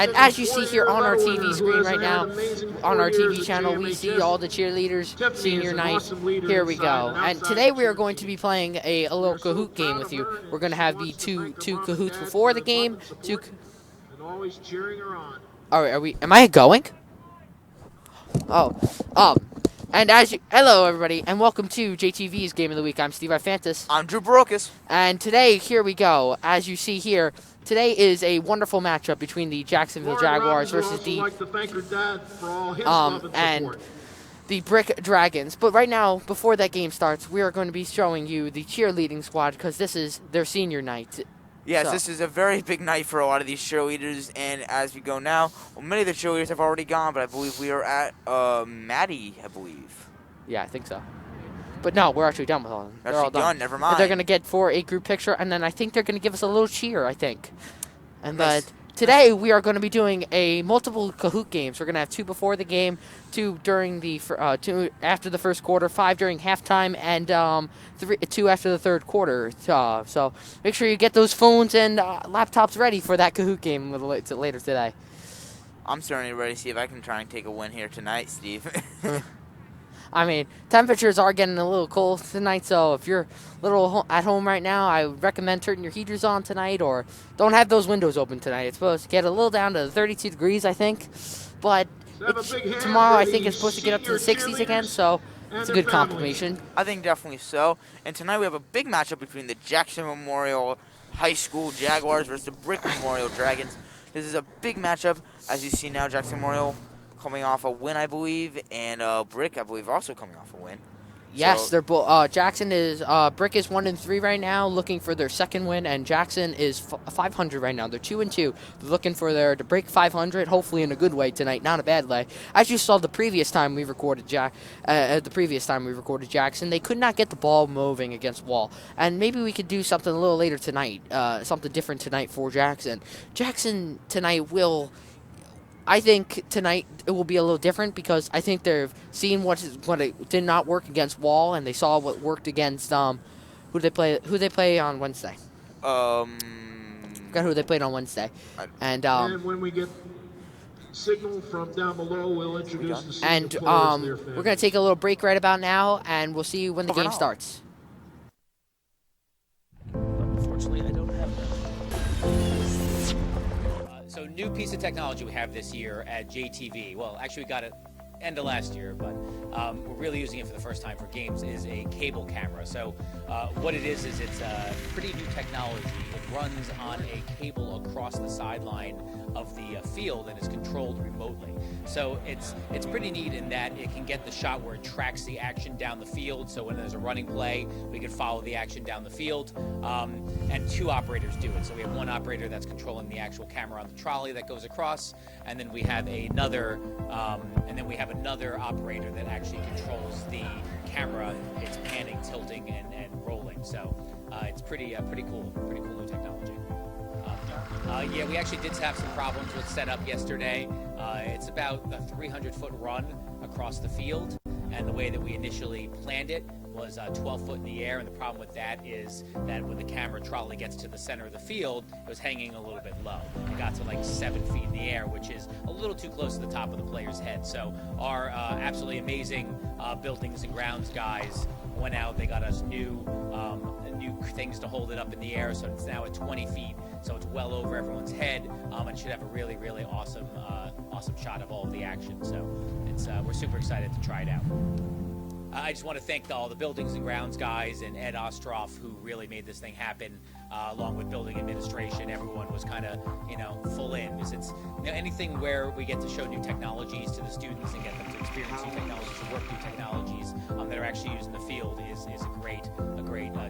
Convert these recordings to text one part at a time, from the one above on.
And as you see here on our TV screen right now, on our TV channel, we see all the cheerleaders, senior night. Here we go. And today we are going to be playing a little Kahoot game with you. We're going to have the two Kahoots before the game. Always cheering her on. Are we? Am I going? Oh, um, and hello everybody, and welcome to JTV's Game of the Week. I'm Steve Ifantis. I'm Drew Barocas. And today, here we go. As you see here, today is a wonderful matchup between the Jacksonville Jaguars versus the the Brick Dragons. But right now, before that game starts, we are going to be showing you the cheerleading squad because this is their senior night. Yes, this is a very big night for a lot of these cheerleaders, and as we go now, many of the cheerleaders have already gone, but I believe we are at Maddie, I believe. Yeah, I think so. But no, we're actually done with all of them. They're all done. Never mind. And they're going to get for a group picture, and then I think they're going to give us a little cheer, I think. And today we are going to be doing a multiple Kahoot games. We're going to have 2 before the game, 2 during the 2 after the first quarter, 5 during halftime, and 2 after the third quarter. So make sure you get those phones and laptops ready for that Kahoot game a little later today. I'm certainly ready to see if I can try and take a win here tonight, Steve. I mean, temperatures are getting a little cold tonight, so if you're a little at home right now, I would recommend turning your heaters on tonight or don't have those windows open tonight. It's supposed to get a little down to 32 degrees, I think. But tomorrow, I think it's supposed to get up to the 60s again, so it's a good confirmation. I think definitely so. And tonight we have a big matchup between the Jackson Memorial High School Jaguars versus the Brick Memorial Dragons. This is a big matchup. As you see now, Jackson Memorial coming off a win, I believe, and Brick, I believe, also coming off a win. Yes, they're both. Brick is 1-3 right now, looking for their second win, and Jackson is 500 right now. They're 2-2. They're looking for to break 500, hopefully in a good way tonight, not a bad way. As you saw the previous time we recorded Jackson, they could not get the ball moving against Wall, and maybe we could do something a little later tonight, something different tonight for Jackson. Jackson tonight will. I think tonight it will be a little different because I think they've seen what it did not work against Wall, and they saw what worked against who they play on Wednesday. Forgot who they played on Wednesday. And when we get signal from down below, we'll introduce the senior and players we're gonna take a little break right about now, and we'll see you when the game starts. Unfortunately, I don't have that. So new piece of technology we have this year at JTV. Well, actually we got it end of last year, but we're really using it for the first time for games, is a cable camera. So what it is it's pretty new technology. It runs on a cable across the sideline of the field and is controlled remotely. So it's pretty neat in that it can get the shot where it tracks the action down the field. So when there's a running play, we can follow the action down the field. And 2 operators do it. So we have 1 operator that's controlling the actual camera on the trolley that goes across, and then we have another operator that actually controls the camera. It's panning, tilting, and rolling. So it's pretty cool new technology. Yeah, we actually did have some problems with setup yesterday. It's about a 300-foot run across the field, and the way that we initially planned it was 12 foot in the air, and the problem with that is that when the camera trolley gets to the center of the field, it was hanging a little bit low. It got to like 7 feet in the air, which is a little too close to the top of the player's head. So our absolutely amazing buildings and grounds guys went out. They got us new things to hold it up in the air, so it's now at 20 feet. So it's well over everyone's head, and should have a really, really awesome shot of all of the action. So we're super excited to try it out. I just want to thank all the buildings and grounds guys and Ed Ostroff, who really made this thing happen, along with building administration. Everyone was kind of, full in. Because it's anything where we get to show new technologies to the students and get them to experience new technologies and work new technologies that are actually used in the field is a great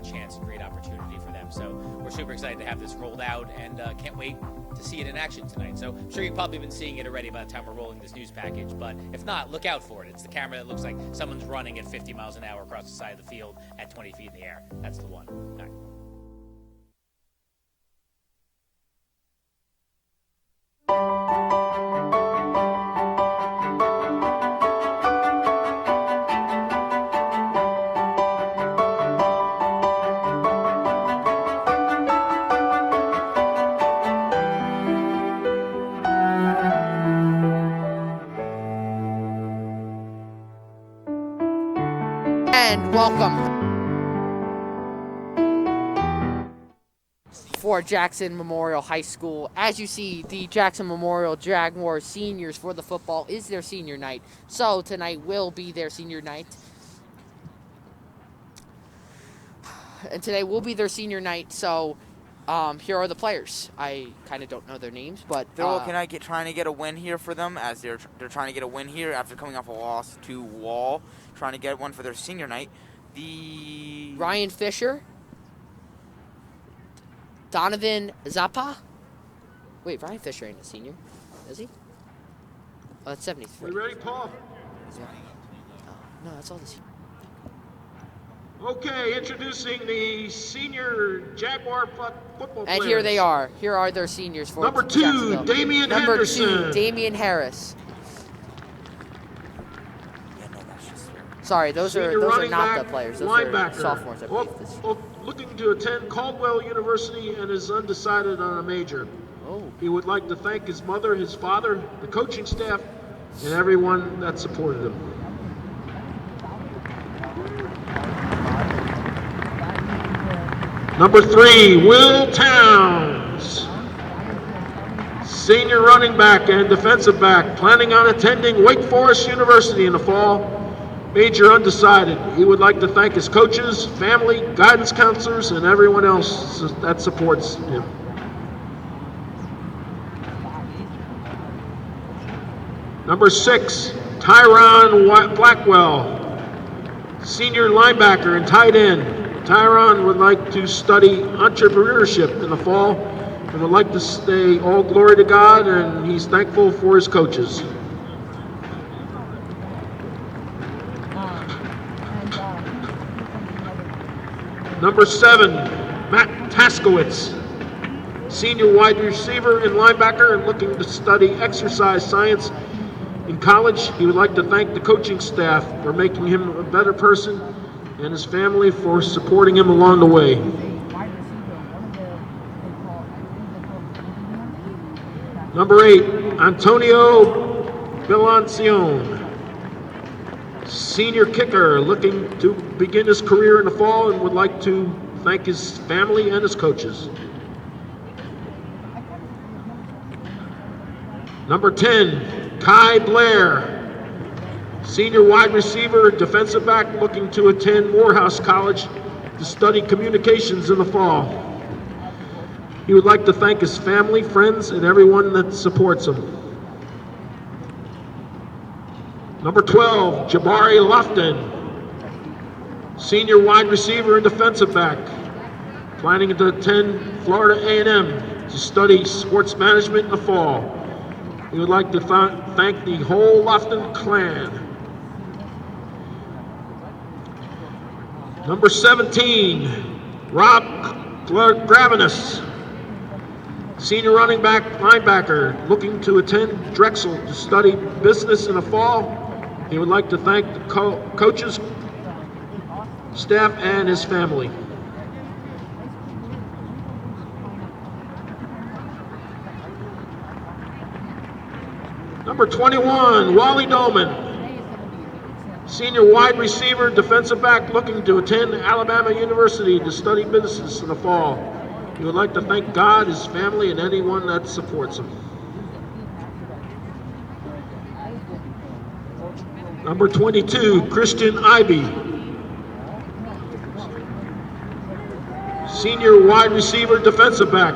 chance, a great opportunity for them. So we're super excited to have this rolled out, and can't wait to see it in action tonight. So I'm sure you've probably been seeing it already by the time we're rolling this news package, but if not, look out for it. It's the camera that looks like someone's running at 50 miles an hour across the side of the field at 20 feet in the air. That's the one. All right. And welcome for Jackson Memorial High School. As you see, the Jackson Memorial Jaguars seniors for the football is their senior night. So tonight will be their senior night. And today will be their senior night, so here are the players. I kind of don't know their names, but They're looking at trying to get a win here for them, as they're trying to get a win here after coming off a loss to Wall, trying to get one for their senior night. The Ryan Fisher, Donovan Zappa. Wait, Ryan Fisher ain't a senior, is he? Oh, that's 73. We ready, Paul? Oh, no, that's all the seniors. Okay, introducing the senior Jaguar football players. And here they are. Here are their seniors for Number 2, Jacksonville. Damian Number Henderson. 2, Damian Harris. Yeah, no, that's just fair. Sorry, those are Senior not running the back, players. Those linebacker. are sophomores, I believe. Looking to attend Caldwell University and is undecided on a major. Oh, He would like to thank his mother, his father, the coaching staff, and everyone that supported him. Number 3, Will Towns. Senior running back and defensive back, planning on attending Wake Forest University in the fall. Major undecided. He would like to thank his coaches, family, guidance counselors, and everyone else that supports him. Number 6, Tyron Blackwell. Senior linebacker and tight end. Tyron would like to study entrepreneurship in the fall and would like to say all glory to God, and he's thankful for his coaches. Number 7, Matt Taskowitz. Senior wide receiver and linebacker and looking to study exercise science in college. He would like to thank the coaching staff for making him a better person and his family for supporting him along the way. Number 8, Antonio Bilancione. Senior kicker looking to begin his career in the fall and would like to thank his family and his coaches. Number 10, Kai Blair. Senior wide receiver, defensive back looking to attend Morehouse College to study communications in the fall. He would like to thank his family, friends, and everyone that supports him. Number 12, Jabari Lofton. Senior wide receiver and defensive back, planning to attend Florida A&M to study sports management in the fall. He would like to thank the whole Lofton clan. Number 17, Rob Gravinus. Senior running back, linebacker, looking to attend Drexel to study business in the fall. He would like to thank the coaches, staff, and his family. Number 21, Wally Dolman. Senior wide receiver, defensive back, looking to attend Alabama University to study business in the fall. He would like to thank God, his family, and anyone that supports him. Number 22, Christian Ivey. Senior wide receiver, defensive back,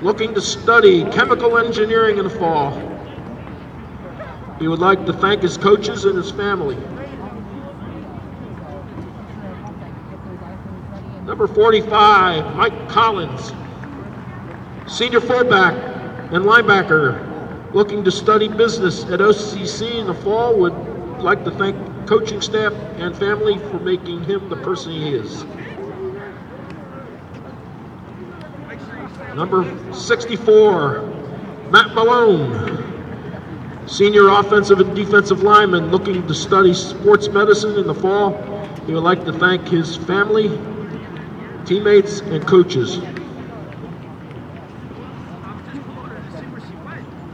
looking to study chemical engineering in the fall. He would like to thank his coaches and his family. Number 45, Mike Collins. Senior fullback and linebacker, looking to study business at OCC in the fall, would like to thank coaching staff and family for making him the person he is. Number 64, Matt Malone. Senior offensive and defensive lineman looking to study sports medicine in the fall. He would like to thank his family, teammates, and coaches.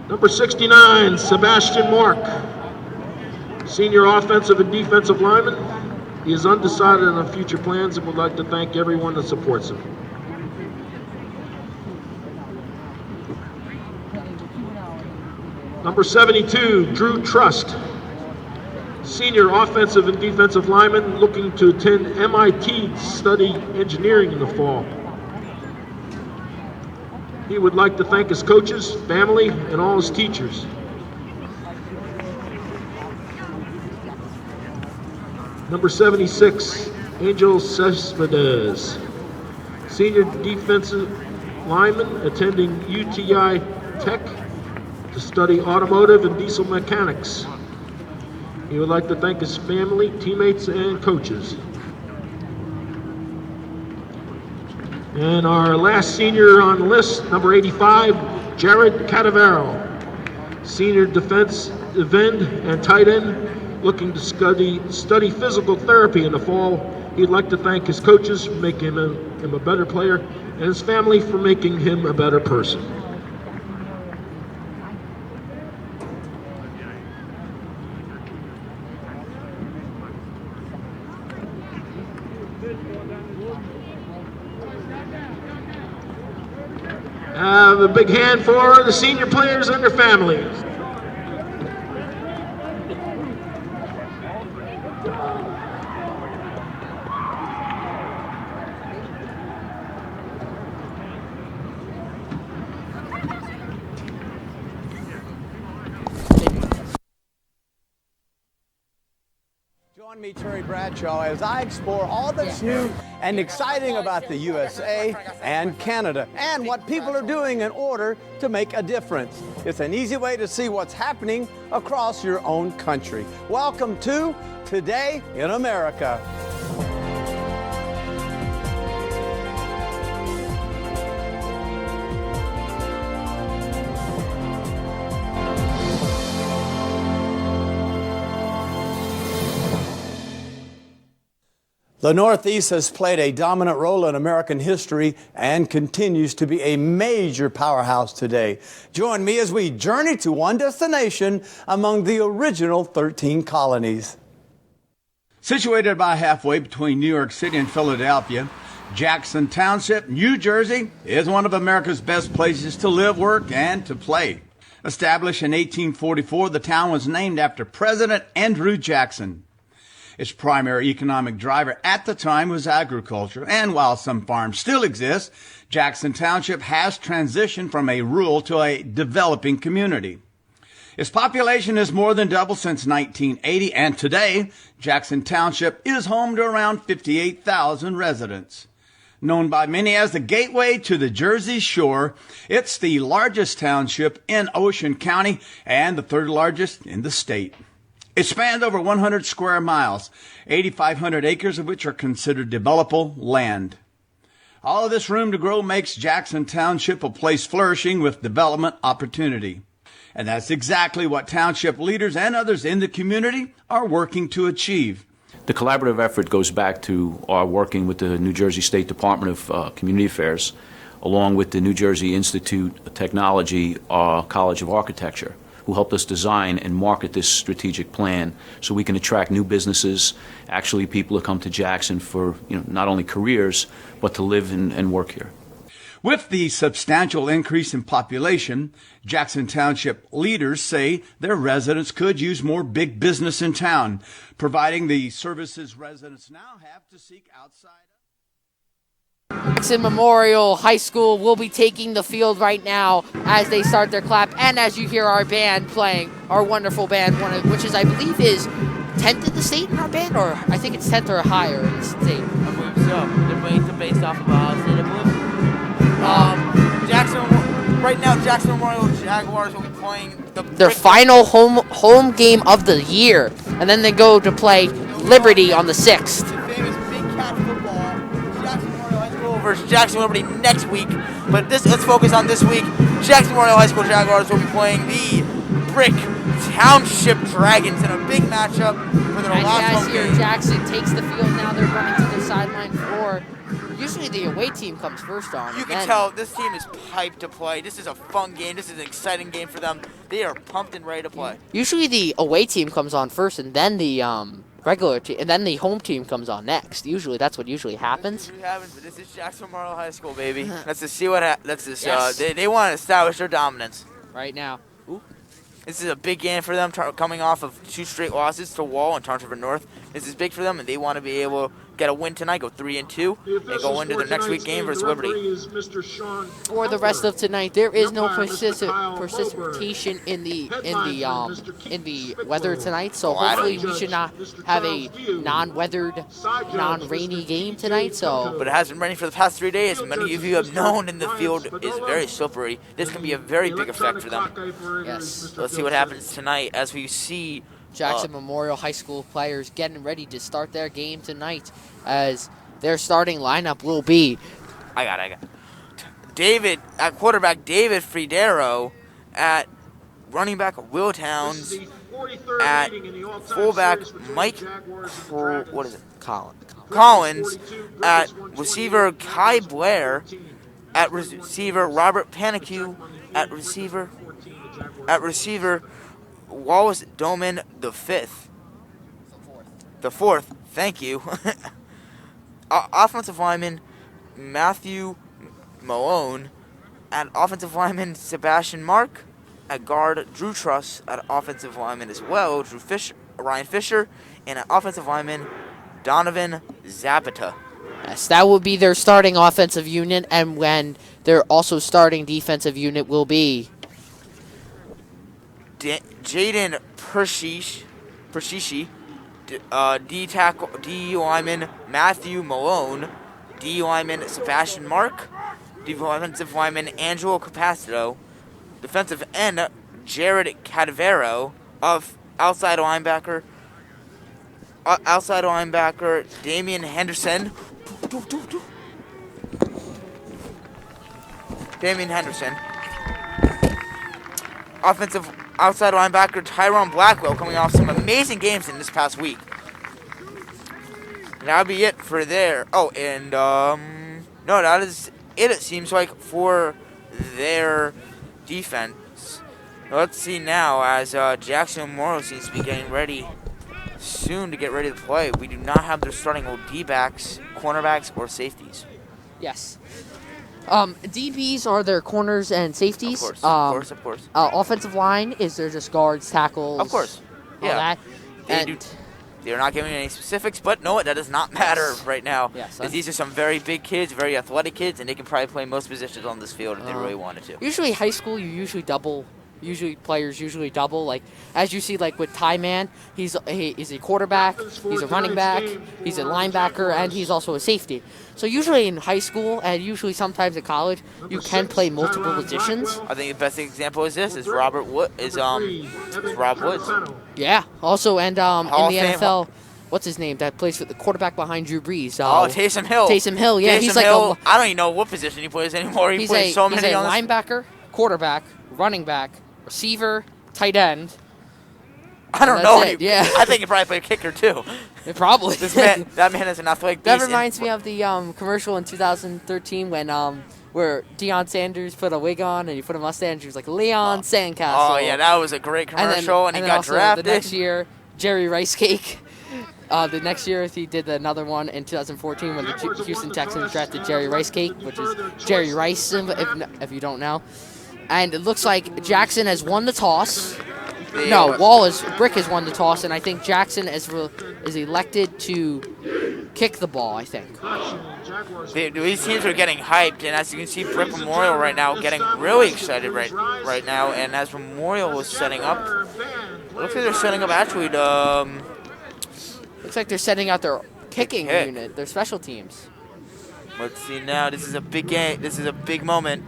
Number 69, Sebastian Mark. Senior offensive and defensive lineman, He is undecided on future plans and would like to thank everyone that supports him. Number 72, Drew Trust, senior offensive and defensive lineman looking to attend MIT to study engineering in the fall. He would like to thank his coaches, family, and all his teachers. Number 76, Angel Cespedes, senior defensive lineman attending UTI Tech to study automotive and diesel mechanics. He would like to thank his family, teammates, and coaches. And our last senior on the list, number 85, Jared Cadavero, senior defensive end and tight end, looking to study physical therapy in the fall. He'd like to thank his coaches for making him a better player and his family for making him a better person. Have a big hand for the senior players and their families. Join me, Terry Bradshaw, as I explore all that's new and exciting about the USA and Canada and what people are doing in order to make a difference. It's an easy way to see what's happening across your own country. Welcome to Today in America. The Northeast has played a dominant role in American history and continues to be a major powerhouse today. Join me as we journey to one destination among the original 13 colonies. Situated about halfway between New York City and Philadelphia, Jackson Township, New Jersey, is one of America's best places to live, work, and to play. Established in 1844, the town was named after President Andrew Jackson. Its primary economic driver at the time was agriculture, and while some farms still exist, Jackson Township has transitioned from a rural to a developing community. Its population has more than doubled since 1980, and today, Jackson Township is home to around 58,000 residents. Known by many as the gateway to the Jersey Shore, it's the largest township in Ocean County and the third largest in the state. It spans over 100 square miles, 8,500 acres of which are considered developable land. All of this room to grow makes Jackson Township a place flourishing with development opportunity. And that's exactly what township leaders and others in the community are working to achieve. The collaborative effort goes back to our working with the New Jersey State Department of Community Affairs, along with the New Jersey Institute of Technology College of Architecture, who helped us design and market this strategic plan so we can attract new businesses, actually people who come to Jackson for not only careers, but to live and work here. With the substantial increase in population, Jackson Township leaders say their residents could use more big business in town, providing the services residents now have to seek outside. Jackson Memorial High School will be taking the field right now as they start their clap, and as you hear our band playing, our wonderful band, which is, I believe, is 10th in the state in our band, or I think it's 10th or higher in the state. I believe so. They're based off of state, I believe. Right now, Jackson Memorial Jaguars will be playing their final home game of the year, and then they go to play Liberty on the 6th. Versus Jackson Liberty next week, but let's focus on this week. Jackson Memorial High School Jaguars will be playing the Brick Township Dragons in a big matchup for their last home game. Jackson takes the field now. They're running to their sideline floor. Usually the away team comes first on. You can tell this team is hyped to play. This is a fun game. This is an exciting game for them. They are pumped and ready to play. Usually the away team comes on first, and then the regular team, and then the home team comes on next. Usually, that's what usually happens. Usually happens, but this is Jackson Memorial High School, baby. Let's just see what let's just Yes. they want to establish their dominance. Right now. Ooh. This is a big game for them, coming off of 2 straight losses to Wall and Torrance River North. This is big for them, and they want to be able to get a win tonight, go 3-2, and go into their next week game versus Liberty. For the rest of tonight, there is no precipitation in the weather tonight, so hopefully we should not have a non-weathered, non-rainy game tonight. So, but it has been raining for the past 3 days. Many of you have known in the field is very slippery. This can be a very big effect for them. yes, Let's see what happens tonight as we see Jackson Memorial High School players getting ready to start their game tonight, as their starting lineup will be. I got. David at quarterback, David Fridero. At running back, Will Towns. At fullback, Mike. What is it? Collins. At receiver, Kai Blair. At receiver, Robert Panicu. At receiver, Wallace Doman the fifth. The fourth. Thank you. Offensive lineman Matthew Malone. At offensive lineman Sebastian Mark. At guard Drew Truss. At offensive lineman as well Ryan Fisher. And at offensive lineman Donovan Zapata. Yes, that will be their starting offensive unit, and when their also starting defensive unit will be Jaden Pershishi, D lineman Matthew Malone, D lineman Sebastian Mark, defensive lineman Angelo Capacito, defensive end Jared Cadavero, outside linebacker Damian Henderson. Offensive outside linebacker Tyrone Blackwell, coming off some amazing games in this past week. And that'll be it for there. Oh, and no, that is it. It seems like for their defense. Let's see now as Jackson Memorial seems to be getting ready soon to get ready to play. We do not have their starting D-backs, cornerbacks, or safeties. yes. DBs are their corners and safeties. Of course. Offensive line is they're just guards, tackles. Of course. All Yeah. that. They're not giving any specifics, but no, that does not matter right now. Yes, As these are some very big kids, very athletic kids, and they can probably play most positions on this field if they really wanted to. Usually high school, you usually double. Players usually double. Like as you see, like with Ty Man, he's a quarterback, he's a running back, he's a linebacker, and he's also a safety. So usually in high school and usually sometimes at college, you can play multiple positions. I think the best example is Rob Woods. Yeah. Also, and in Hall the of Fame. NFL, what's his name? That plays for the quarterback behind Drew Brees. Taysom Hill. Taysom Hill. Yeah, he's like Hill, I don't even know what position he plays anymore. He plays so many he's a on this. linebacker, quarterback, running back, receiver, tight end. I don't That's know. it, yeah. I think he probably played kicker too. Probably. That man is an athletic beast. That reminds me of the commercial in 2013 when where Deion Sanders put a wig on and he put a mustache. He was like Leon Sandcastle. Oh yeah, that was a great commercial, and he got also drafted. The next year, Jerry Rice Cake. The next year, he did another one in 2014 when the Houston Texans drafted Jerry Rice Cake, which is Jerry Rice, if you don't know. And it looks like Jackson has won the toss. Brick has won the toss, and I think Jackson is elected to kick the ball, I think. These teams are getting hyped, and as you can see, Brick Memorial right now getting really excited right now. And as Memorial is setting up, it looks like they're setting up actually the. Looks like they're setting out their kicking unit, their special teams. Let's see now. This is a big game. This is a big moment.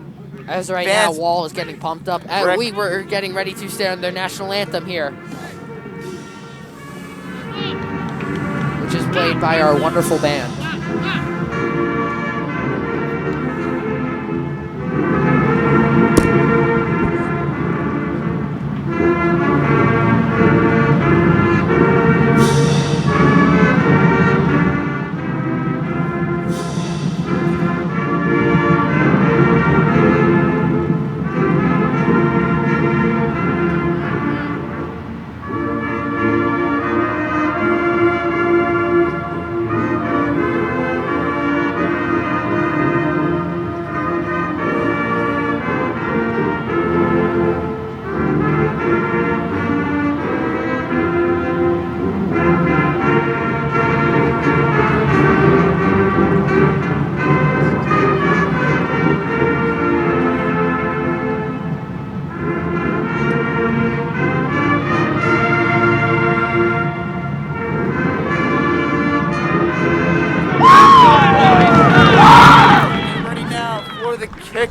As right now, Wall is getting pumped up. And we were getting ready to stand their national anthem here, which is played by our wonderful band.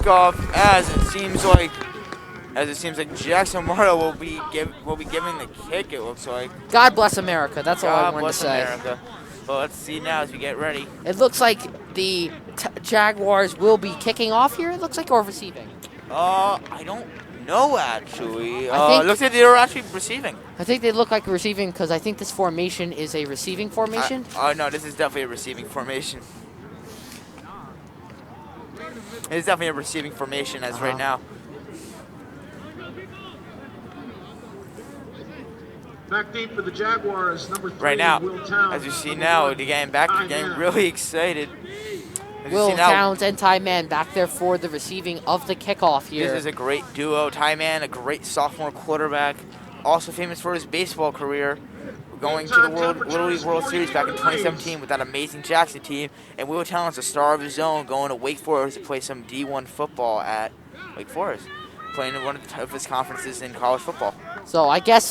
kickoff, as it seems like Jackson Memorial will be giving the kick. It looks like. God bless America. That's all I God wanted bless to say. America. Well, let's see now as we get ready. It looks like the Jaguars will be kicking off here. It looks like, or receiving. I don't know actually. I think- It looks like they're actually receiving. I think they look like receiving because I think this formation is a receiving formation. Oh no, this is definitely a receiving formation. It's definitely a receiving formation as right now. Back deep for the Jaguars, number 3, Right now, Will Towns. as you see now, they're getting really excited. As you Will see now, Towns and Ty Man back there for the receiving of the kickoff here. this is a great duo. Ty Man, a great sophomore quarterback, also famous for his baseball career, going to the Little League World Series back in 2017 with that amazing Jackson team. And Will Towns, a star of his own, going to Wake Forest to play some D1 football at Wake Forest, playing in one of the toughest conferences in college football. So I guess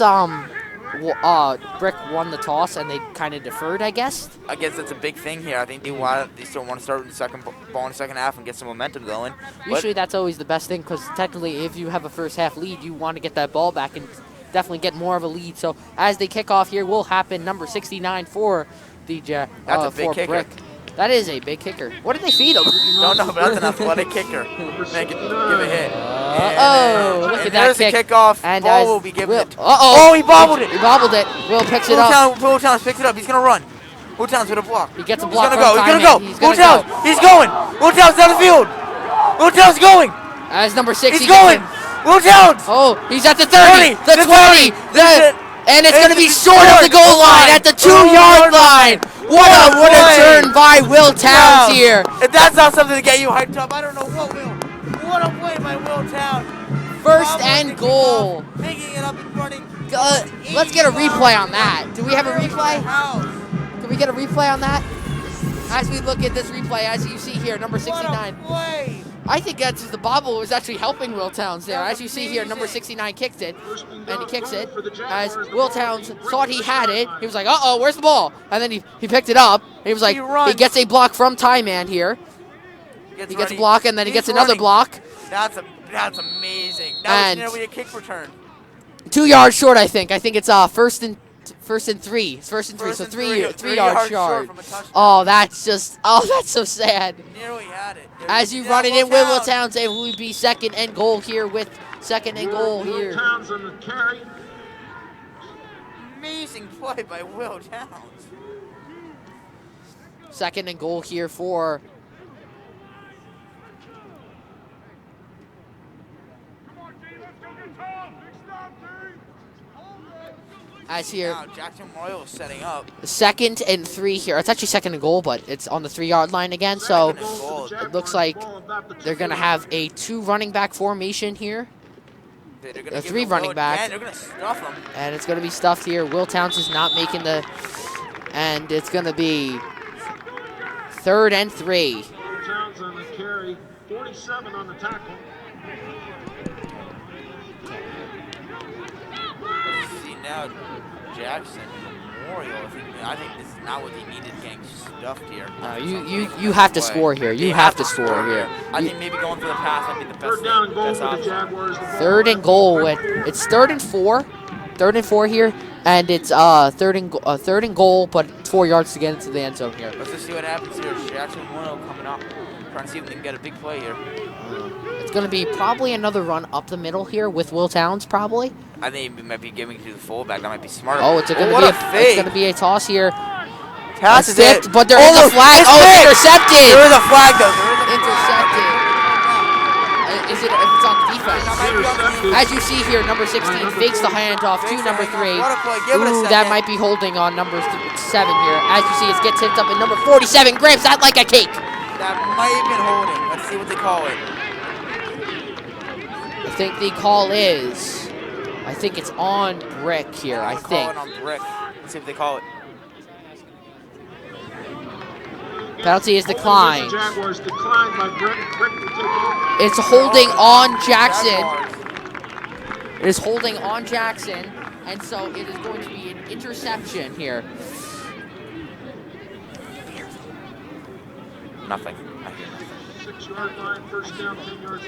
Brick won the toss and they kind of deferred, I guess. I guess that's a big thing here. I think they still want to start with the second ball in the second half and get some momentum going. Usually that's always the best thing because technically if you have a first half lead, you want to get that ball back and definitely get more of a lead. So as they kick off here will happen, number 69 for the That's a big for kicker. Brick. That is a big kicker. What did they feed him? Don't know, but that's an athletic kicker. Make it, give a hit. Look at that there's kick. the kickoff. And Ball as will be given. Oh, he bobbled it. He bobbled it. Will picks it up. Will Towns picks it up. He's gonna run. Will Towns with a block. He gets a block. He's gonna go. He's Will gonna go. Towns. He's going. Will Towns down the field. Will Towns going. As number 6, He's going. Will Towns. Oh, he's at the 30, 20, the 20, and it's going to be short of the goal line at the 2-yard line. What a turn by Will Towns here. If that's not something to get you hyped up, I don't know what will. What a play by Will Towns. First and goal. Picking it up and running. Let's get a replay on that. Do we have a replay? Can we get a replay on that? As we look at this replay, as you see here, number 69. Play. I think that's the bobble was actually helping Will Towns there. As you see here, number 69 kicked it, and he kicks it. As Will Towns thought he had it, he was like, uh-oh, where's the ball? And then he picked it up. He was like, he gets a block from Ty Man here. He gets a block, and then he gets another block. That's amazing. That was nearly a kick return. 2 yards short, I think. I think it's first and 3. It's first and 3, so 3 yards short. Oh, that's so sad. Nearly had it. As you run it in, Will Towns able to be second and goal here with second and goal here. Will Towns on the carry. Amazing play by Will Towns. Second and goal here for as here. Now Jackson Memorial is setting up. 2nd and 3 here. It's actually second and goal, but it's on the 3-yard line again. So it looks like they're going to have a 2 running back formation here. A 3 running back. They're going to stuff them. And it's going to be stuffed here. Will Towns is not making the... And it's going to be 3rd and 3. Will Towns on the carry. 47 on the tackle. See now, Jackson Memorial. I think this is not what they needed getting stuffed here. You have to score here. You have to score here. I think maybe going for the pass might be the best. Third down and goal best for the option. Jaguars. 3rd and goal. It's 3rd and 4. 3rd and 4 here. And it's 3rd and goal, but 4 yards to get into the end zone here. Let's just see what happens here. Jackson Memorial coming up. Trying to see if they can get a big play here. It's going to be probably another run up the middle here with Will Towns, probably. I think he might be giving it to the fullback. That might be smart. Oh, it's going to be a toss here. Passes tipped, it. but there is a flag. It's it's big. intercepted. There is a flag, though. Intercepted. Is it? If it's on defense. As you see here, number 16 fakes the handoff to number 3. Ooh, that might be holding on number 7 here. As you see, it gets tipped up, and number 47 grabs that like a cake. That might have been holding. Let's see what they call it. I think the call is. I think it's on Brick here. I think. On Brick. Let's see what they call it. Penalty is declined. Jaguars declined by Brick. Brick will take over. It's holding on Jackson. It is holding on Jackson, and so it is going to be an interception here. Nothing. I hear nothing. 6-yard line, first down, 10 yards.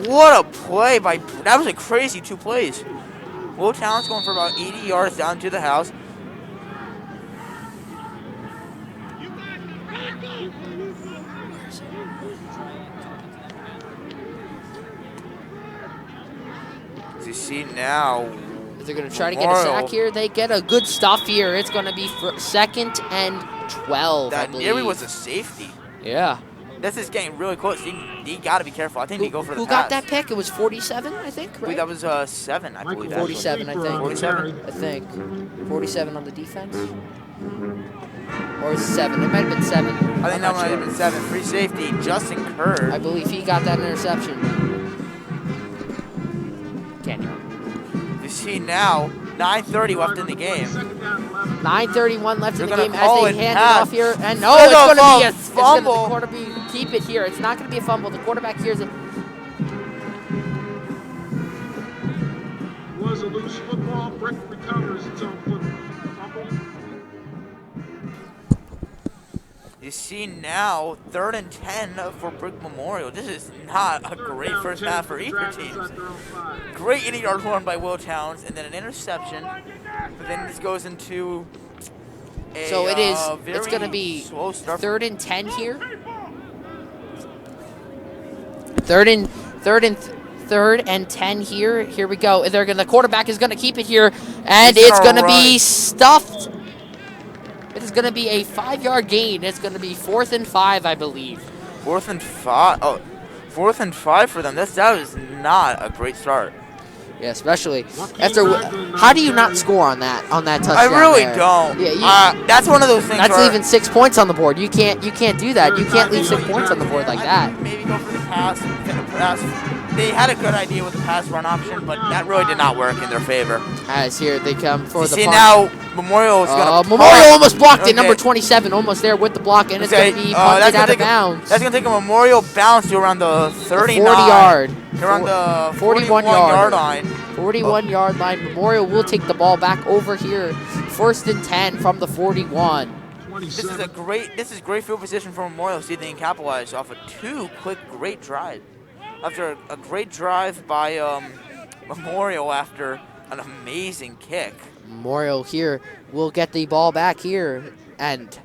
What a play by, that was a crazy 2 plays. Will Towns going for about 80 yards down to the house. As you see now, They're going to try to get a sack here. They get a good stuff here. It's going to be for 2nd and 12, I that believe. nearly was a safety. Yeah. This is getting really close. He got to be careful. I think he go for the Who pass. got that pick? It was 47, I think, I believe right? that was 7, I believe. Michael 47, I think. 47? I think. 47 on the defense? Or 7. It might have been 7. I think that might have been 7. Free safety, Justin Kerr. I believe he got that interception. Can't hear. You see now, 9:30 left in the game. 9:31 left in the They're game gonna call as they it hand pass. it off here. And no, There's it's a going to be a fumble. The quarterback keep it here. It's not going to be a fumble. The quarterback here is a... Was a loose football. Brick recovers its own fumble. You see now, 3rd and 10 for Brick Memorial. This is not a great first half for either team. Great 80-yard run by Will Towns, and then an interception. But then this goes into a So it is. very It's going to be slow start. 3rd and 10 here. 3rd and 10 here. Here we go. The quarterback is going to keep it here, and it's going to be stuffed. It is going to be a 5-yard gain. It's going to be 4th and 5, I believe. 4th and 5. Oh, 4th and 5 for them. That was not a great start. Yeah, especially after. How do you not score on that touchdown? I really there? don't. Yeah, that's one of those things. that's where leaving 6 points on the board. You can't do that. You can't leave 6 points on the board like I that. think maybe go for the pass. They had a good idea with the pass run option, but that really did not work in their favor. As here they come for You the see punt. now, Memorial is going to Memorial almost blocked it. Okay. Number 27 almost there with the block, and it's Okay, going to be that's punted gonna out of take bounds. That's going to take a Memorial bounce to around the 39. 40-yard. Around the 41 yard line. 41-yard line. Memorial will take the ball back over here. 1st and 10 from the 41. This is great field position for Memorial. See, they can capitalize off of 2 quick, great drives. After a great drive by Memorial after an amazing kick. Memorial here will get the ball back here, and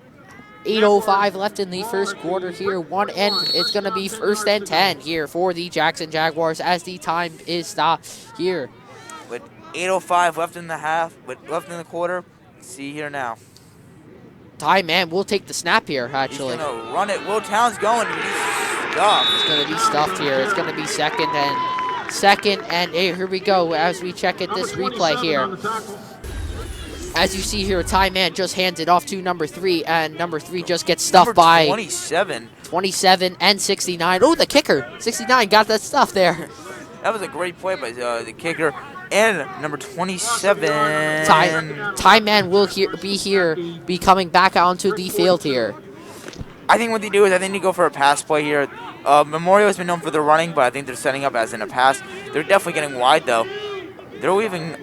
8:05 left in the first quarter here. It's going to be 1st and 10 here for the Jackson Jaguars as the time is stopped here. With 8:05 left in the left in the quarter, see here now. Ty Man will take the snap here, actually. He's going to run it. Will Towns going. He's stuffed. It's going to be stuffed here. It's going to be 2nd and 8. Here we go as we check at this replay here. As you see here, Ty Man just hands it off to number 3, and number 3 just gets stuffed by 27 and 69. Oh, the kicker. 69 got that stuff there. That was a great play by the kicker. And number 27. Ty Man will be coming back onto the field here. I think what they do is they go for a pass play here. Memorial has been known for their running, but I think they're setting up as in a pass. They're definitely getting wide, though. They're leaving.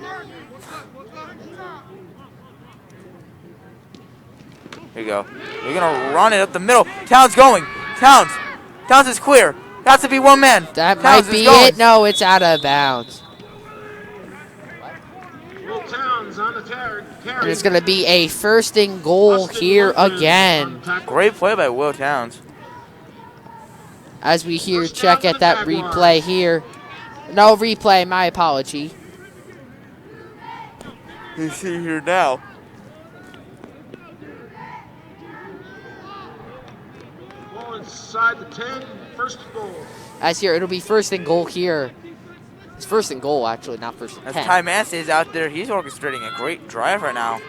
Here you go. They're going to run it up the middle. Towns going. Towns is clear. Has to be one man. That Towns might be going. it. No, it's out of bounds. And it's going to be a 1st and goal here again. Great play by Will Towns. As we check at that replay here. No replay, my apology. You see here now. Ball inside the 10, 1st and goal. As here, it'll be 1st and goal here. It's 1st and goal, actually, not 1st and As 10. Ty Mance is out there, he's orchestrating a great drive right now.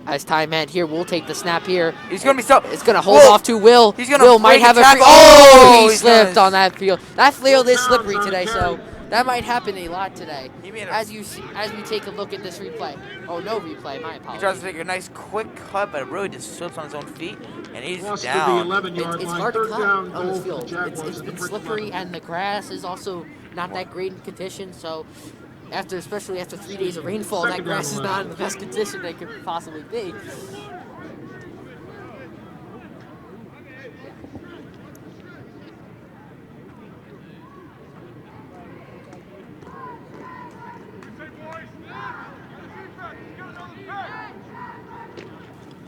As Ty Man here will take the snap here. He's going to be stuck. It's going to hold off to Will. He's gonna Will might break have a a tackle. free. Oh, he he's slipped gonna- on that field. That field is slippery today, so that might happen a lot today. He made a- As we take a look at this replay. Oh, no replay. My He apologies. tries to take a nice quick cut, but it really just slips on his own feet, and he's Lost to the down. 11-yard It's line. hard to 3rd cut down on goal this for the field. Jaguars at the It's brick slippery, line. and the grass is also not that great in condition. So, especially after 3 days of rainfall, that Second grass down is not in the best condition they could possibly be.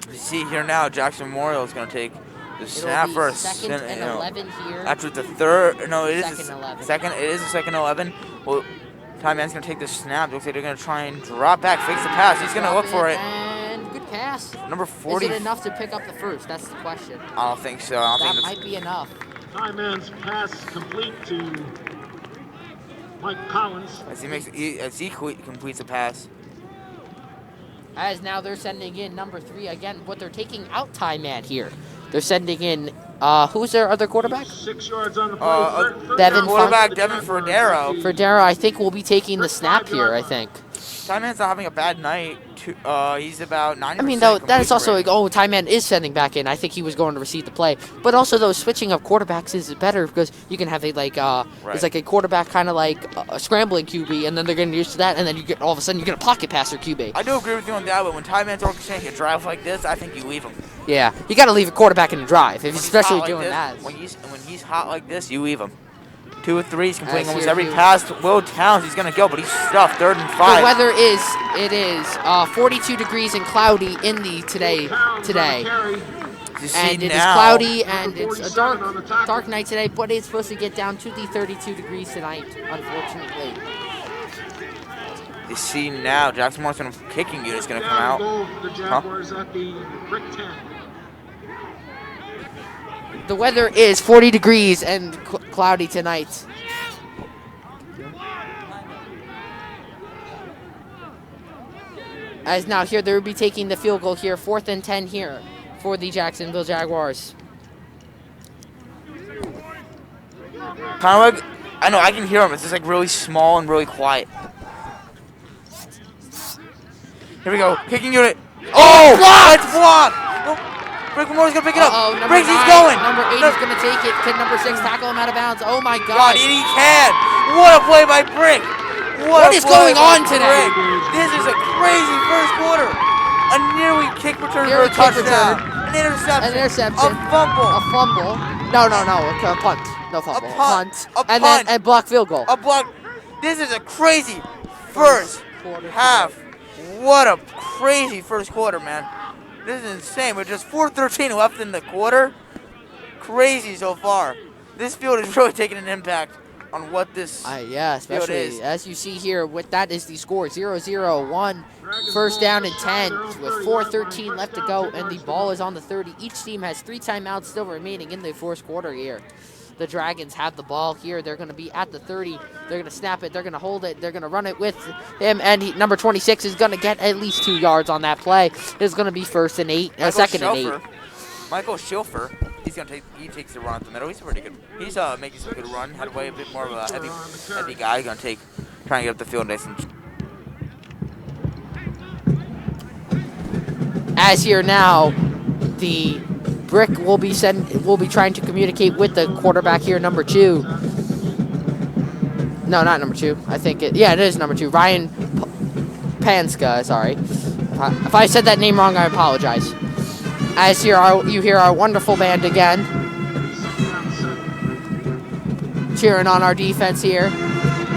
You see here now, Jackson Memorial is going to take the snap It'll be first. second and 11 here. After the third, no, it is Second 11. second. It is a second 11. Well, Ty Man's going to take the snap. Looks like they're going to try and drop back, fix the pass. He's going to look for it. And good pass. Number 40. Is it enough to pick up the first? That's the question. I don't think so. I don't That think might be enough. Ty Man's pass complete to Mike Collins. as he completes the pass. As now they're sending in number 3 again. What they're taking out Ty Man here. They're sending in who's their other quarterback? 6 yards on the play. Third Devin down. Quarterback Devin Ferdero. Ferdero, I think, will be taking the snap here, I think. Ty Man's not having a bad night. He's about 90%. I mean, though, that is also completion like, Ty Man is sending back in. I think he was going to receive the play. But also, though, switching of quarterbacks is better because you can have it's like a quarterback kind of like a scrambling QB, and then they're getting used to that, and then all of a sudden you get a pocket passer QB. I do agree with you on that, but when Ty Man's orchestrating a drive like this, I think you leave him. Yeah, you got to leave a quarterback in the drive, When he's especially hot like doing this, that. When he's hot like this, you leave him. 2 or 3, he's completing As almost here every you- pass to Will Towns. He's gonna go, but he's stuffed. 3rd and The 5. weather is 42 degrees and cloudy in the today, You see and it is now, cloudy and it's a 47 on the tackle. dark night today, but it's supposed to get down to the 32 degrees tonight, unfortunately. You see now, Jackson Morrison kicking unit is gonna come out. Goal for the Jaguars at the brick 10. The weather is 40 degrees and cloudy tonight. As now here, they will be taking the field goal here, 4th and 10 here for the Jacksonville Jaguars. Kind of like, I know, I can hear him. It's just like really small and really quiet. Here we go, kicking unit. Oh, it's blocked! Oh, Brick Moore's gonna pick it up. Number Briggs, he's 9, going. Number 8 is going to take it. Can number 6 tackle him out of bounds? Oh my God, God. and he can. What a play by Brick. What a is play going by on today? Brick. This is a crazy first quarter. A nearly kick return Nearly for a kick touchdown. return. An interception. An interception. A fumble. A fumble. No, a punt. No fumble. A punt. A And punt. then a block field goal. A block. This is a crazy first half. What a crazy first quarter, man. This is insane. With just 4:13 left in the quarter. Crazy so far. This field is really taking an impact on what this Yeah, field especially is. as you see here, that is the score. 0-0-1, first down and 10 with 4:13 left to go, and the ball is on the 30. Each team has 3 timeouts still remaining in the fourth quarter here. The Dragons have the ball here. They're going to be at the 30. They're going to snap it. They're going to hold it. They're going to run it with him, and number 26 is going to get at least 2 yards on that play. It's going to be second and 8. Michael Schilfer, he takes the run up the middle. He's pretty good. He's making some good run. Had a bit more of a heavy guy. Trying to get up the field nice and. As here now, the Brick will be trying to communicate with the quarterback here, number 2. No, not number 2. I think it is number 2. Ryan Panska, sorry. If I said that name wrong, I apologize. As here you hear our wonderful band again, cheering on our defense here,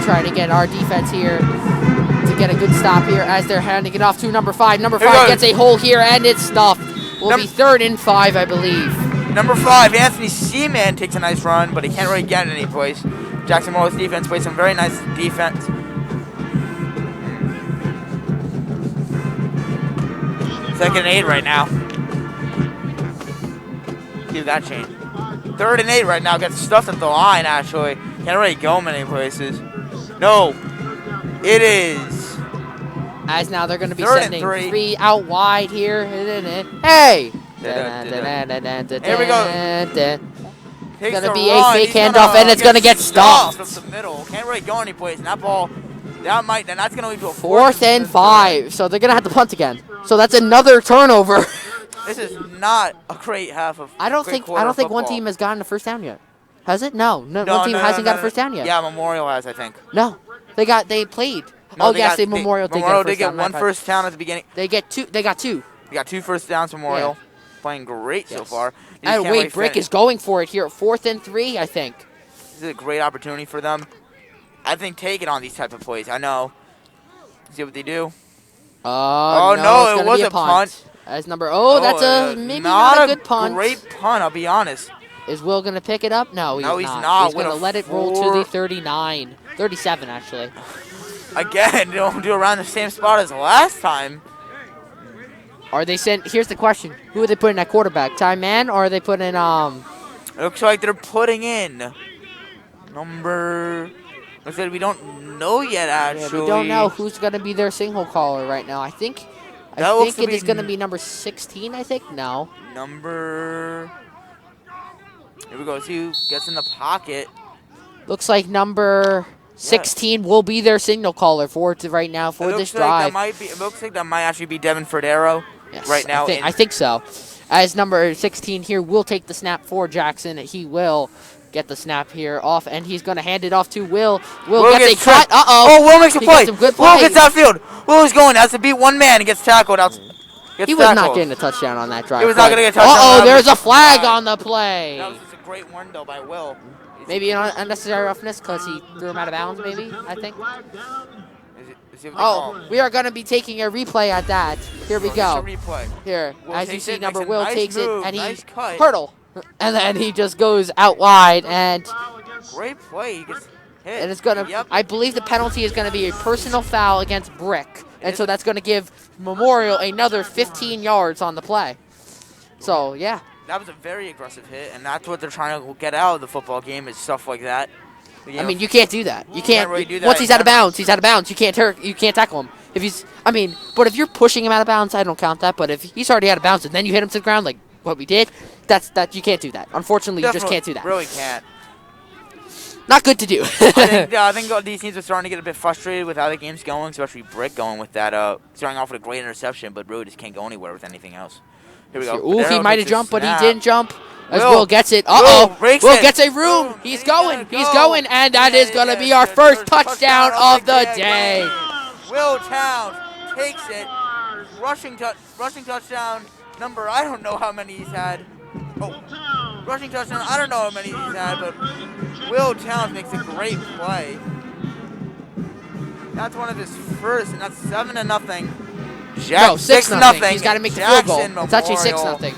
trying to get our defense here to get a good stop here as they're handing it off to number 5. Number 5 gets a hole here, and it's stuffed. Will be 3rd and 5, I believe. Number 5, Anthony Seaman takes a nice run, but he can't really get any place. Jackson Morris defense plays some very nice defense. Second and 8 right now. See if that changed. 3rd and 8 right now. Gets stuffed at the line, actually. Can't really go many places. No. It is. As now they're going to be 3rd and sending 3. 3 out wide here. Hey! Here we go. It's going to be a fake handoff, and it's going to get stuffed stopped. up the middle. Can't really go anyplace. And that ball, that's going to lead to a 4th and 5. So they're going to have to punt again. So that's another turnover. This is not a great half of. I don't think one football. team has gotten a first down yet. Has it? No. One team hasn't got a first down yet. Yeah, Memorial has, I think. No. They played. No, Memorial did Memorial get did a get one first down at the beginning. They got two. They got 2 first downs, Memorial. Playing great so far. And wait, Brick is going for it here. 4th and 3, I think. This is a great opportunity for them. I think take it on these type of plays. I know. See what they do. No, it was a punt. As that's maybe not a good punt. Great punt, I'll be honest. Is Will going to pick it up? No, he's not. He's going to let it roll to the 39. 37, actually. Again, don't do around the same spot as last time. Are they here's the question. Who are they putting at quarterback? Ty Man, or are they putting in, It looks like they're putting in number... Looks like we don't know yet, actually. Yeah, we don't know who's going to be their signal caller right now. I think it is going to be number 16, I think. No. Here we go. See who gets in the pocket. Looks like number 16 will be their signal caller for right now for this drive. It looks like that might actually be Devin Ferdero right now. I think so. As number 16 here will take the snap for Jackson. He will get the snap here off, and he's going to hand it off to Will. Will gets a cut. Oh, Will makes a play. Will gets outfield. Will is going. Has to beat one man. He gets tackled. He was not getting a touchdown on that drive. He was not going to get a touchdown. There's a flag on the play. That was just a great one, though, by Will. Maybe an unnecessary roughness because he threw him out of bounds, maybe, I think. We are going to be taking a replay at that. Here we go. Here, as you see, number Will takes it, and he hurdle. And then he just goes out wide, and great play. He gets hit. And it's going to, I believe the penalty is going to be a personal foul against Brick. And so that's going to give Memorial another 15 yards on the play. So, yeah. That was a very aggressive hit, and that's what they're trying to get out of the football game is stuff like that. I mean, you can't do that. You can't really do that. Once he's out of bounds, he's out of bounds. You can't tackle him. But if you're pushing him out of bounds, I don't count that. But if he's already out of bounds and then you hit him to the ground like what we did, you can't do that. Unfortunately, you just can't do that. Really can't. Not good to do. I think these teams are starting to get a bit frustrated with how the game's going, especially Brick going with that, starting off with a great interception, but really just can't go anywhere with anything else. Here we go. He might have jumped, but he didn't jump. As Will gets it. Will gets a room. He's going, and that is going to be our first touchdown of the day. Will Towns takes it. Rushing touchdown number, I don't know how many he's had. Rushing touchdown, I don't know how many he's had, but Will Towns makes a great play. That's one of his first, and that's 7-0. 6-0. He's got to make the field goal. It's actually 6-0.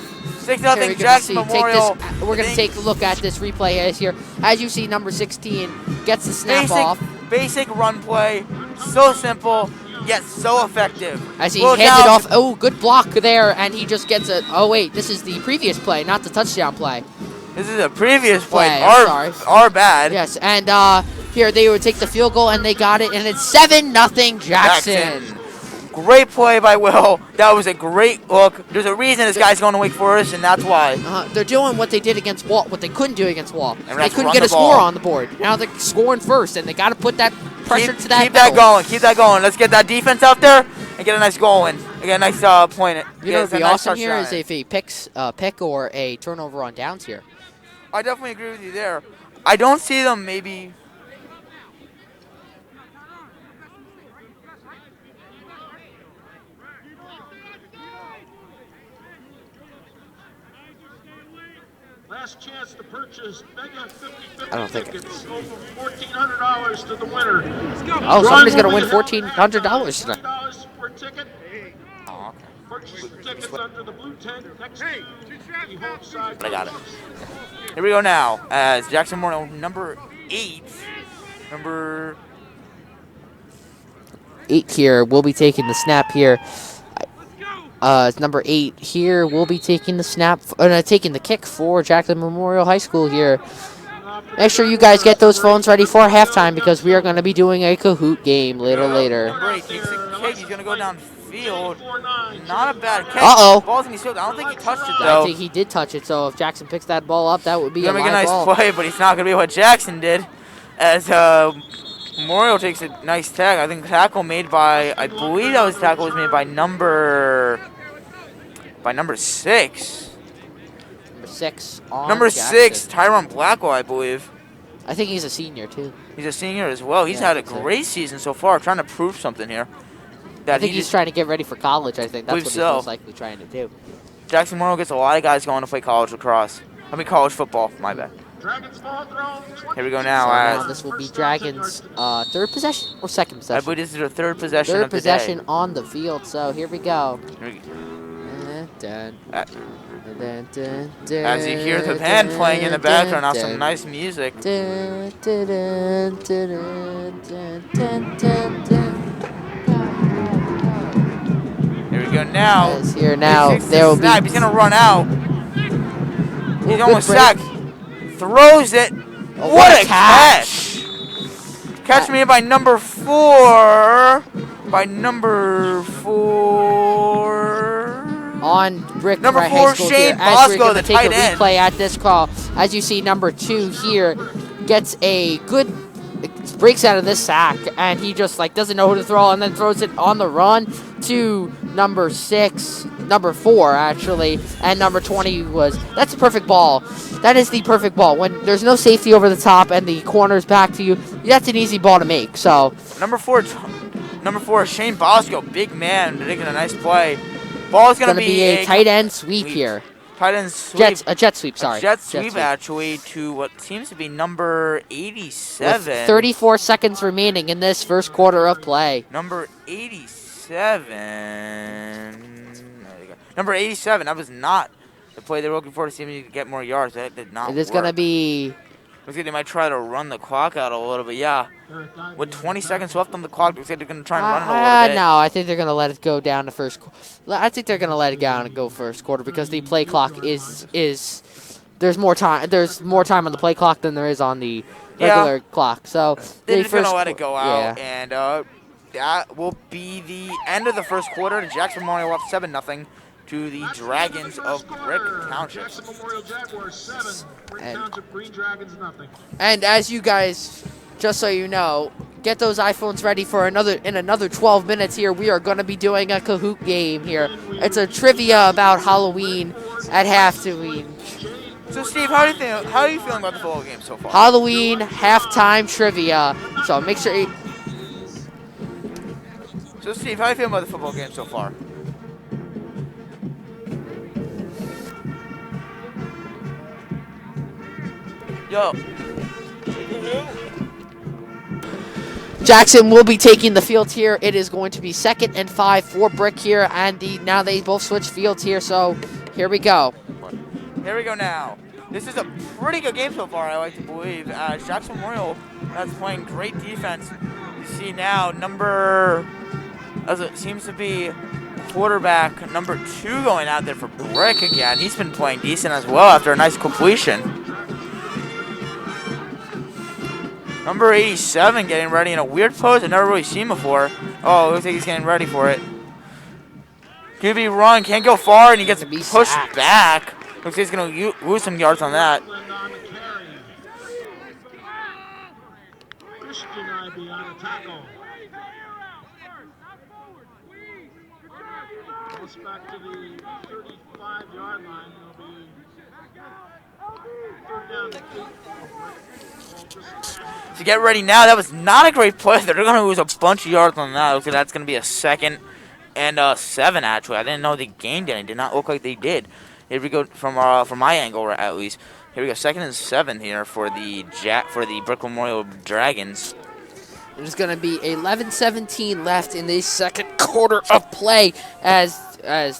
6-0 Jackson Memorial. We're going to take a look at this replay here. As you see, number 16 gets the snap off. Basic run play. So simple, yet so effective. As he hands it off. Oh, good block there. And he just gets it. Oh, wait. This is the previous play, not the touchdown play. This is a previous play. Our bad. Yes. And here they would take the field goal, and they got it. And it's 7-0 Jackson. Great play by Will. That was a great look. There's a reason this guy's going to Wake Forest, and that's why. They're doing what they did against Walt, what they couldn't do against Walt. They couldn't get a score on the board. Now they're scoring first, and they got to put that pressure to that. Keep that going. Keep that going. Let's get that defense out there and get a nice goal in. Get a nice point. You know what would be awesome here is if he picks pick or a turnover on downs here. I definitely agree with you there. I don't see them maybe. Last chance to purchase mega 50/50 I don't think tickets. Go for $1,400 to the winner. Oh, somebody's going to win $1,400 tonight. $1,400 per ticket. Purchase tickets under the blue tent next to the home side. I got it. Here we go now as Jackson Memorial number 8. Number 8 here. We'll be taking the snap here. Number 8 here. We'll be taking the snap, taking the kick for Jackson Memorial High School here. Make sure you guys get those phones ready for halftime because we are going to be doing a Kahoot game later. Number 8 takes the kick. He's going to go downfield. Not a bad kick. Ball's in his field. I don't think he touched it, though. I think he did touch it, so if Jackson picks that ball up, that would be a live nice ball. play, but he's not going to be what Jackson did. As Memorial takes a nice tag. I think tackle made by, I believe that was made by number 6. Number number 6 on Number Jackson. 6, Tyron Blackwell, I believe. I think he's a senior, too. He's a senior as well. He's Yeah, had I a think so. great season so far, trying to prove something here. I think he's trying to get ready for college, I think. That's what he's so. most likely trying to do. Jackson Memorial gets a lot of guys going to play college lacrosse. College football, my bad. Here we go now. So now this will be Dragons' third possession or second I possession? believe this is their third possession Third of the possession day. on the field, so here we go. As you hear the band playing in the background, now some nice music. Here we go now. Yes, here now. He takes the There will be. snap. He's gonna run out. He's Good almost break. sacked. Throws it. Oh, What a catch! Catch made by number 4. By number 4. On Brick Number High 4, School Shane here, as we're Bosco, going the to take a tight end. replay at this call. As you see, number 2 here gets a good, breaks out of this sack, and he just doesn't know who to throw, and then throws it on the run to number 4 actually, and number 20 that's a perfect ball. That is the perfect ball. When there's no safety over the top and the corner's back to you, that's an easy ball to make. So Number 4, Shane Bosco, big man, making a nice play. Ball's gonna be a tight end sweep here. Tight end sweep. A jet sweep, sorry. Jet sweep actually to what seems to be number 87. With 34 seconds remaining in this first quarter of play. Number 87. There you go. Number 87. That was not the play they were looking for to see if he could get more yards. That did not It is work. going to be. Looks like they might try to run the clock out a little bit. Yeah. With 20 seconds left on the clock, looks like they're going to try and run it a little bit. No, I think they're going to let it go down to first. I think they're going to let it down and go first quarter because the play clock is there's more time. There's more time on the play clock than there is on the regular clock. So they're just going to let it go out, and that will be the end of the first quarter. The Jackson Memorial up 7-0 to the Dragons of Brick Township. Jackson Memorial Jaguars 7, Brick Township Green Dragons nothing. And as you guys, just so you know, get those iPhones ready for another 12 minutes here. We are going to be doing a Kahoot game here. It's a trivia about Halloween at Halloween. So Steve, how are you feeling about the football game so far? Halloween halftime trivia. So make sure you. So Steve, how are you feeling about the football game so far? Yo. Jackson will be taking the field here. It is going to be 2nd and 5 for Brick here, and now they both switch fields here. So here we go. Here we go now. This is a pretty good game so far, I like to believe. Jackson Memorial that's playing great defense. You see now as it seems to be quarterback number 2 going out there for Brick again. He's been playing decent as well after a nice completion. Number 87 getting ready in a weird pose I've never really seen before. Oh, looks like he's getting ready for it. QB run, can't go far, and he gets pushed back. Looks like he's going to lose some yards on that. Christian IB on a tackle. Goes back to the 35-yard line. It'll be third down to 8. So get ready now. That was not a great play. They're going to lose a bunch of yards on that. Looks like that's going to be a 2nd and 7, actually. I didn't know they gained any. It did not look like they did. Here we go from my angle, at least. Here we go, 2nd and 7 here for the Brick Memorial Dragons. There's going to be 11-17 left in the second quarter of play as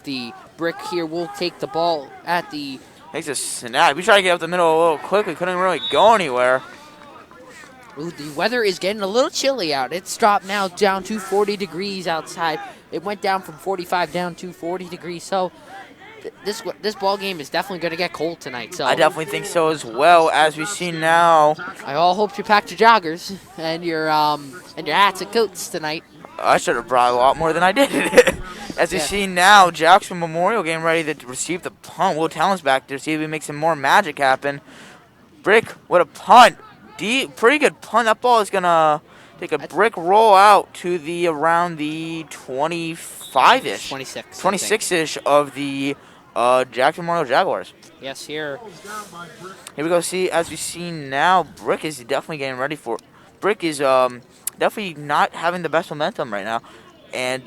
the Brick here will take the ball at the. Takes a snap. We tried to get up the middle a little quickly. Couldn't really go anywhere. Ooh, the weather is getting a little chilly out. It's dropped now down to 40 degrees outside. It went down from 45 down to 40 degrees. So this ball game is definitely going to get cold tonight. So I definitely think so as well. As we see now, I all hope you packed your joggers and your hats and coats tonight. I should have brought a lot more than I did. As we see now, Jackson Memorial getting ready to receive the punt. Will Talon's back there to see if he makes some more magic happen. Brick, what a punt. Pretty good punt. That ball is going to take a Brick roll out to around the 25-ish. 26. 26-ish of the Jackson Memorial Jaguars. Yes, here. Here we go. See, as we see now, Brick is definitely getting ready for. Brick is definitely not having the best momentum right now, and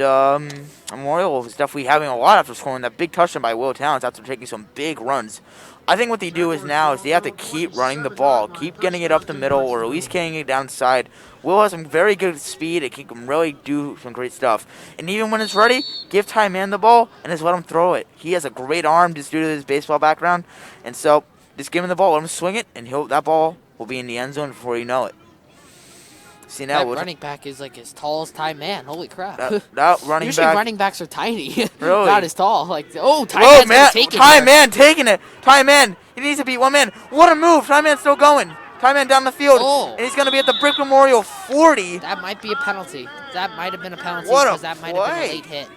Memorial is definitely having a lot after scoring that big touchdown by Will Towns after taking some big runs. I think what they do is now is they have to keep running the ball, keep getting it up the middle, or at least getting it down the side. Will has some very good speed. It can really do some great stuff. And even when it's ready, give Ty Man the ball and just let him throw it. He has a great arm just due to his baseball background, and so just give him the ball, let him swing it, and that ball will be in the end zone before you know it. See now, That running back is like as tall as Ty Man. Holy crap! that running Usually back. running backs are tiny, Really? not as tall. Like, oh, Ty Whoa, Man's man! gonna take it. Ty here. Man taking it. Ty Man, he needs to beat one man. What a move! Ty Man's still going. Ty Man down the field, Oh. and he's gonna be at the Brick Memorial 40. That might be a penalty. That might have been a penalty What a because that might have been play. a late hit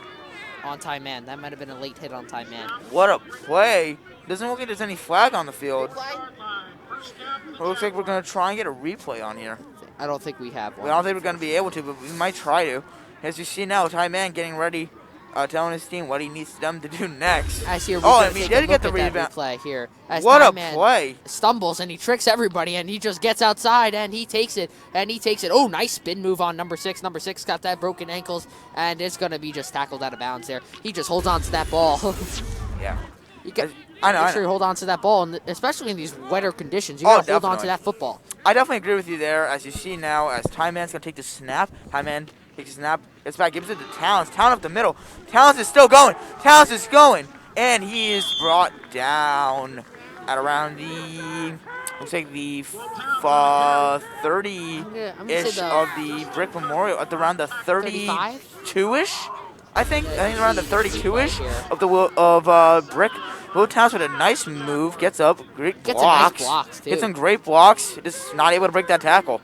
on Ty Man. That might have been a late hit on Ty Man. What a play! Doesn't look like there's any flag on the field. It looks like we're gonna try and get a replay on here. I don't think we have I one. don't think we're going to be able to, but we might try to. As you see now, Ty Man getting ready, telling his team what he needs them to do next. As here, Oh, we're and he take did a get look the at that rebound. replay here. As What Ty a Man play. stumbles and he tricks everybody and he just gets outside and he takes it and he takes it. Oh, nice spin move on number 6. Number 6 got that broken ankles and it's going to be just tackled out of bounds there. He just holds on to that ball. Yeah. You got I know, make I sure know. you hold on to that ball, and especially in these wetter conditions. You got to hold on to definitely. that football. I definitely agree with you there. As you see now, as Ty Man's going to take the snap. Ty Man takes the snap. It's back. Gives it to Towns. Towns up the middle. Towns is still going. Towns is going. And he is brought down at around the, looks like the 30-ish of the Brick Memorial. At around the 32-ish. I think around the 32-ish of the Brick. Will Towns with a nice move, gets up, great Gets some nice blocks. blocks, too. Gets some great blocks, just not able to break that tackle.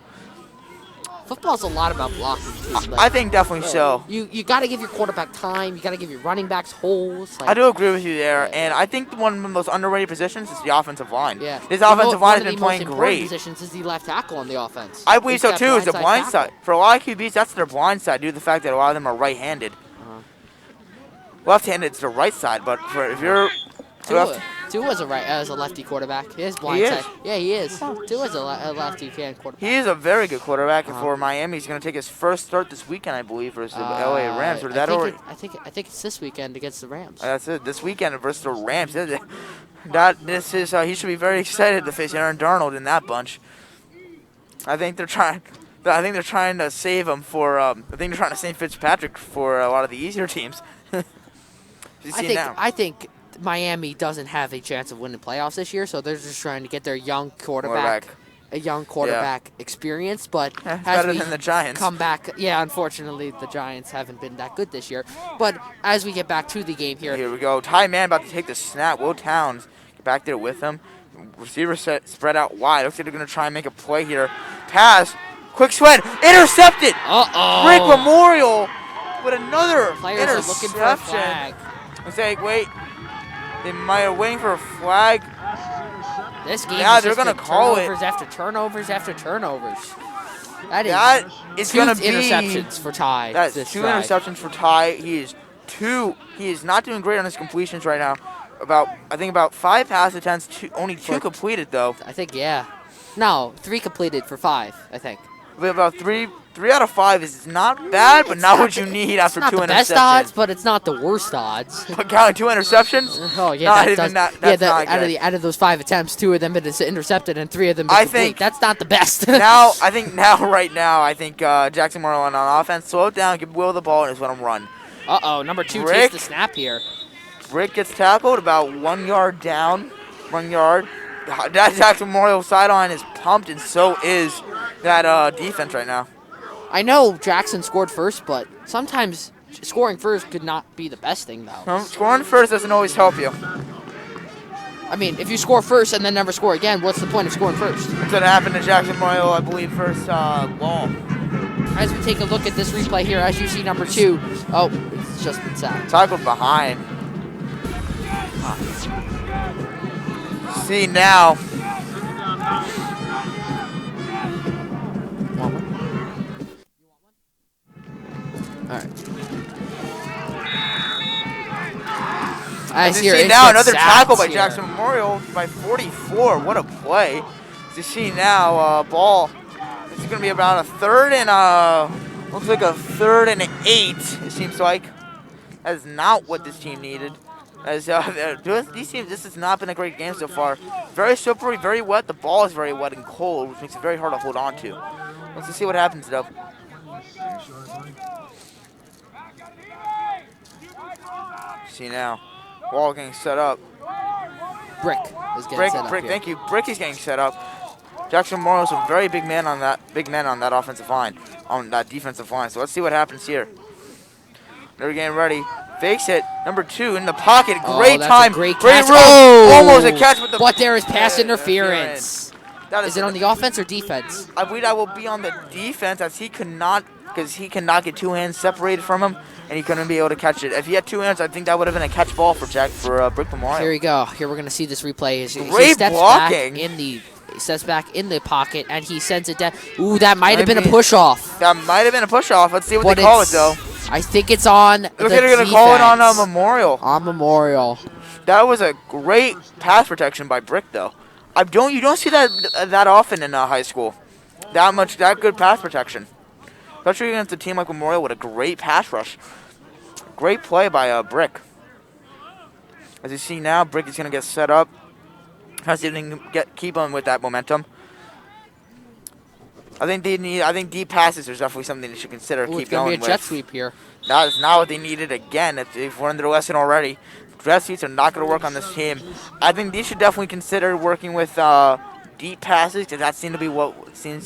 Football's a lot about blocking, too. Like, I think definitely so. You got to give your quarterback time. You got to give your running backs holes. Like, I do agree with you there, and I think one of the most underrated positions is the offensive line. Yeah. This offensive line has One been of the playing most important great. positions is the left tackle on the offense. I believe It's so that too. Is the blind tackle. side for a lot of QBs? That's their blind side due to the fact that a lot of them are right-handed. Left-handed is the right side, but if you're Tua's a lefty quarterback. He is blind He side. is? Yeah, he is. Tua's a lefty quarterback. he is a very good quarterback, and for Miami, he's going to take his first start this weekend, I believe, versus the LA Rams. Or that already? I think it's this weekend against the Rams. That's it. This weekend versus the Rams. He should be very excited to face Aaron Darnold in that bunch. I think they're trying to save him for. I think they're trying to save Fitzpatrick for a lot of the easier teams. I think Miami doesn't have a chance of winning playoffs this year, so they're just trying to get their young quarterback experience. But It's as better we than the Giants. come back, yeah, unfortunately the Giants haven't been that good this year. But as we get back to the game here, Here we go. Ty Man about to take the snap. Will Towns get back there with him. Receiver spread out wide. Looks like they're going to try and make a play here. Pass. Quick sweat. Intercepted. Brick Memorial with another players are looking for a interception. flag. Looks like, wait. They might have waiting for a flag. This game Yeah, is they're just gonna been call it. turnovers after turnovers after turnovers. That Is two going to be interceptions for Ty. That's this two drive. interceptions for Ty. He is not doing great on his completions right now. I think about 5 pass attempts, only 2 completed though. I think, yeah. No, 3 completed for 5, I think. But about 3 out of 5 is not bad, but not what you need after 2 It's not the interceptions. best odds, but it's not the worst odds. But counting 2 interceptions? Oh yeah, Not that even does, that- yeah. that's not good. Out of those 5 attempts, 2 of them been intercepted and 3 of them been I complete. think- That's not the best. Right now, I think Jackson Moreland on offense, slow it down, give Will the ball, and just let him run. Number 2 Rick. takes the snap here. Rick gets tackled about 1 yard down. 1 yard. That Jackson Memorial sideline is pumped, and so is that defense right now. I know Jackson scored first, but sometimes scoring first could not be the best thing, though. Scoring first doesn't always help you. I mean, if you score first and then never score again, what's the point of scoring first? That's what happened to Jackson Memorial, I believe, first long. As we take a look at this replay here, as you see number 2, it's just been sacked. Tackled behind. See now. All right. As you here, see it now, gets another tackle by sacked here. Jackson Memorial by 44. What a play. As you see now, ball. This is going to be about a third and, looks like a 3rd and 8, it seems like. That is not what this team needed. As these teams, this has not been a great game so far. Very slippery, very wet. The ball is very wet and cold, which makes it very hard to hold on to. Let's see what happens, though. See now, Wall getting set up. Brick is getting set up Brick, here. thank you. Brick is getting set up. Jackson Memorial's a very big man on that offensive line, on that defensive line. So let's see what happens here. They're getting ready. Fakes it. Number 2 in the pocket. Great that's time. a great Great catch. room. Oh! Almost a catch with the. But there is pass interference. That Is it on the offense or defense? I believe that will be on the defense, as he could not get 2 hands separated from him, and he couldn't be able to catch it. If he had 2 hands, I think that would have been a catch ball for Brick Memorial. Here we go. Here we're gonna see this replay. He Great steps blocking. back in the pocket, and he sends it down. Ooh, that might have been a push off. That might have been a push off. Let's see what they call it though. I think it's on. Looks like they're gonna call it on Memorial. On Memorial. That was a great pass protection by Brick, though. You don't see that often in high school. That good pass protection, especially against a team like Memorial with a great pass rush. Great play by Brick. As you see now, Brick is gonna get set up. Trying to see if they can keep on with that momentum. I think deep passes are definitely something they should consider. Ooh, Keep it's gonna going be a jet with. sweep here. That is not what they needed again. They've learned their lesson already. Jet sweeps are not going to work on this team. I think they should definitely consider working with deep passes, because that seems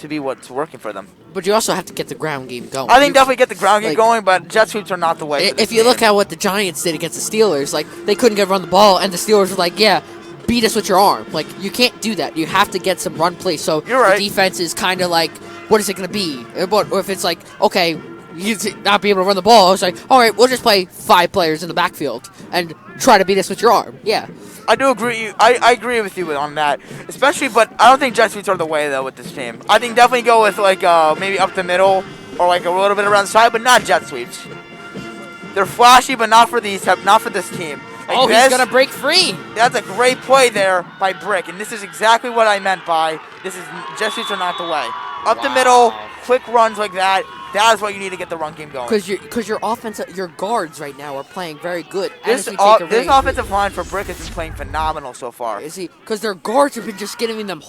to be what's working for them. But you also have to get the ground game going. I think definitely get the ground game going, but jet sweeps are not the way. If you look at what the Giants did against the Steelers, like they couldn't get run the ball, and the Steelers were like, "Yeah, beat us with your arm." Like you can't do that. You have to get some run play. So You're right. The defense is kind of like, what is it going to be? Or if it's like, okay, you not be able to run the ball, it's like, all right, we'll just play 5 players in the backfield and try to beat us with your arm. Yeah. I do agree. I agree with you on that, especially. But I don't think jet sweeps are the way though with this team. I think definitely go with like maybe up the middle or like a little bit around the side, but not jet sweeps. They're flashy, but not for this team. Like He's gonna break free. That's a great play there by Brick, and this is exactly what I meant by this is jet sweeps are not the way. Up the middle, quick runs like that. That is what you need to get the run game going. Because your offense, your guards right now are playing very good. This offensive line for Brick has been playing phenomenal so far. Is he? Because their guards have been just giving them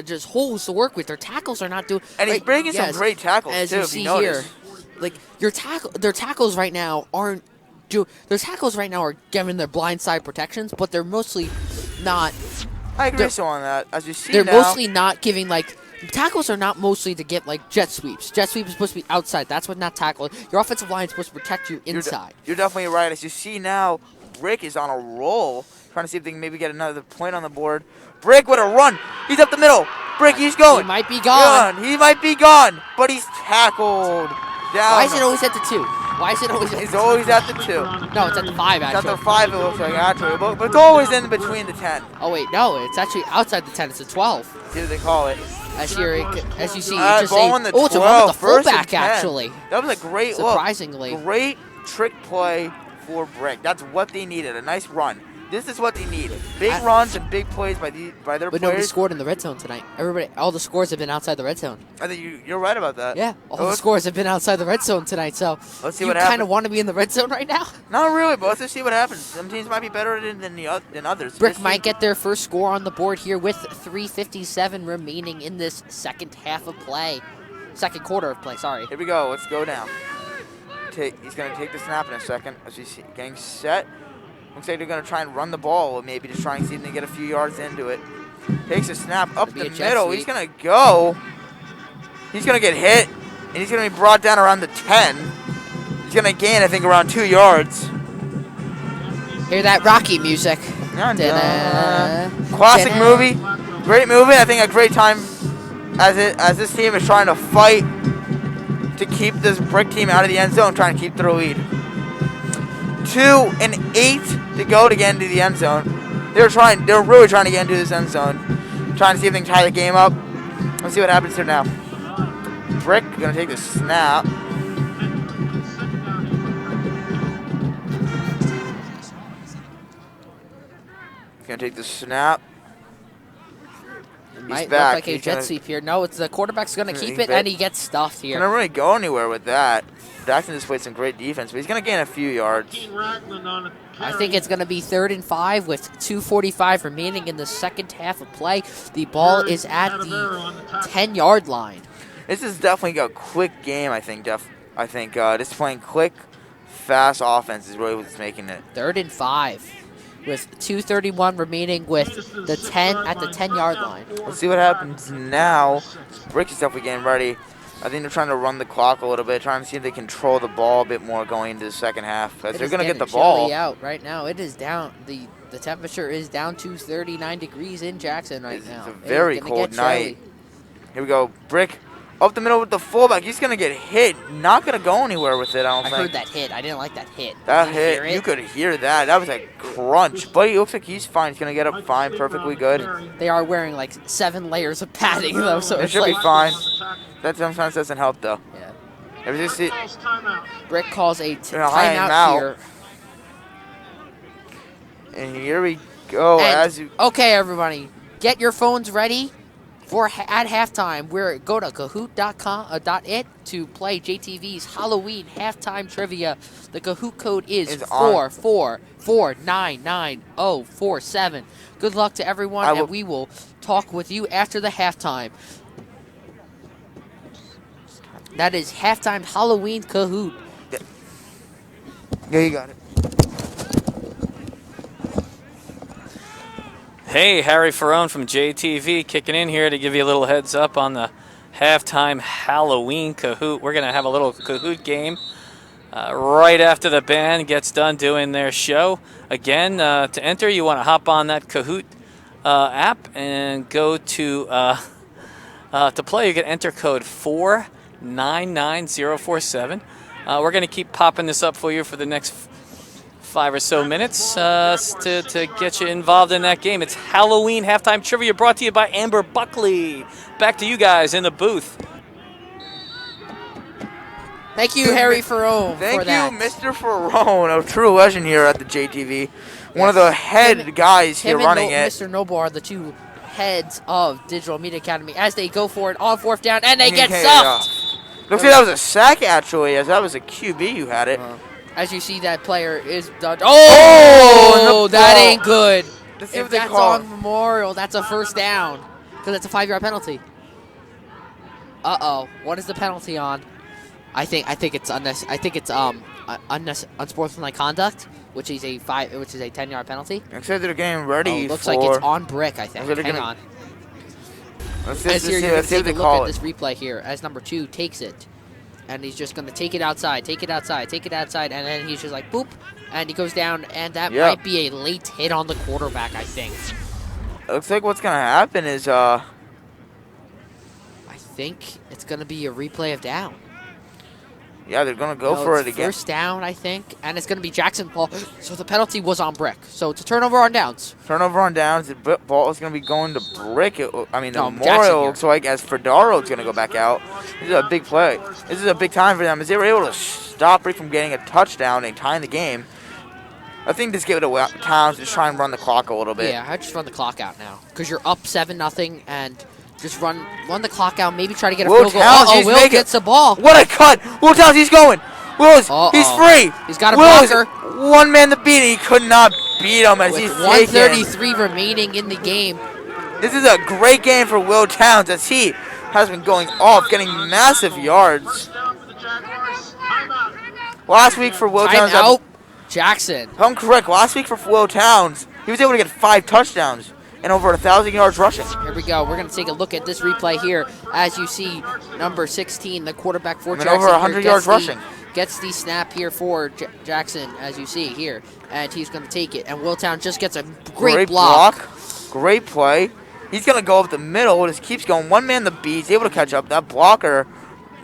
just holes to work with. Their tackles are not doing. And he's bringing some great tackles as too. you If see you notice. here, like their tackles right now aren't. Their tackles right now are giving their blind side protections, but they're mostly not. I agree so on that. As you see they're now, mostly not giving like. Tackles are not mostly to get like jet sweeps. Jet sweep is supposed to be outside. That's what not tackle. Your offensive line is supposed to protect you inside. You're definitely right. As you see now, Brick is on a roll, trying to see if they can maybe get another point on the board. Brick with a run. He's up the middle. Brick, he's going. He might be gone. He might be gone, but he's tackled down. Why is it always at the 2? Why is it always at It's the 2? always at the 2. No, it's at the 5, It's actually. at the 5, it looks like, actually. But it's always in between the 10. Oh, wait, no. It's actually outside the 10. It's a 12. See what they call it. As you see, Ball on the 12. it's a run with the First and fullback, 10. actually. That was a great Surprisingly. look. Great trick play for Brick. That's what they needed, a nice run. This is what they need. Big runs and big plays by their But players. nobody scored in the red zone tonight. All the scores have been outside the red zone. I think you're right about that. Yeah, all the scores have been outside the red zone tonight. So Let's see you what kind happens. of want to be in the red zone right now. Not really, but let's just see what happens. Some teams might be better than others. Brick might get their first score on the board here with 3:57 remaining in this second quarter of play. Sorry. Here we go. Let's go down. He's going to take the snap in a second. As you see, getting set. Looks like they're going to try and run the ball, maybe to try and see if they can get a few yards into it. Takes a snap up the middle. He's going to go. He's going to get hit, and he's going to be brought down around the 10. He's going to gain, I think, around 2 yards. Hear that Rocky music. Classic movie. Great movie. I think a great time as this team is trying to fight to keep this Brick team out of the end zone, trying to keep their lead. 2 and 8 to go to get into the end zone. They're really trying to get into this end zone. Trying to see if they can tie the game up. Let's see what happens here now. Brick gonna take the snap. Gonna take the snap. It He's might back. look like a He's jet gonna- sweep here. No, it's the quarterback's going to He's keep it, back. and he gets stuffed here. Couldn't really go anywhere with that. Jackson just played some great defense, but he's gonna gain a few yards. I think it's going to be 3rd and 5 with 2:45 remaining in the second half of play. The ball is at the 10-yard line. This is definitely a quick game. I think. Just playing quick, fast offense is really what's making it. 3rd and 5 with 2:31 remaining with the 10 at the 10-yard line. Let's see what happens now. Brick is definitely getting ready. I think they're trying to run the clock a little bit, trying to see if they control the ball a bit more going into the second half. Because they're going to get the ball. Chilly out right now. It is down. The temperature is down to 39 degrees in Jackson right now. It's a very cold night. Chilly. Here we go. Brick up the middle with the fullback. He's going to get hit. Not going to go anywhere with it, I don't I think. heard that hit. I didn't like that hit. That Did you hear hit, it? you could hear that. That was a crunch. But he looks like he's fine. He's going to get up fine, perfectly good. They are wearing like 7 layers of padding though, so It it's should like be fine. That sometimes doesn't help, though. Yeah. If you see, Brick calls a timeout. timeout here. and here we go. And, okay, everybody, get your phones ready for at halftime. Go to Kahoot.com.it to play JTV's Halloween halftime trivia. The Kahoot code is It's on. 444499047. Good luck to everyone, and we will talk with you after the halftime. That is halftime Halloween Kahoot. Yeah, you got it. Hey, Harry Ferrone from JTV kicking in here to give you a little heads up on the halftime Halloween Kahoot. We're going to have a little Kahoot game right after the band gets done doing their show. Again, to enter, you want to hop on that Kahoot app and go to play. You can enter code 499047. We're going to keep popping this up for you for the next 5 or so minutes to get you involved in that game. It's Halloween halftime trivia brought to you by Amber Buckley. Back to you guys in the booth. Thank you, Harry Ferrone, Thank for that. you, Mr. Ferrone, a true legend here at the JTV. One of the head guys here running it. Mr. Noble are the two heads of Digital Media Academy as they go for it on 4th down, and they get stuffed. Looks like that was a sack, actually, as that was a QB who had it. As you see, that player is done. Oh, that ain't good. Let's see If what they that's call on Memorial, that's a 1st down because it's a 5-yard penalty. Uh-oh, what is the penalty on? I think it's unsportsmanlike conduct, which is a 10-yard penalty. Looks like they're getting ready looks for... like it's on Brick, I think. Looks like they're Hang gonna- on. Let's As see here, you're what going to take they a look call at it. this replay here as number 2 takes it. And he's just going to take it outside, and then he's just like, boop, and he goes down, and that might be a late hit on the quarterback, I think. It looks like what's going to happen is... I think it's going to be a replay of down. Yeah, they're going to go No, for it's it again. 1st down, I think, and it's going to be Jackson ball. So the penalty was on Brick. So it's a turnover on downs. Turnover on downs. The ball is going to be going to Brick. The Jackson Memorial here. looks like as Ferdaro is going to go back out. This is a big play. This is a big time for them as they were able to stop Brick from getting a touchdown and tying the game. I think just give it to Towns to try and run the clock a little bit. Yeah, I just run the clock out now because you're up 7-0 and just run the clock out. Maybe try to get a field goal. Will gets the ball. What a cut! Will Towns, he's going. He's free. He's got a Will blocker. One man to beat. He could not beat him as he's With taken. 1:33 remaining in the game. This is a great game for Will Towns as he has been going off, getting massive yards. Last week for Will Towns, Timeout, Jackson. if I'm correct, last week for Will Towns, he was able to get 5 touchdowns and over 1,000 yards rushing. Here we go. We're going to take a look at this replay here. As you see, number 16, the quarterback for Jackson. Over 100 yards rushing. Gets the snap here for Jackson, as you see here. And he's going to take it. And Will Towns just gets a great block. Great play. He's going to go up the middle. Just keeps going. One man the beat. He's able to catch up. That blocker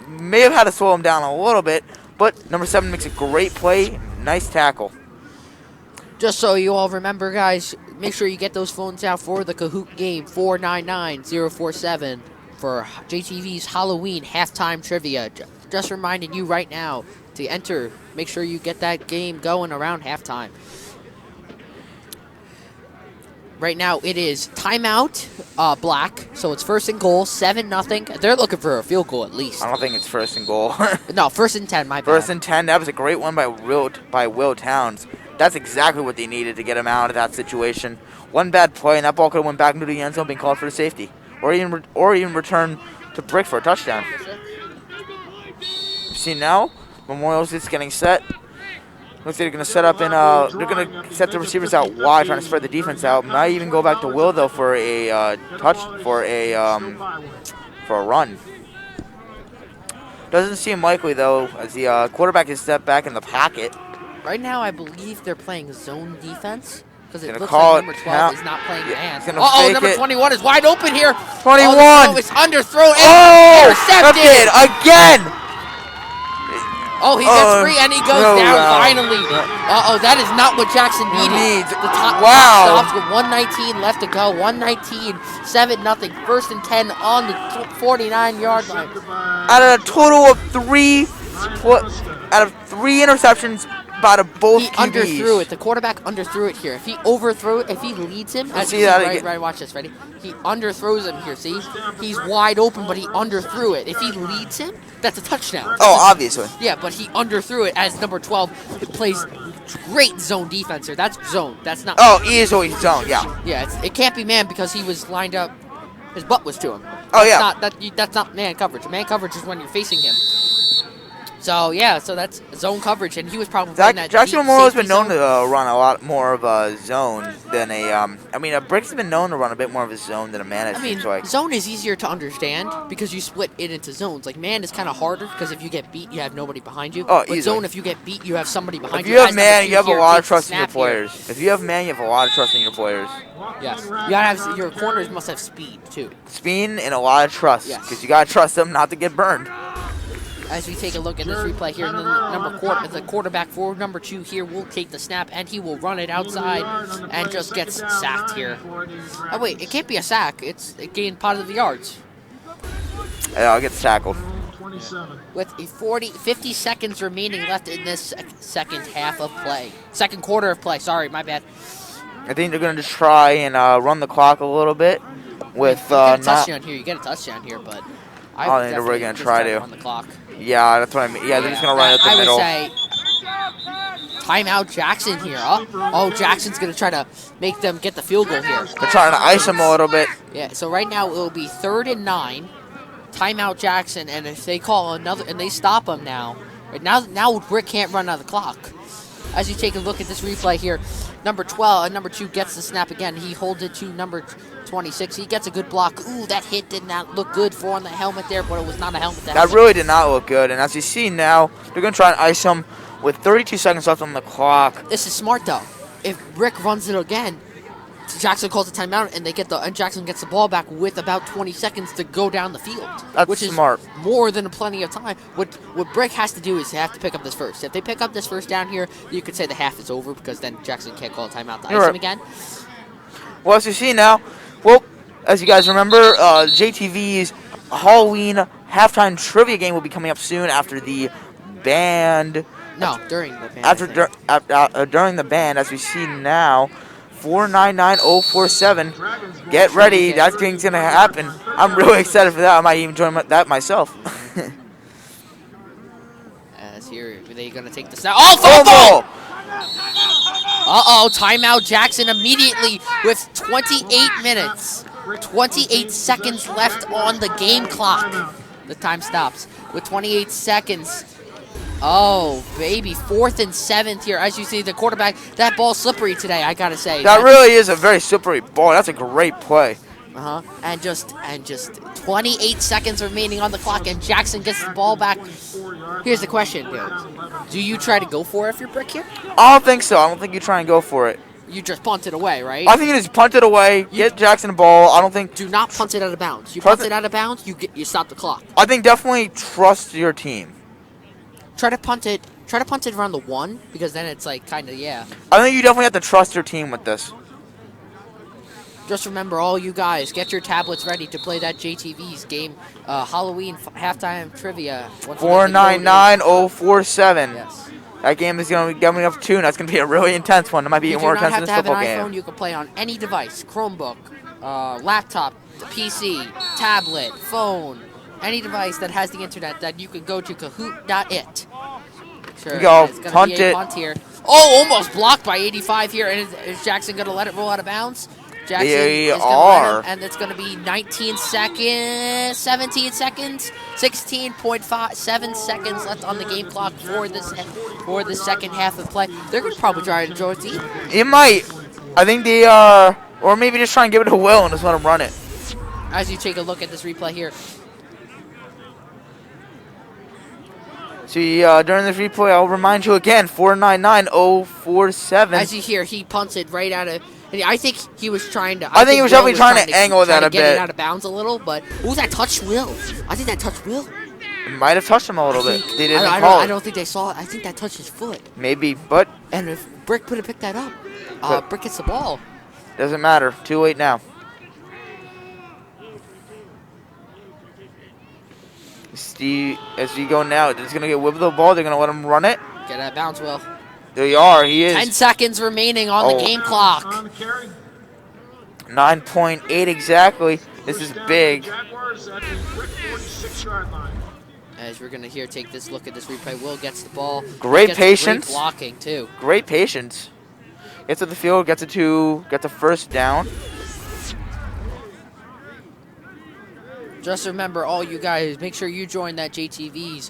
may have had to slow him down a little bit. But number 7 makes a great play. Nice tackle. Just so you all remember, guys, make sure you get those phones out for the Kahoot game 499047 for JTV's Halloween halftime trivia. Just reminding you right now to enter. Make sure you get that game going around halftime. Right now it is timeout, Black. So it's 1st and goal, 7-0. They're looking for a field goal at least. I don't think it's 1st and goal. No, 1st and 10. My bad. 1st and 10. That was a great one by Will Towns. That's exactly what they needed to get him out of that situation. One bad play, and that ball could have went back into the end zone, being called for the safety, or even return to Brick for a touchdown. You see now, Memorial's just getting set. Looks like they're going to set up in. They're going to set the receivers out wide, trying to spread the defense out. Might even go back to Will though for a for a run. Doesn't seem likely though, as the quarterback is stepped back in the pocket. Right now, I believe they're playing zone defense because it Gonna looks call like number it 12 out. is not playing man. He's gonna Uh-oh, fake number it. 21 is wide open here. 21. Oh, it's underthrown and Oh, intercepted. again. Oh, he gets free and he goes no, down wow. finally. Uh-oh, that is not what Jackson needed. Needs. The top Wow. stops with 1:19 left to go. 1:19, 7-0. 1st and 10 on the 49-yard line. Out of a total of three interceptions out of both He QBs. underthrew it. The quarterback underthrew it here. If he overthrew it, if he leads him, as see you that right, again. right, watch this, ready? He underthrows him here, see? He's wide open, but he underthrew it. If he leads him, that's a touchdown. Oh, obviously. Yeah, but he underthrew it as number 12 plays great zone defense here. That's zone. That's not. Oh, he is always zone, yeah. Yeah, it can't be man because he was lined up. His butt was to him. Oh, yeah. That's not man coverage. Man coverage is when you're facing him. So yeah, so that's zone coverage, and he was probably in that Jackson deep Memorial has been safety known zone. to run a lot more of a zone than a. I mean, a Brick's been known to run a bit more of a zone than a man. It I mean, seems like. zone is easier to understand because you split it into zones. Like man is kind of harder because if you get beat, you have nobody behind you. Oh, but easily. zone, if you get beat, you have somebody behind If you. you have As man, number you two have a here lot of takes the trust in your snap here. players. If you have man, you have a lot of trust in your players. Yes, you gotta have your corners must have speed too. Speed and a lot of trust, Yes. because you gotta trust them not to get burned. As we take a look at this replay here, the quarterback for number 2 here will take the snap and he will run it outside and just gets sacked here. Oh wait, it can't be a sack. It gained part of the yards. Yeah, I'll get tackled. With 50 seconds remaining left in this second half of play. Second quarter of play. Sorry, my bad. I think they're gonna just try and run the clock a little bit with You get a not. touchdown here. You get a touchdown here, but I Oh, would they're really definitely gonna just try to. run the clock. Yeah, that's what I mean. Yeah, they're just gonna run it up the I middle. would say timeout Jackson here. Oh, Jackson's gonna try to make them get the field goal here. They're trying to ice him a little bit. Yeah, so right now it will be 3rd and 9. Timeout Jackson, and if they call another and they stop him now, right now Brick can't run out of the clock. As you take a look at this replay here, number 12 and number 2 gets the snap again. He holds it to number 26. He gets a good block. Ooh, that hit did not look good for on the helmet there, but it was not a helmet. That really did not look good. And as you see now, they're gonna try and ice him with 32 seconds left on the clock. This is smart though. If Brick runs it again, Jackson calls a timeout, and Jackson gets the ball back with about 20 seconds to go down the field. That's which is smart. More than plenty of time. What Brick has to do is they have to pick up this first. If they pick up this first down here, you could say the half is over because then Jackson can't call a timeout to ice him again. Well, as you see now, well, as you guys remember, JTV's Halloween halftime trivia game will be coming up soon after the band. No, during the band. During the band, as we see now. 499-047. Get ready. That thing's going to happen. I'm really excited for that. I might even join that myself. As here, are they going to take the snap? Oh, fumble! Uh-oh, timeout Jackson immediately with 28 minutes. 28 seconds left on the game clock. The time stops with 28 seconds. Oh, baby. 4th and 7th here. As you see, the quarterback, that ball's slippery today, I got to say. That really is a very slippery ball. That's a great play. And just 28 seconds remaining on the clock, and Jackson gets the ball back. Here's the question here. Do you try to go for it if you're Brick here? I don't think so. I don't think you try and go for it. You just punt it away, right? I think you just punt it away, get Jackson the ball. I don't think... Do not punt it out of bounds. You punt it out of bounds, you stop the clock. I think definitely trust your team. Try to punt it around the 1, because then it's like kind of, yeah. I think you definitely have to trust your team with this. Just remember, all you guys, get your tablets ready to play that JTV's game, Halloween halftime trivia. 499-047. Yes. That game is going to be coming up soon. That's going to be a really intense one. It might be You do more not intense have than to this have an football iPhone. game. You can play on any device: Chromebook, laptop, PC, tablet, phone, any device that has the internet. That you can go to Kahoot.it. Sure, Go, it's gonna punt be a it. punt here. Oh, almost blocked by 85 here. And is Jackson going to let it roll out of bounds? Jackson They is going to are. let him, and it's going to be 19 seconds, 17 seconds, 16.57 seconds left on the game clock for the second half of play. They're going to probably try to draw deep. It might. I think they are. Or maybe just try and give it to Will and just let him run it. As you take a look at this replay here. See, during this replay, I'll remind you again, 499-047. As you hear, he punts it right out of. I think he was trying to. I think he was Will definitely trying to angle that a get bit. it out of bounds a little, but that touched Will. I think that touched Will. It might have touched him a little I bit. think- They didn't I call don't, it. I don't think they saw it. I think that touched his foot. Maybe, but And if Brick would have picked that up, But- Brick gets the ball. doesn't matter. Too late now. Steve, as we go now, it's going to get whipped the ball. They're going to let him run it. Get out of bounds, Will. They are. He is. 10 seconds remaining on the game clock. On the carry. 9.8 exactly. This is big. Jaguars at the Brick 46-yard line. As we're going to here take this look at this replay, Will gets the ball. Great Gets patience. Great blocking, too. Great patience. Gets to the field, gets the first down. Just remember, all you guys, make sure you join that JTV's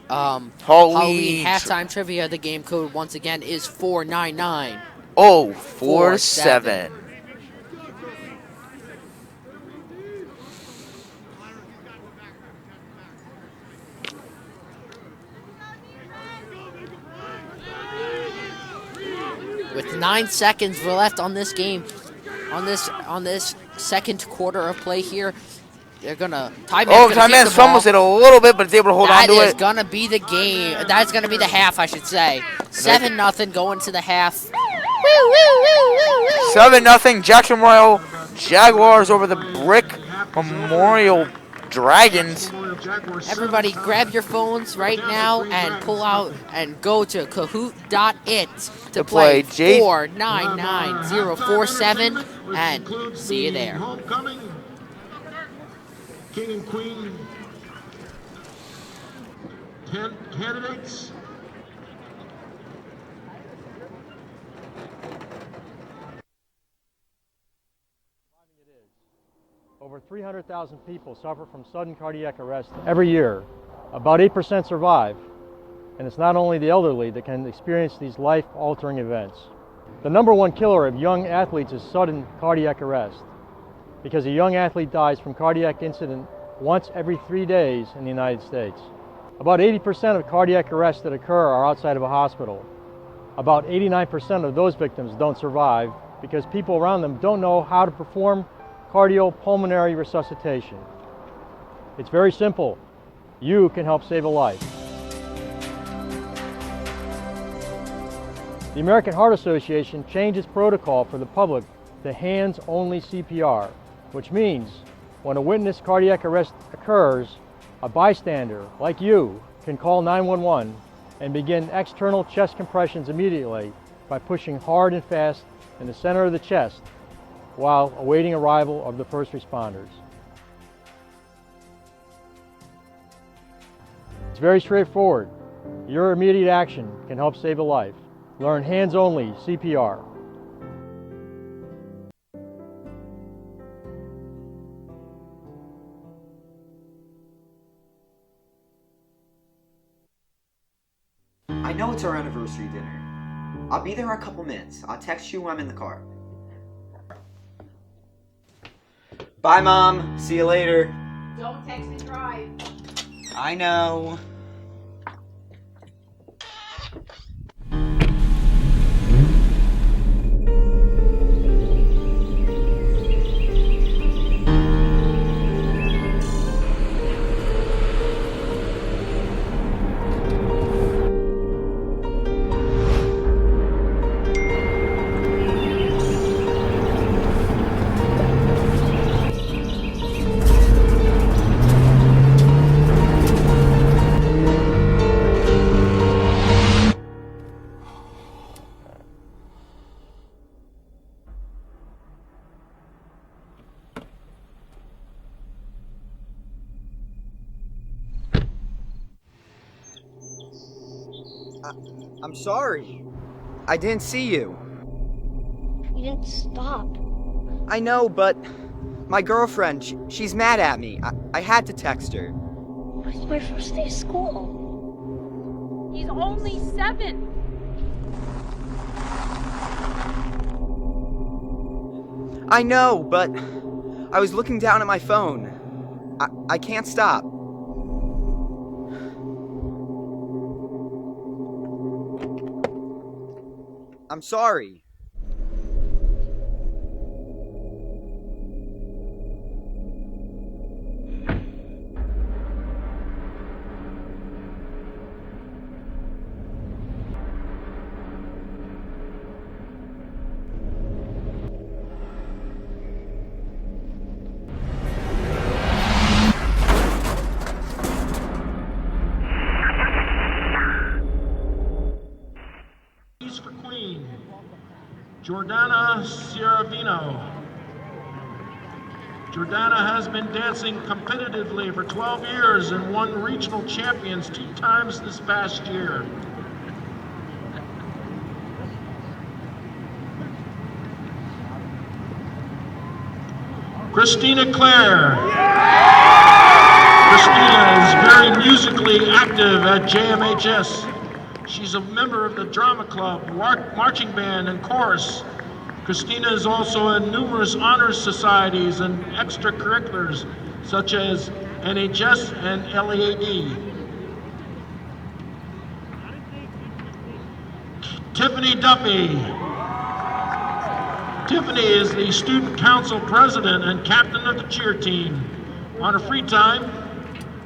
Halloween halftime trivia. The game code, once again, is 499. 047. With 9 seconds left on this game, on this second quarter of play here, they're gonna time Time fumbles it a little bit, but it's able to hold on to That is it. gonna be the game. That's gonna be the half, I should say. 7-0 going to the half. 7-0. Jackson Royal Jaguars over the Brick Memorial Dragons. Everybody, grab your phones right now and pull out and go to Kahoot.it to play 499047 and see you there. Homecoming. King and Queen. 10 candidates. Over 300,000 people suffer from sudden cardiac arrest every year. About 8% survive. And it's not only the elderly that can experience these life-altering events. The number one killer of young athletes is sudden cardiac arrest, because a young athlete dies from cardiac incident once every 3 days in the United States. About 80% of cardiac arrests that occur are outside of a hospital. About 89% of those victims don't survive because people around them don't know how to perform cardiopulmonary resuscitation. It's very simple. You can help save a life. The American Heart Association changed its protocol for the public to hands-only CPR, which means when a witness cardiac arrest occurs, a bystander, like you, can call 911 and begin external chest compressions immediately by pushing hard and fast in the center of the chest while awaiting arrival of the first responders. It's very straightforward. Your immediate action can help save a life. Learn hands-only CPR. I know it's our anniversary dinner. I'll be there in a couple minutes. I'll text you when I'm in the car. Bye, Mom. See you later. Don't text and drive. I know. I'm sorry. I didn't see you. You didn't stop. I know, but my girlfriend, she's mad at me. I had to text her. It's my first day of school. He's only 7. I know, but I was looking down at my phone. I can't stop. I'm sorry. For Queen, Jordana Ciaravino. Jordana has been dancing competitively for 12 years and won regional champions 2 times this past year. Christina Clare. Christina is very musically active at JMHS. She's a member of the drama club, marching band, and chorus. Christina is also in numerous honors societies and extracurriculars, such as NHS and LEAD. Tiffany Duffy. Tiffany is the student council president and captain of the cheer team. On her free time,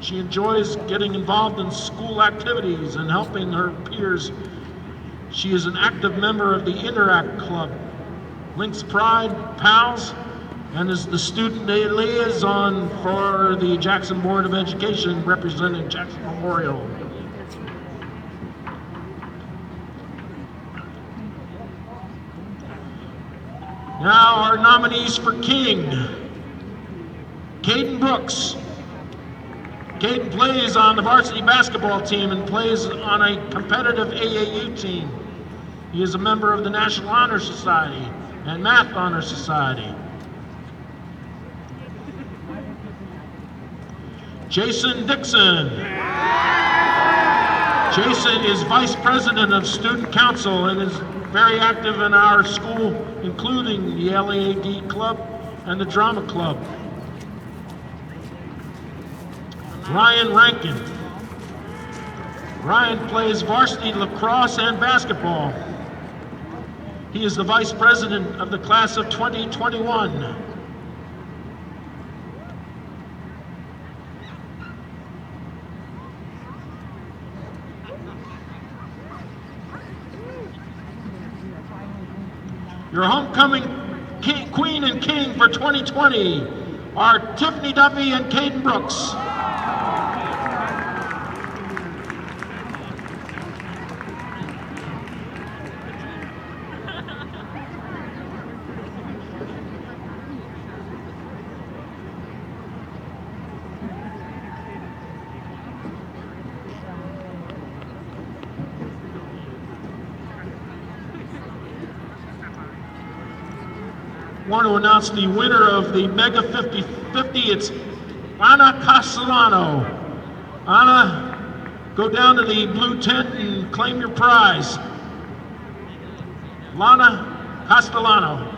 she enjoys getting involved in school activities and helping her peers. She is an active member of the Interact Club, Lynx Pride, PALS, and is the student liaison for the Jackson Board of Education representing Jackson Memorial. Now our nominees for King. Caden Brooks. Caden plays on the varsity basketball team and plays on a competitive AAU team. He is a member of the National Honor Society and Math Honor Society. Jason Dixon. Jason is Vice President of Student Council and is very active in our school, including the LEAD Club and the Drama Club. Ryan Rankin. Ryan plays varsity lacrosse and basketball. He is the Vice President of the class of 2021. Your homecoming queen and king for 2020 are Tiffany Duffy and Caden Brooks. Want to announce the winner of the Mega 50-50. It's Ana Castellano. Ana, go down to the blue tent and claim your prize. Lana Castellano.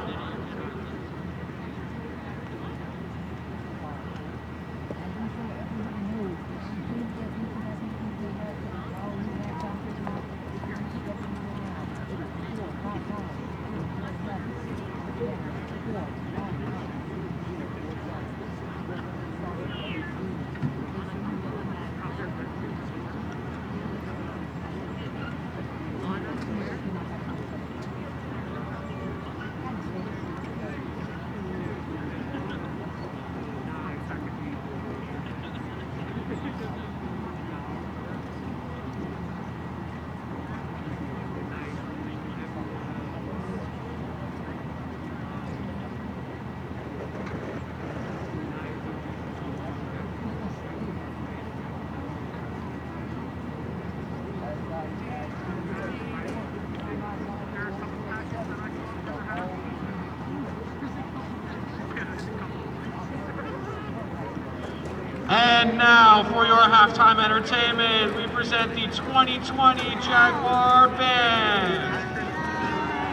And now for your halftime entertainment, we present the 2020 Jaguar Band.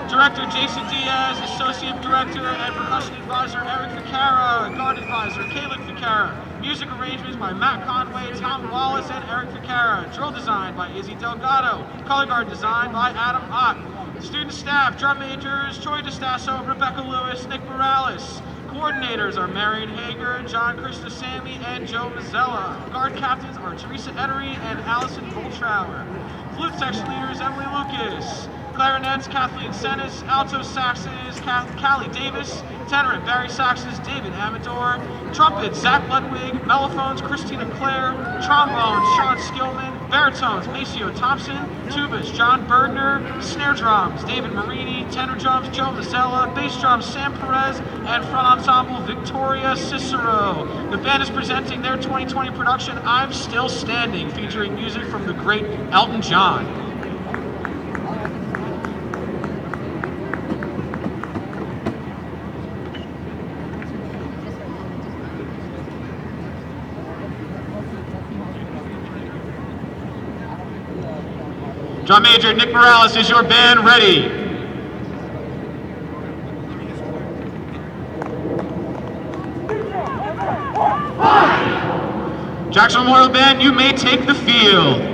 Director Jason Diaz, Associate Director and Percussion Advisor Eric Ficara, Guard Advisor Caleb Ficara, Music arrangements by Matt Conway, Tom Wallace, and Eric Ficara, Drill design by Izzy Delgado, Color Guard design by Adam Ott, Student staff, drum majors, Troy DeStasso, Rebecca Lewis, Nick Morales. Coordinators are Marion Hager, John Christosami, and Joe Mazzella. Guard captains are Teresa Ettery and Allison Boltrauer. Flute section leaders, Emily Lucas. Clarinets, Kathleen Senes. Alto saxes, Callie Davis. Tenor and Barry saxes, David Amador. Trumpets, Zach Ludwig. Mellophones, Christina Clare. Trombones, Sean Skillman. Baritones, Maceo Thompson. Tubas, John Bergner. Snare drums, David Marini. Tenor drums, Joe Mazzella. Bass drums, Sam Perez. And front ensemble, Victoria Cicero. The band is presenting their 2020 production, I'm Still Standing, featuring music from the great Elton John. Drum Major Nick Morales, is your band ready? Jackson Memorial Band, you may take the field.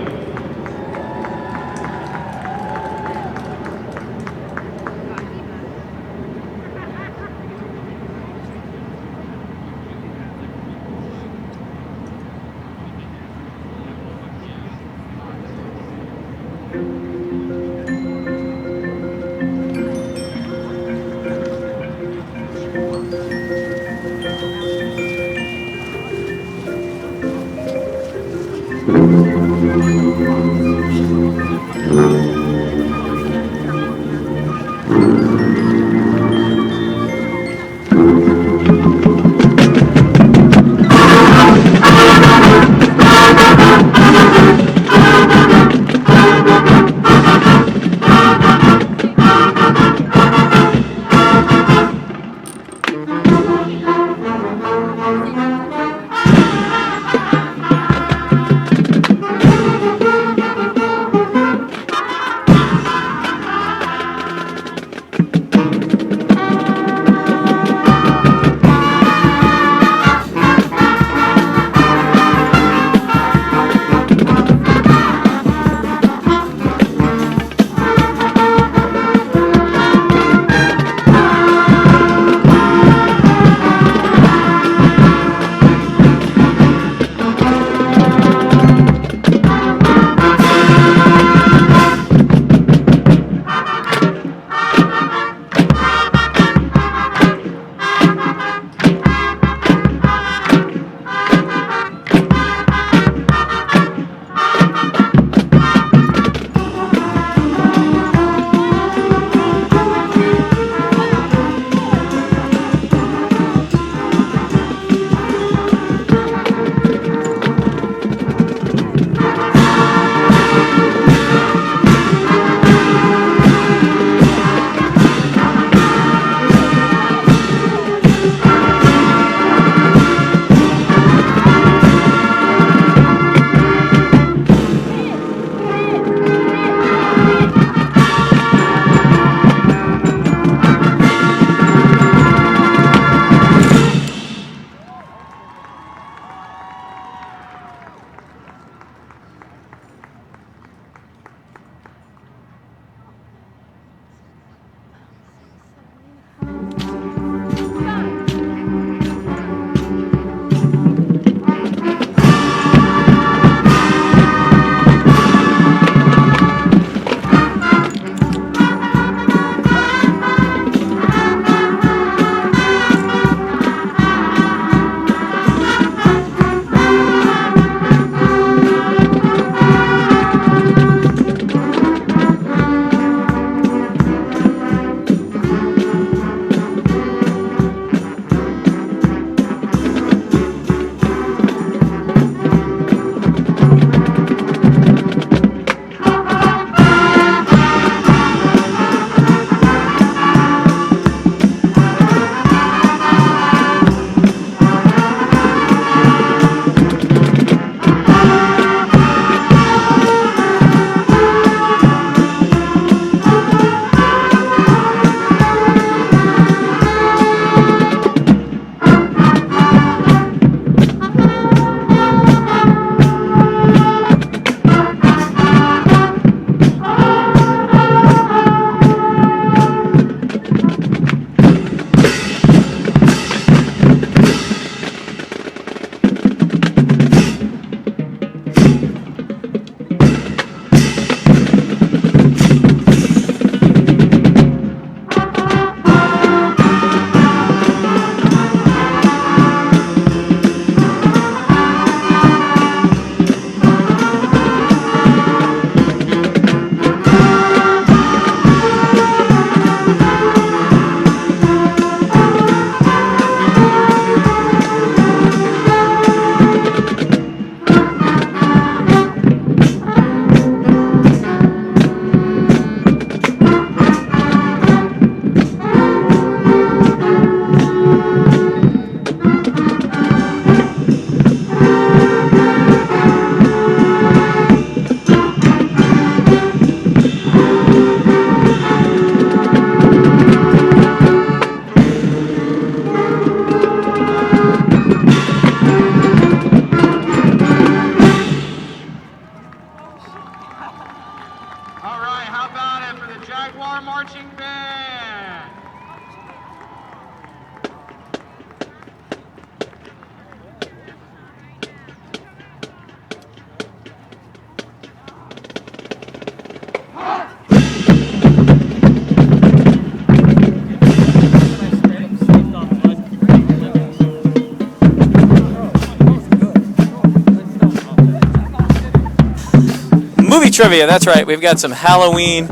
trivia. That's right. We've got some Halloween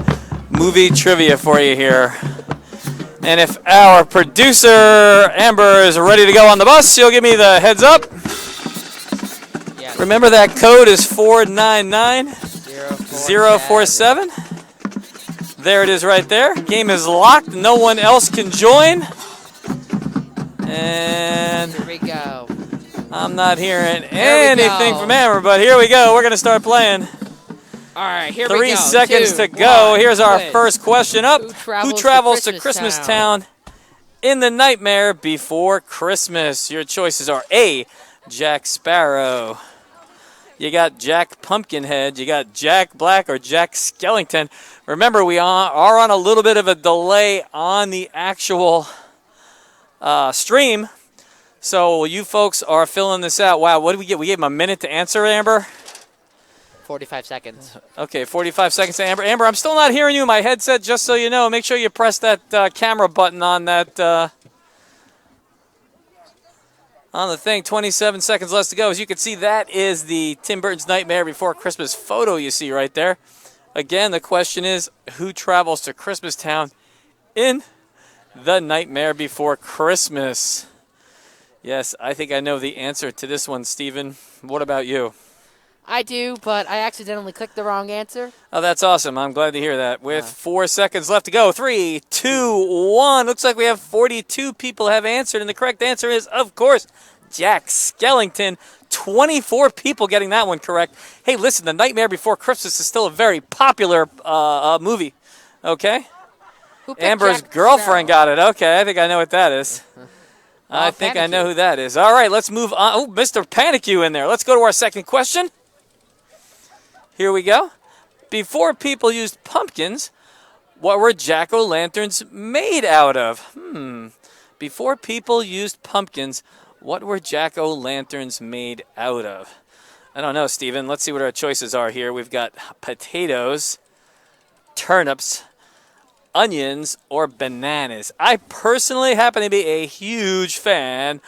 movie trivia for you here. And if our producer, Amber, is ready to go on the bus, she'll give me the heads up. Yeah. Remember that code is 499047. There it is right there. Game is locked. No one else can join. And Here we go. I'm not hearing anything go. from Amber, but here we go. We're going to start playing. All right, here we go. 3 seconds 2, to go. 1, Here's our quiz. first question up. Who travels to Christmas Town in The Nightmare Before Christmas? Your choices are A, Jack Sparrow. You got Jack Pumpkinhead. You got Jack Black or Jack Skellington. Remember, we are on a little bit of a delay on the actual stream. So you folks are filling this out. Wow, what did we get? We gave him a minute to answer, Amber? 45 seconds. Okay, 45 seconds to Amber. Amber, I'm still not hearing you in my headset, just so you know. Make sure you press that camera button on that on the thing. 27 seconds left to go. As you can see, that is the Tim Burton's Nightmare Before Christmas photo you see right there. Again, the question is, who travels to Christmas Town in The Nightmare Before Christmas? Yes, I think I know the answer to this one, Steven. What about you? I do, but I accidentally clicked the wrong answer. Oh, that's awesome. I'm glad to hear that. With 4 seconds left to go. 3, 2, 1. Looks like we have 42 people have answered, and the correct answer is, of course, Jack Skellington. 24 people getting that one correct. Hey, listen, The Nightmare Before Christmas is still a very popular movie. Okay? Amber's Jack girlfriend got it. Okay, I think I know what that is. I think I know who that is. All right, let's move on. Oh, Mr. Panic You in there. Let's go to our second question. Here we go. Before people used pumpkins, what were jack-o'-lanterns made out of? Before people used pumpkins, what were jack-o'-lanterns made out of? I don't know, Steven. Let's see what our choices are here. We've got potatoes, turnips, onions, or bananas. I personally happen to be a huge fan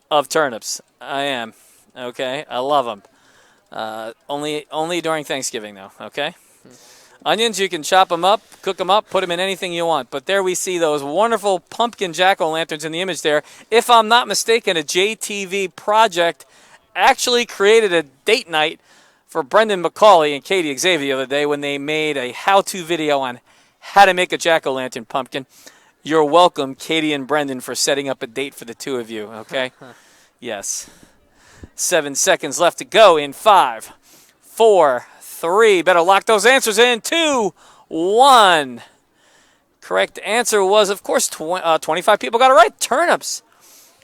of turnips. I am. Okay? I love them. Only during Thanksgiving, though, okay? Onions, you can chop them up, cook them up, put them in anything you want. But there we see those wonderful pumpkin jack-o'-lanterns in the image there. If I'm not mistaken, a JTV project actually created a date night for Brendan McCauley and Katie Xavier the other day when they made a how-to video on how to make a jack-o'-lantern pumpkin. You're welcome, Katie and Brendan, for setting up a date for the two of you, okay? Yes. 7 seconds left to go in 5, 4, 3. Better lock those answers in. 2, 1. Correct answer was, of course, 25 people got it right. Turnips.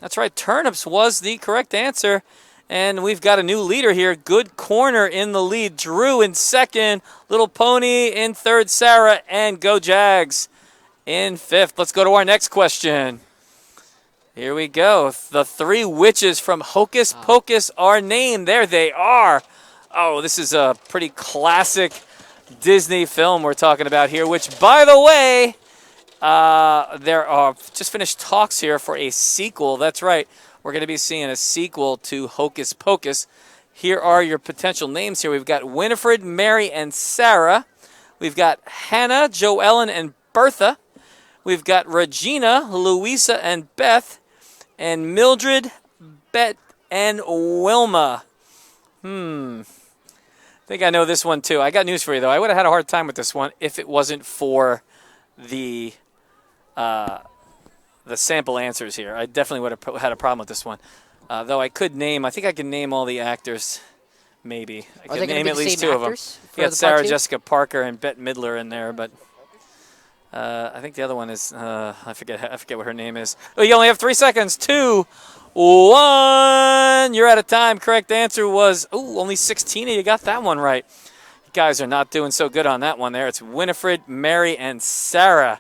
That's right. Turnips was the correct answer. And we've got a new leader here. Good Corner in the lead. Drew in second. Little Pony in third. Sarah. And Go Jags in fifth. Let's go to our next question. Here we go. The 3 witches from Hocus Pocus are named. There they are. Oh, this is a pretty classic Disney film we're talking about here, which, by the way, there are just finished talks here for a sequel. That's right. We're going to be seeing a sequel to Hocus Pocus. Here are your potential names here. We've got Winifred, Mary, and Sarah. We've got Hannah, Joellen, and Bertha. We've got Regina, Louisa, and Beth. And Mildred, Bet, and Wilma. I think I know this one, too. I got news for you, though. I would have had a hard time with this one if it wasn't for the sample answers here. I definitely would have had a problem with this one. Though I could name, I think I can name all the actors, maybe. I could name at least 2 of them. You got Sarah Jessica Parker and Bette Midler in there, but I think the other one is, I forget what her name is. Oh, you only have 3 seconds. 2, 1. You're out of time. Correct answer was, only 16 of you got that one right. You guys are not doing so good on that one there. It's Winifred, Mary, and Sarah.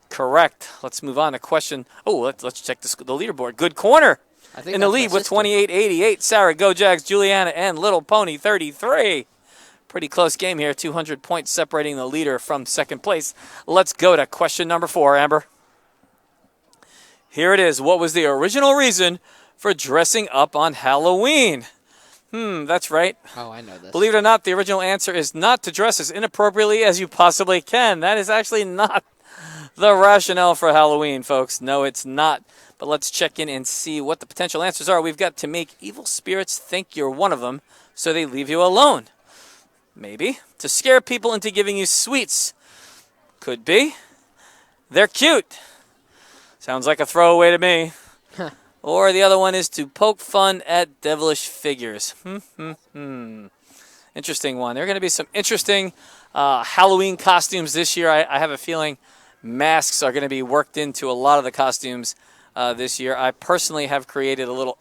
Correct. Let's move on to question. Let's check the leaderboard. Good Corner in the lead with 28.88. Sarah, Go Jags, Juliana, and Little Pony 33. Pretty close game here. 200 points separating the leader from second place. Let's go to question number 4, Amber. Here it is. What was the original reason for dressing up on Halloween? That's right. Oh, I know this. Believe it or not, the original answer is not to dress as inappropriately as you possibly can. That is actually not the rationale for Halloween, folks. No, it's not. But let's check in and see what the potential answers are. We've got to make evil spirits think you're one of them, so they leave you alone. Maybe. To scare people into giving you sweets. Could be. They're cute. Sounds like a throwaway to me. Or the other one is to poke fun at devilish figures. Interesting one. There are going to be some interesting Halloween costumes this year. I have a feeling masks are going to be worked into a lot of the costumes this year. I personally have created a little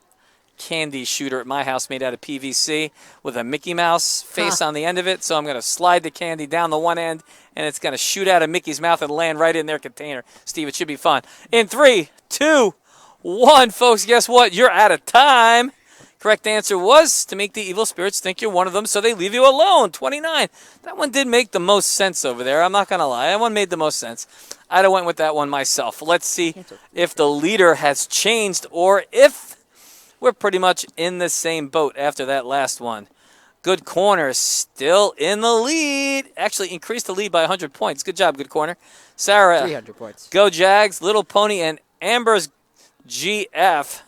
candy shooter at my house made out of PVC with a Mickey Mouse face on the end of it. So I'm going to slide the candy down the one end, and it's going to shoot out of Mickey's mouth and land right in their container. Steve, it should be fun. In 3, 2, 1, folks, guess what? You're out of time. Correct answer was to make the evil spirits think you're one of them so they leave you alone. 29. That one did make the most sense over there. I'm not going to lie. That one made the most sense. I'd have went with that one myself. Let's see if the leader has changed or if we're pretty much in the same boat after that last one. Good Corner still in the lead. Actually increased the lead by 100 points. Good job, Good Corner. Sarah. 300 points. Go Jags, Little Pony, and Amber's GF.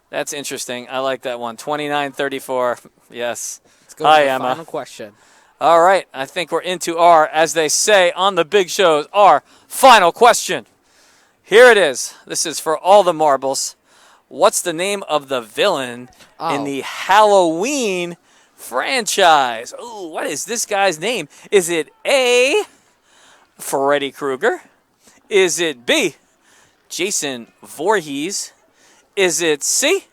That's interesting. I like that one. 29-34. Yes. Let's go Hi, to the Emma. final question. All right. I think we're into our, as they say on the big shows, our final question. Here it is. This is for all the marbles. What's the name of the villain in the Halloween franchise? Ooh, what is this guy's name? Is it A, Freddy Krueger? Is it B, Jason Voorhees? Is it C,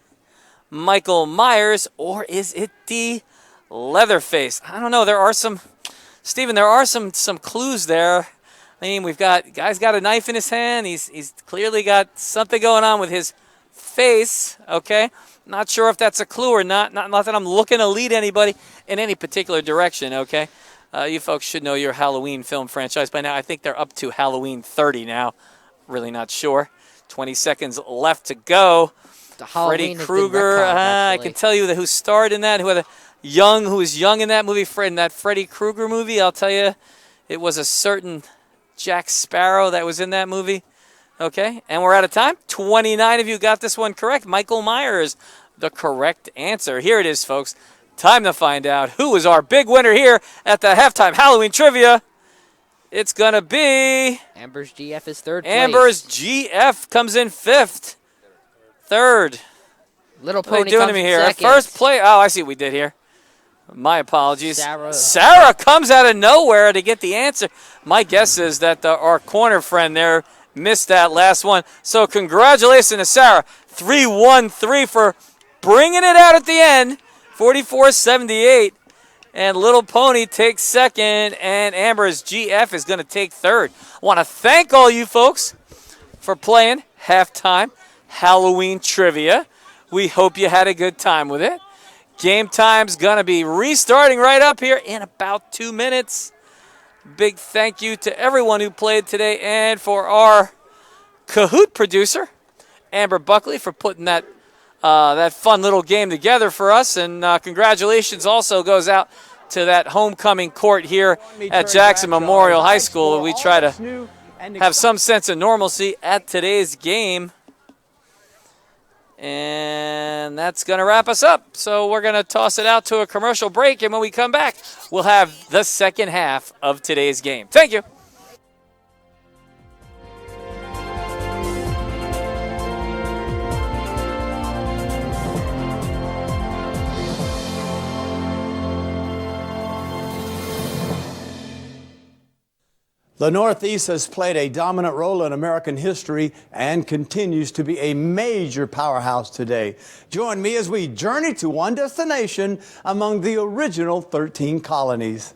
Michael Myers? Or is it D, Leatherface? I don't know. There are some, Stephen, there are some clues there. I mean, we've got, guy's got a knife in his hand. He's clearly got something going on with his face, okay? Not sure if that's a clue or not. Not that I'm looking to lead anybody in any particular direction, okay? You folks should know your Halloween film franchise by now. I think they're up to Halloween 30 now. Really not sure. 20 seconds left to go. Freddy Krueger. I can tell you who starred in that, who was young in that movie, in that Freddy Krueger movie. I'll tell you, it was a certain Jack Sparrow that was in that movie. Okay, and we're out of time. 29 of you got this one correct. Michael Myers, the correct answer. Here it is, folks. Time to find out who is our big winner here at the halftime Halloween trivia. It's going to be... Amber's GF is third place. Amber's GF comes in fifth. Third. Little Pony Pony doing comes to me in here. second. First play. Oh, I see what we did here. My apologies. Sarah comes out of nowhere to get the answer. My guess is that our corner friend there missed that last one. So congratulations to Sarah. 3-1-3 for bringing it out at the end. 44-78. And Little Pony takes second, and Amber's GF is going to take third. I want to thank all you folks for playing halftime Halloween trivia. We hope you had a good time with it. Game time's going to be restarting right up here in about 2 minutes. Big thank you to everyone who played today, and for our Kahoot producer, Amber Buckley, for putting that fun little game together for us. And congratulations also goes out to that homecoming court here at Jackson Memorial High School. We try to have some sense of normalcy at today's game. And that's going to wrap us up. So we're going to toss it out to a commercial break, and when we come back, we'll have the second half of today's game. Thank you. The Northeast has played a dominant role in American history and continues to be a major powerhouse today. Join me as we journey to one destination among the original 13 colonies.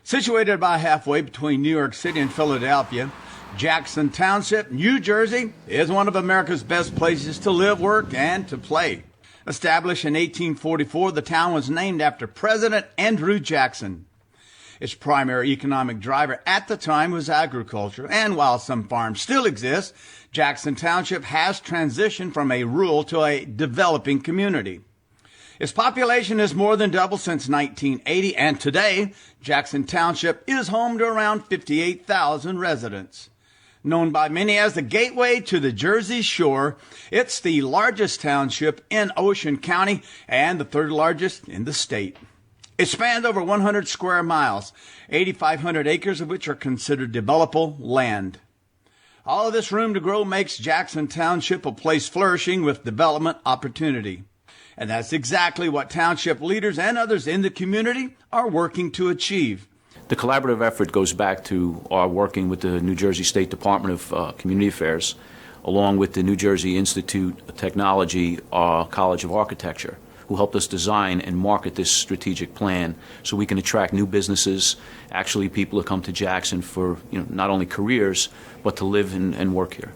Situated about halfway between New York City and Philadelphia, Jackson Township, New Jersey, is one of America's best places to live, work, and to play. Established in 1844, the town was named after President Andrew Jackson. Its primary economic driver at the time was agriculture, and while some farms still exist, Jackson Township has transitioned from a rural to a developing community. Its population has more than doubled since 1980, and today, Jackson Township is home to around 58,000 residents. Known by many as the gateway to the Jersey Shore, it's the largest township in Ocean County and the third largest in the state. It spans over 100 square miles, 8,500 acres of which are considered developable land. All of this room to grow makes Jackson Township a place flourishing with development opportunity. And that's exactly what township leaders and others in the community are working to achieve. The collaborative effort goes back to our working with the New Jersey State Department of Community Affairs, along with the New Jersey Institute of Technology, College of Architecture, who helped us design and market this strategic plan so we can attract new businesses, actually people who come to Jackson for not only careers, but to live and work here.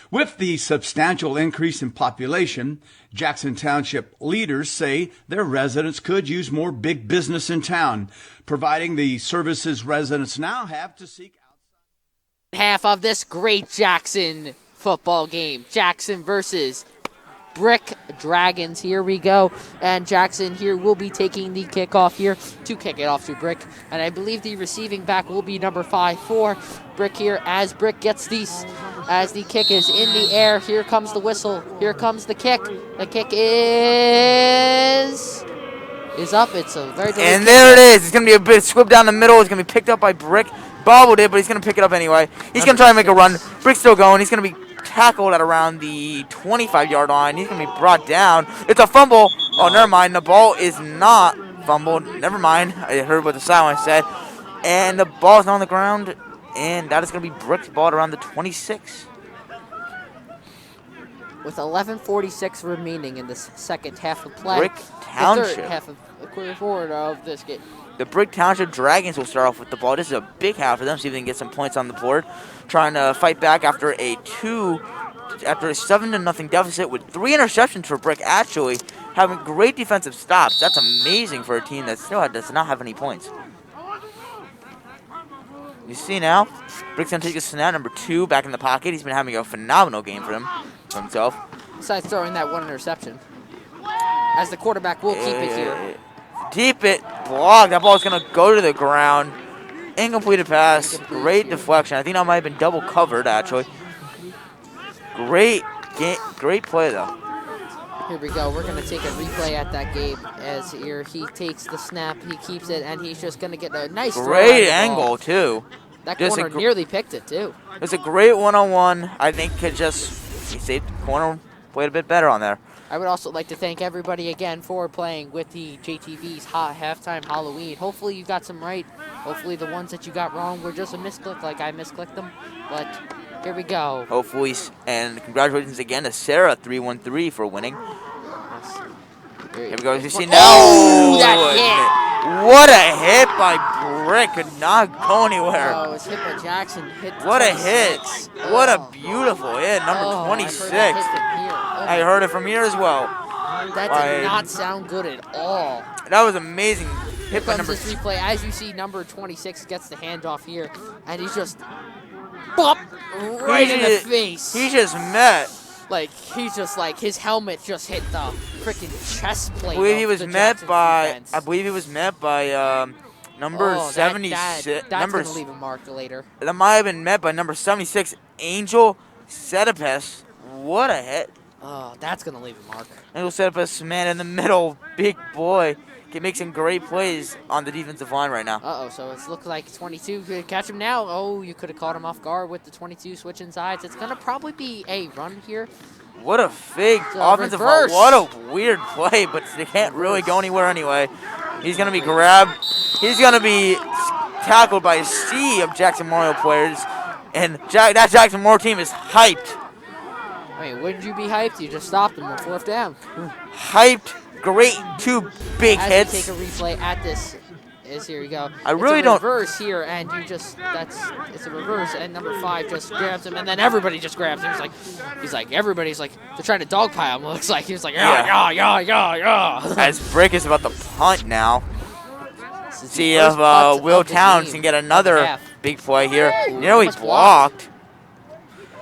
With the substantial increase in population, Jackson Township leaders say their residents could use more big business in town, providing the services residents now have to seek outside. Half of this great Jackson football game. Jackson versus Brick Dragons. Here we go. And Jackson here will be taking the kickoff here to kick it off to Brick. And I believe the receiving back will be number 5 for Brick here as Brick gets these, as the kick is in the air. Here comes the whistle. Here comes the kick. The kick is up. It's a very good And there it is. It's going to be a bit squib down the middle. It's going to be picked up by Brick. Bobbled it, but he's going to pick it up anyway. He's going to try and make a run. Brick's still going. He's going to be tackled at around the 25-yard line. He's going to be brought down. It's a fumble. Oh, never mind. The ball is not fumbled. Never mind. I heard what the silence said. And the ball is not on the ground. And that is going to be Brick's ball at around the 26. With 11:46 remaining in the second half of play. Brick Township. The third half of forward of this game. The Brick Township Dragons will start off with the ball. This is a big half for them. See if they can get some points on the board. Trying to fight back after a 7-0 deficit with 3 interceptions for Brick. Actually, having great defensive stops. That's amazing for a team that still does not have any points. You see now, Brick's gonna take a snap. Number 2 back in the pocket. He's been having a phenomenal game for himself. Besides throwing that 1 interception, as the quarterback will keep it here. Deep it, blocked. That ball's going to go to the ground. Incompleted pass. Great deflection. I think that might have been double covered, actually. Great play, though. Here we go. We're going to take a replay at that game as here he takes the snap, he keeps it, and he's just going to get a nice great angle, too. That corner nearly picked it, too. It's a great one-on-one. I think he saved the corner, played a bit better on there. I would also like to thank everybody again for playing with the JTV's Halftime Halloween. Hopefully you got some right. Hopefully the ones that you got wrong were just a misclick like I misclicked them. But here we go. Hopefully, and congratulations again to Sarah 313 for winning. Yes. Here we go. As you see now. Oh, that hit. What a hit by Brick. Could not go anywhere. Oh, it was hit by Jackson. What a hit. What a beautiful hit. Number 26. I heard it from here as well. That did not sound good at all. That was amazing. Here comes this replay. As you see, number 26 gets the handoff here, and he's just bop right in the face. He just met. His helmet just hit the freaking chest plate. I believe he was met by number 76. That's gonna leave a mark later. That might have been met by number 76, Angel Sedipes. What a hit. Oh, that's going to leave a mark. Angel Sedipes, man, in the middle, big boy. Can make some great plays on the defensive line right now. Uh-oh, so it looks like 22 could catch him now. Oh, you could have caught him off guard with the 22 switching sides. It's going to probably be a run here. What a fake offensive line. What a weird play, but they can't really go anywhere anyway. He's going to be grabbed. He's going to be tackled by a sea of Jackson Memorial players. And that Jackson Memorial team is hyped. I mean, wouldn't you be hyped? You just stopped them on 4th down. Hyped. Great 2 big hits. As you take a replay at this, here you go. I really don't. It's a reverse here, and it's a reverse, and number 5 just grabs him, and then everybody just grabs him. Everybody's like, they're trying to dogpile him. Looks like he's like, yeah. As Brick is about to punt now. See if Will Towns can get another big play here. Nearly blocked.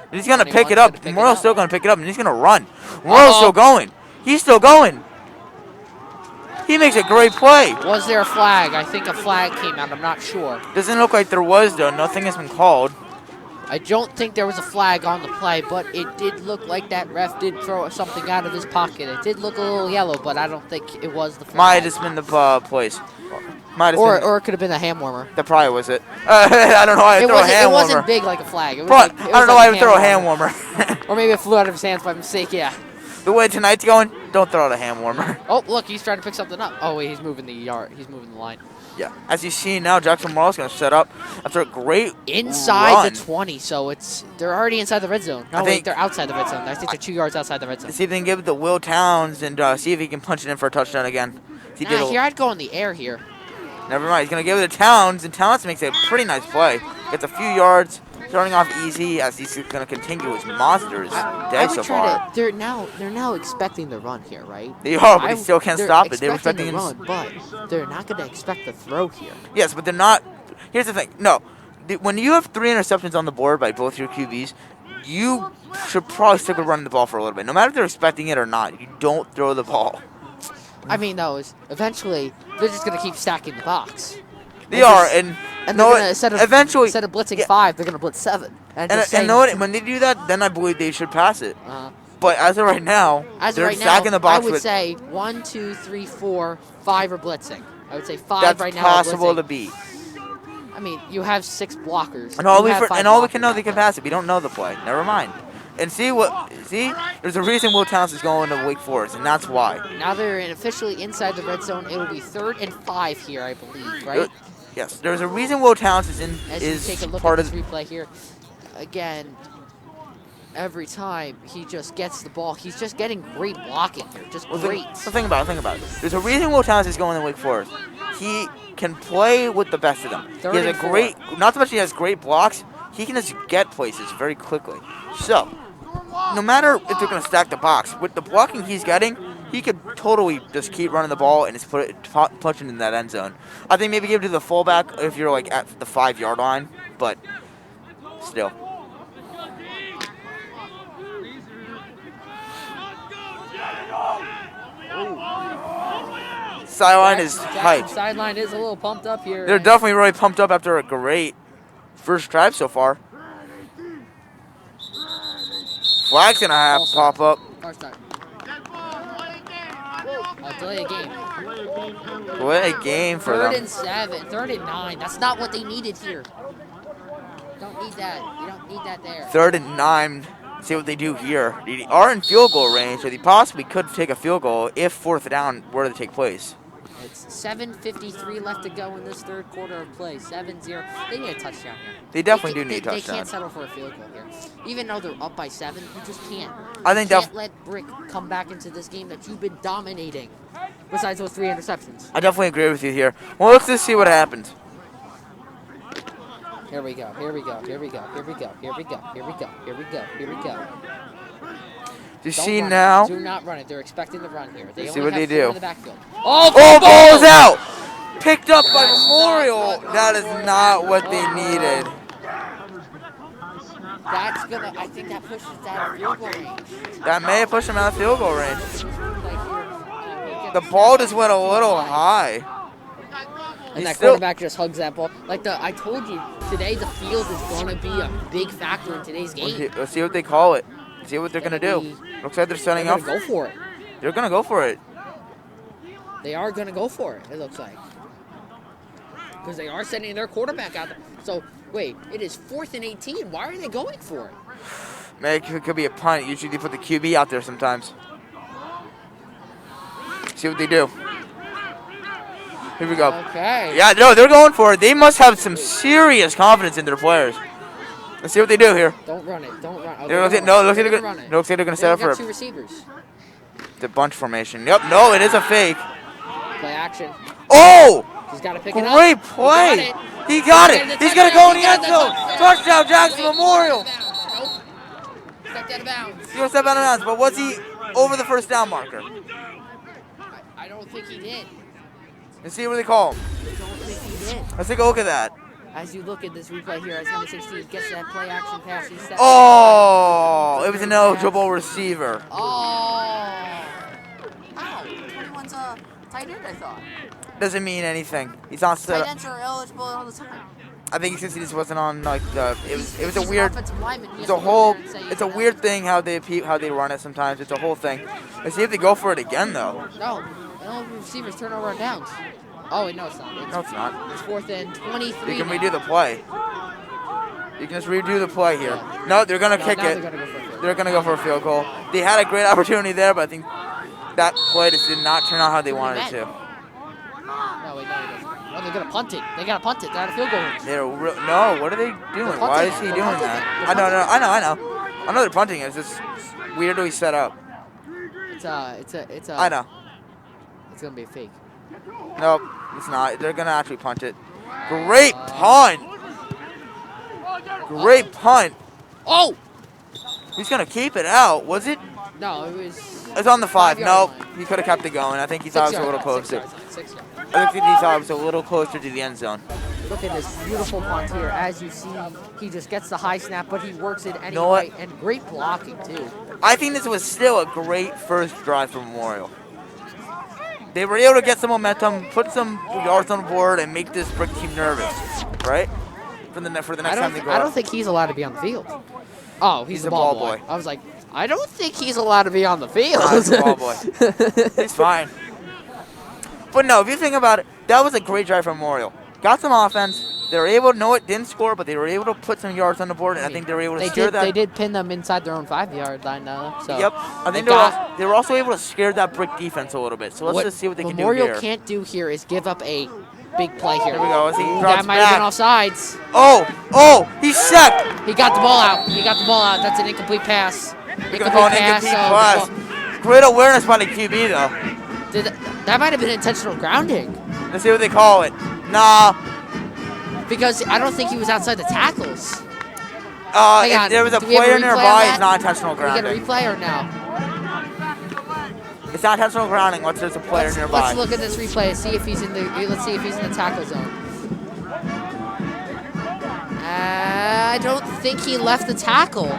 He's going to pick it up. Memorial's still going to pick it up, and he's going to run. Memorial's still going. He's still going. He makes a great play. Was there a flag? I think a flag came out. I'm not sure. Doesn't look like there was, though. Nothing has been called. I don't think there was a flag on the play, but it did look like that ref did throw something out of his pocket. It did look a little yellow, but I don't think it was the flag. Might have just been the place. Or it could have been a hand warmer. That probably was it. I don't know why I throw a hand warmer. It wasn't big like a flag. It was I don't know why I would throw a hand warmer. Or maybe it flew out of his hands by mistake, yeah. The way tonight's going, don't throw out a hand warmer. Oh, look, he's trying to pick something up. Oh, wait, he's moving the yard. He's moving the line. Yeah. As you see now, Jackson Morrill's going to set up after a great inside run. the 20, so they're already inside the red zone. No, wait, they're outside the red zone. I think they're 2 yards outside the red zone. See if they can give it to Will Towns and see if he can punch it in for a touchdown again. Here I'd go in the air here. Never mind. He's going to give it to Towns, and Towns makes a pretty nice play. Gets a few yards, starting off easy as he's going to continue his monsters day so far. They're now expecting the run here, right? They are, but they still can't stop it. They're expecting the run, but they're not going to expect the throw here. Yes, but they're not. Here's the thing. No. When you have 3 interceptions on the board by both your QBs, you should probably stick with running the ball for a little bit. No matter if they're expecting it or not, you don't throw the ball. I mean, no, eventually they're just going to keep stacking the box. They are, and no, instead of blitzing 5, they're going to blitz 7. And know what? When they do that, then I believe they should pass it. But as of right now, they're stacking the box. I would say 1, 2, 3, 4, 5 are blitzing. I would say 5 that's right now. That's possible are blitzing. to beat. I mean, you have 6 blockers. And all we can know, they can pass it. We don't know the play. Never mind. And see, there's a reason Will Towns is going to Wake Forest, and that's why. Now they're officially inside the red zone. It will be 3rd and 5 here, I believe, right? Yes, there's a reason Will Towns is in. As you take a look part at of this replay here, again, every time he just gets the ball, he's just getting great blocking here, great. Think about it. There's a reason Will Towns is going to Wake Forest. He can play with the best of them. He has a great, not so much he has great blocks, he can just get places very quickly. So, no matter if they're going to stack the box, with the blocking he's getting, he could totally just keep running the ball and just punch it in that end zone. I think maybe give it to the fullback if you're like at the 5-yard line, but still. Sideline is hyped. Sideline is a little pumped up here. They're definitely really pumped up after a great first drive so far. Flag's gonna have to pop up. Delay a game. Delay a game for them. 3rd and 7, 3rd and 9. That's not what they needed here. Don't need that. You don't need that there. 3rd and 9. See what they do here. They are in field goal range, so they possibly could take a field goal if 4th down were to take place. It's 7:53 left to go in this 3rd quarter of play. 7-0. They need a touchdown here. They definitely do need a touchdown. They can't settle for a field goal here. Even though they're up by 7, you just can't. I think you can't let Brick come back into this game that you've been dominating. Besides those 3 interceptions. I definitely agree with you here. Well, let's just see what happens. Here we go. Here we go. Here we go. Here we go. Here we go. Here we go. Here we go. Here we go. You see now? Do not run it. They're expecting the run here. They see what they do. In the backfield. Oh, ball is out! Picked up by Memorial. That is not what they needed. That's gonna. I think that pushes it out of field goal range. That may have pushed him out of field goal range. The ball just went a little high. And that quarterback just hugs that ball. I told you, today the field is going to be a big factor in today's game. Let's see what they call it. See what they're going to do. Looks like they're setting up. They're going to go for it. They're going to go for it. They are going to go for it, it looks like. Because they are sending their quarterback out there. So, wait, it is 4th and 18. Why are they going for it? Man, it could be a punt. Usually they put the QB out there sometimes. See what they do. Here we go. Okay. Yeah, no, they're going for it. They must have some serious confidence in their players. Let's see what they do here. Don't run it. Don't run it. It looks like they're going to set up for 2 receivers. The bunch formation. Yep, no, it is a fake. Play action. Oh! He's got to pick it up. Great play. He got it. He's going to go in the end zone. Touchdown, Jackson Memorial. Nope. Stepped out of bounds. He was step out of bounds, but was he over the 1st down marker? I don't think he did. Let's see what they call him. I don't think he did. Let's take a look at that. As you look at this replay here, as number 16 gets that play action pass, he steps Oh, it was an eligible receiver. Oh. Ow. 21's tight end, I thought. Doesn't mean anything. He's on Tight set. ends are eligible all the time. I think since he just wasn't on like the. It was He's a an weird. offensive lineman. He It's has a to go whole. there and say, It's a weird thing how they run it sometimes. It's a whole thing. Let's see if they go for it again though. No, receivers turnover on downs. Oh wait, no, it's not. No, it's not. It's 4th and 23. You can now. redo the play. You can just redo the play here. No, they're gonna kick now it. they're gonna go for a field goal. They're gonna go for a field goal. They had a great opportunity there, but I think that play just did not turn out how they wanted it to. No, wait, no, it doesn't. No, they're gonna punt it. They gotta punt it. They're at a field goal. No, what are they doing? Why is he doing that? I know. I know they're punting it. It's just weirdly set up. It's a. I know. It's gonna be a fake. Nope, it's not. They're gonna actually punt it. Great punt. Great punt. Oh! He's gonna keep it out. Was it? No, it was. It's on the 5. 5-yard Nope. line. He could have kept it going. I think he thought it was a little 6 closer. yards, 6 yards. I think he thought it was a little closer to the end zone. Look at this beautiful punt here. As you see, he just gets the high snap, but he works it anyway. know what? And great blocking, too. I think this was still a great first drive for Memorial. They were able to get some momentum, put some yards on the board, and make this Brick team nervous, right? For the next time they go I up. don't think he's allowed to be on the field. Oh, he's a the ball ball boy. boy. I was like, I don't think he's allowed to be on the field. Nah, he's a ball boy. It's fine. But no, if you think about it, that was a great drive for Memorial. Got some offense. They were able to know it didn't score, but they were able to put some yards on the board, and I think they were able to scare that. They did pin them inside their own 5-yard line, though. So Yep. I think they were also able to scare that Brick defense a little bit. So let's just see what they can do Memorial here. can't do here is give up a big play here. Here we go. As he Ooh, drops that might have been back. offsides. Oh, he's sacked. He got the ball out. That's an incomplete pass. We're going to call an incomplete pass. Great awareness by the QB, though. That might have been intentional grounding. Let's see what they call it. Nah. Because I don't think he was outside the tackles. If there was a player nearby, it's not intentional Can we grounding. get a replay or no? It's not intentional grounding once there's a player nearby. Let's look at this replay and see if he's in the. Let's see if he's in the tackle zone. I don't think he left the tackle.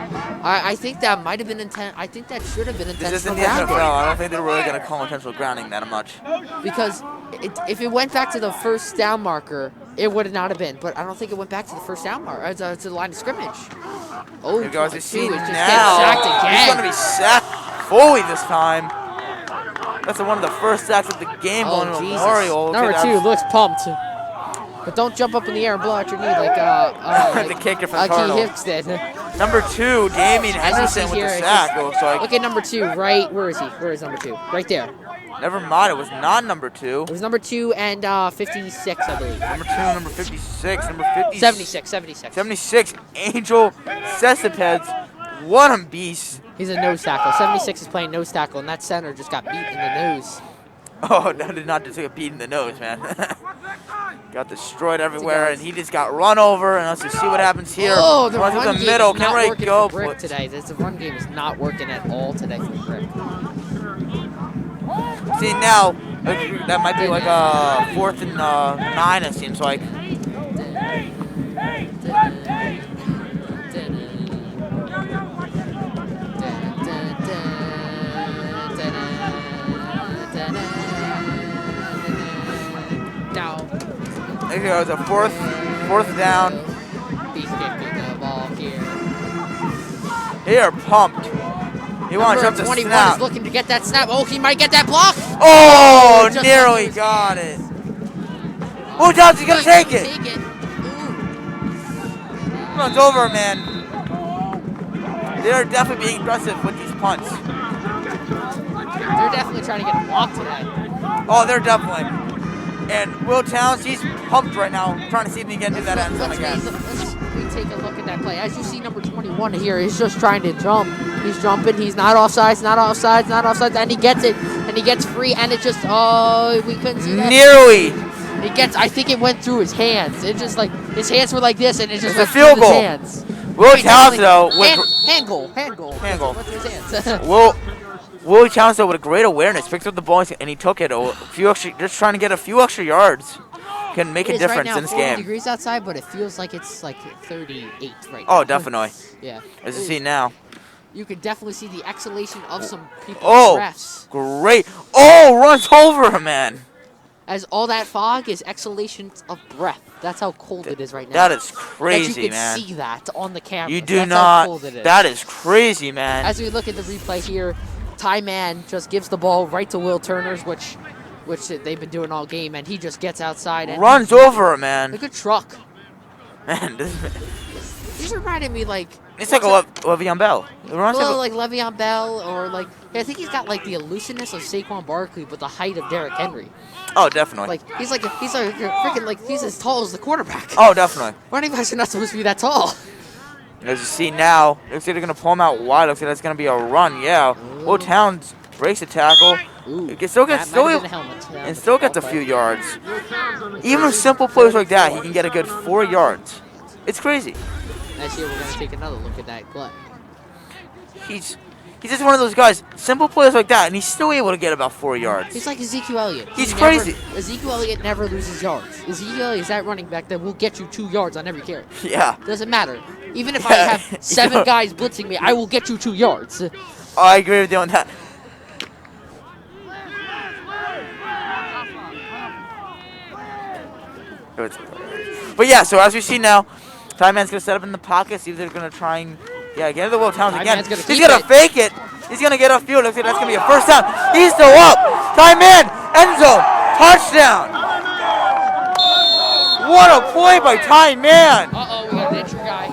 I think that might have been intent. I think that should have been intentional This isn't the grounding. NFL. I don't think they're really going to call intentional grounding that much. Because if it went back to the first down marker, it would not have been. But I don't think it went back to the first down marker, to the line of scrimmage. Oh, Here goes the scene just now. getting sacked again. He's going to be sacked fully this time. That's one of the first sacks of the game going to Jesus. Memorial. Number 2 looks pumped. But don't jump up in the air and blow out your knee like the kicker from Key Cardinal. Hicks did. Number 2, Damian As you Henderson see with here, the it's sack. just- It looks like. Look at number 2, right? Where is he? Where is number 2? Right there. Never mind, it was not number 2. It was number 2 and 56, I believe. Number 2, number 56, number 50. 76. 76, Angel Cespedes. What a beast. He's a nose tackle. 76 is playing nose tackle, and that center just got beat in the nose. Oh, that did not just get beat in the nose, man. Got destroyed everywhere, and he just got run over. And let's just see what happens here. Oh, the Runs run to the game middle. is Can't not really working go. for Brick today. The run game is not working at all today for Brick. See, now, that might be like a 4th and 9, it seems like. There goes a fourth down. He's kicking the ball here. They are pumped. He wants to jump the 21 snap. is looking to get that snap. Oh, he might get that block. Oh, just nearly under his got hands. it. Oh, Johnson's going to take it. Runs over, man. They're definitely being aggressive with these punts. They're definitely trying to get a block today. Oh, they're definitely. And Will Towns, he's pumped right now, trying to see if he can do that end zone again. Let's take a look at that play. As you see, number 21 here, he's just trying to jump. He's jumping. He's not offsides, and he gets it. And he gets free, and it just, we couldn't see that. Nearly. I think it went through his hands. It just like, his hands were like this, and it just It's a went through field his goal. hands. Will Wait, Towns, though, hand goal. Hand goal. Went through his hands. Will Towns, though, with a great awareness, picked up the ball and he took it. Just trying to get a few extra yards. Can make a difference right now, in this 40 game. degrees outside, but it feels like it's like 38 right now. Oh, definitely. Yeah. As you see now. you could definitely see the exhalation of some people's Oh, breaths. great. Oh, runs over him, man. As all that fog is exhalations of breath. That's how cold it is right now. That is That crazy, you can man. see that on the camera. You do That's not. How cold it is. That is crazy, man. As we look at the replay here, Ty Man just gives the ball right to Will Turner's, which they've been doing all game, and he just gets outside and Runs over him, man. like a truck. Man, These reminded me like it's like a Le'Veon Bell. It reminds me of like Le'Veon Bell, or like I think he's got like the elusiveness of Saquon Barkley, but the height of Derrick Henry. Oh, definitely. Like he's freaking like he's as tall as the quarterback. Oh, definitely. Running backs are not supposed to be that tall. As you see now, looks like they're going to pull him out wide. Looks like that's going to be a run, yeah. Will Towns breaks the tackle. Still gets a few yards. Even with simple plays like that, he can get a good 4 yards. It's crazy. Next year we're going to take another look at that play. He's just one of those guys. Simple plays like that, and he's still able to get about 4 yards. He's like Ezekiel Elliott. He's crazy. Ezekiel Elliott never loses yards. Ezekiel Elliott is that running back that will get you 2 yards on every carry. Yeah. Doesn't matter. Even if I have 7 guys blitzing me, I will get you 2 yards. Oh, I agree with you on that. But yeah, so as we see now, Ty Man's going to set up in the pocket, see if they're going to try and get into the Will Towns again. He's going to fake it. He's going to get upfield. Looks like that's going to be a first down. He's still up. Ty Man, end zone, touchdown. What a play by Ty Man. Uh-oh, we got an injured guy.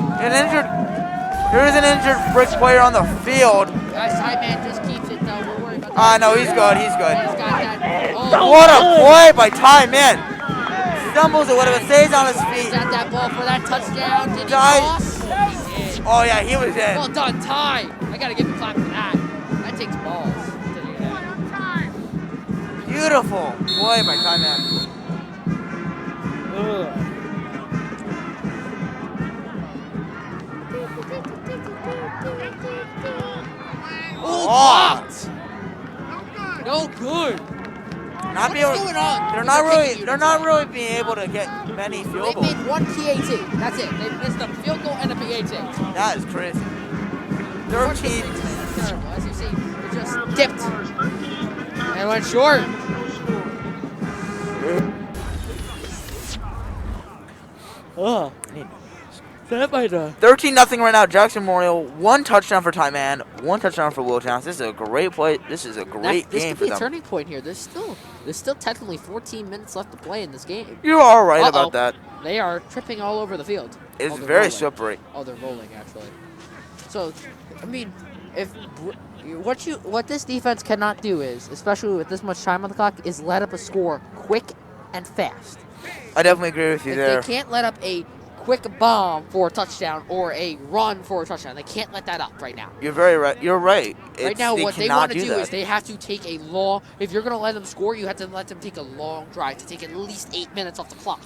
There is an injured Brick player on the field. Guys, Ty Man just keeps it, though. We'll worry about that. No, he's good. He's good. He's got that. Oh, What a play by Ty Man. Stumbles it, whatever, stays on his feet. He's at that ball for that touchdown. Did he Nice. cross? He did. Oh, yeah, he was in. Well done, Ty. I got to give him clap for that. That takes balls to do that. Beautiful play by Ty Man. Oh, blocked. No good. Not being, What's going on? they're not really being able to get many field They goals. made one PAT. That's it. They missed a field goal and a PAT. That is crazy. 13. Terrible. As you see, it just dipped and went short. Oh. 13-0 right now. Jackson Memorial. 1 touchdown for Ty Man. 1 touchdown for Will Towns. This is a great play. This is a great This game could for be a them. turning point here. There's still technically 14 minutes left to play in this game. You are right about that. They are tripping all over the field. It's they're very rolling. slippery. Oh, they're rolling actually. So, I mean, what this defense cannot do is, especially with this much time on the clock, is let up a score quick and fast. I definitely agree with you If there. they can't let up a quick bomb for a touchdown or a run for a touchdown, they can't let that up right now. You're very right. You're right. Right now, they what they cannot want to do that. is they have to take a long. If you're going to let them score, you have to let them take a long drive to take at least 8 minutes off the clock.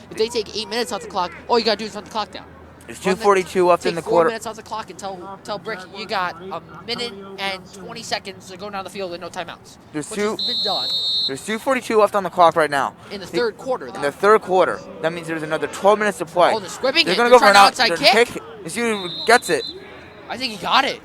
If they take 8 minutes off the clock, all you got to do is run the clock down. It's 2:42 left in the Take 4 quarter. minutes off the clock and tell Brick you got a minute and 20 seconds to go down the field with no timeouts. There's Which has been done There's 2:42 left on the clock right now. in the third quarter. In Though. the third quarter. That means there's another 12 minutes to play. Oh, they're squibbing They're it. gonna They're go for an trying to outside outside kick. Let's see who gets it. I think he got it.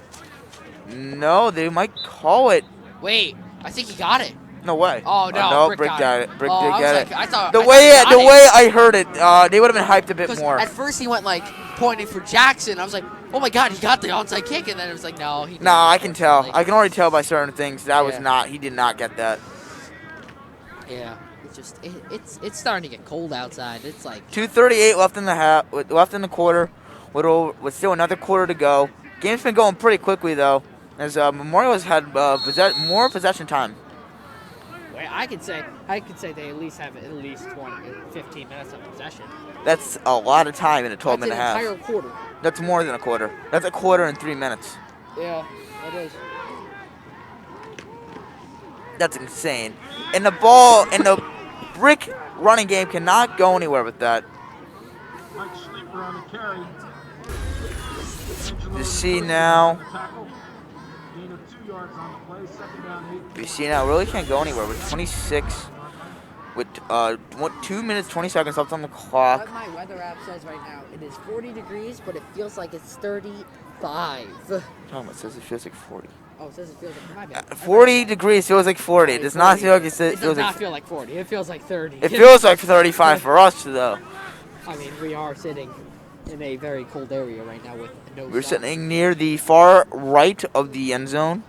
No, they might call it. Wait, I think he got it. No way. Oh, no, no, Brick Brick got got it. it. Brick Oh, did I get was it. like, I thought the he way got it. I heard it, they would have been hyped a bit more. At first he went like pointing for Jackson. I was like, oh my god, he got the onside kick, and then it was like, no, he didn't. No, I can tell. Like, I can already tell by certain things that was Yeah. not. He did not get that. Yeah, it's starting to get cold outside. It's like 2:38 left in the half. Left in the quarter. With still another quarter to go. Game's been going pretty quickly though, as Memorial has had more possession time. Wait, I could say they at least have 15 minutes of possession. That's a lot of time in a 12 That's minute an half. entire quarter. That's more than a quarter. That's a quarter and 3 minutes. Yeah, that is. That's insane. And the Brick running game cannot go anywhere with that. Mike Sleeper on the carry. You see now. Gain of 2 yards on the play. Second down, 8. You see now. Really can't go anywhere with 26 with 2 minutes 20 seconds left on the clock. What my weather app says right now, it is 40 degrees, but it feels like it's 35. Oh, it says it feels like 40. Oh, it says it feels like, my bad. 40 degrees feels like 40. It does not feel like It feels does like. not feel like 40. It feels like 30. It feels like 35 for us though. I mean, we are sitting in a very cold area right now with no We're sun. sitting near the far right of the end zone.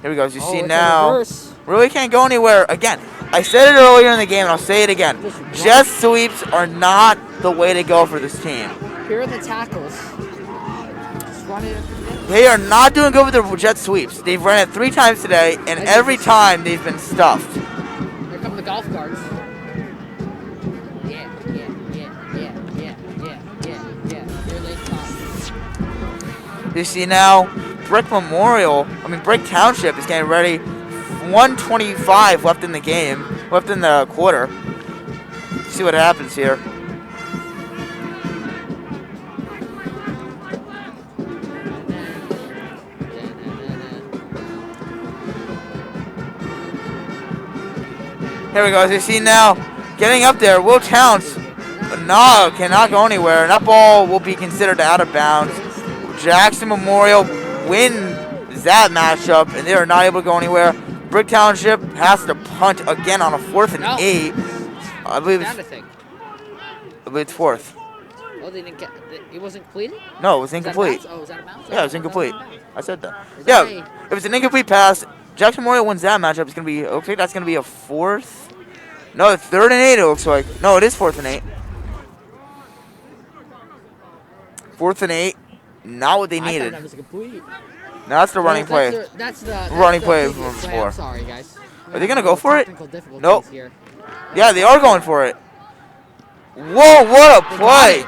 Here we go. As you see it's a now, reverse. really can't go anywhere. Again, I said it earlier in the game, and I'll say it again. Jet sweeps are not the way to go for this team. Here are the tackles. Just run it. They are not doing good with the jet sweeps. They've run it 3 times today, and every time they've been stuffed. Here come the golf carts. Yeah. Here they come. You see now, Brick Township is getting ready. 1:25 left in the game, left in the quarter. See what happens here. Here we go. As you see now, getting up there, Will Towns, no, cannot go anywhere. And that ball will be considered out of bounds. Jackson Memorial wins that matchup, and they are not able to go anywhere. Brick Township has to punt again on a 4th and 8. I believe it's 4th. Oh, they didn't get. It wasn't completed? No, it was incomplete. Was that a bounce? Yeah, it was incomplete. I said that. Is Yeah, that if it's an incomplete pass, Jackson Memorial wins that matchup. It's gonna be okay. That's gonna be a 4th. No, it's 3rd and 8. It looks like. No, it is 4th and 8. 4th and 8. Not what they I needed. thought that was complete. No, that's the running play. That's the running play previous from play. before. I'm sorry, guys. Are they gonna go for it? Technical difficulties Nope. here. Yeah, they are going for it. Whoa, what a play!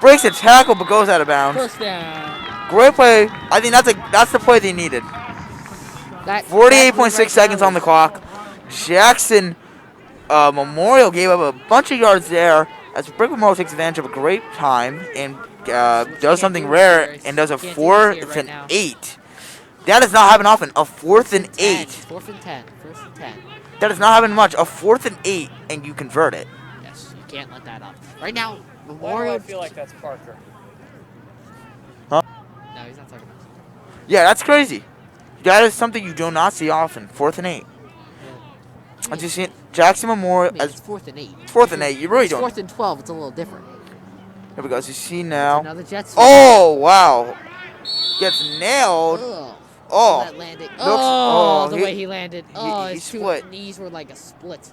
Breaks a tackle but goes out of bounds. First down. Great play. I think that's the play they needed. 48.6 seconds on the clock. Jackson Memorial gave up a bunch of yards there as Brick Memorial takes advantage of a great time and does something rare and does a 4th and 8. That does not happen often. A 4th and 8. 4th and 10. 1st and 10. That does not happen much. A 4th and 8 and you convert it. Yes, you can't let that up. Right now, Why do Memorial. I feel like that's Parker? Huh? No, he's not talking about. Yeah, that's crazy. That is something you do not see often. 4th and 8. I just see it. Jackson Memorial as it's 4th and 8. 4th and 8. You really don't. 4th and 12. It's a little different. Here we go. As you see now. Another jet sweep. Oh wow! Gets nailed. Ugh. Oh. That landed. Looks- Oh, the he- way he landed. Oh, he his split. two knees were like a split.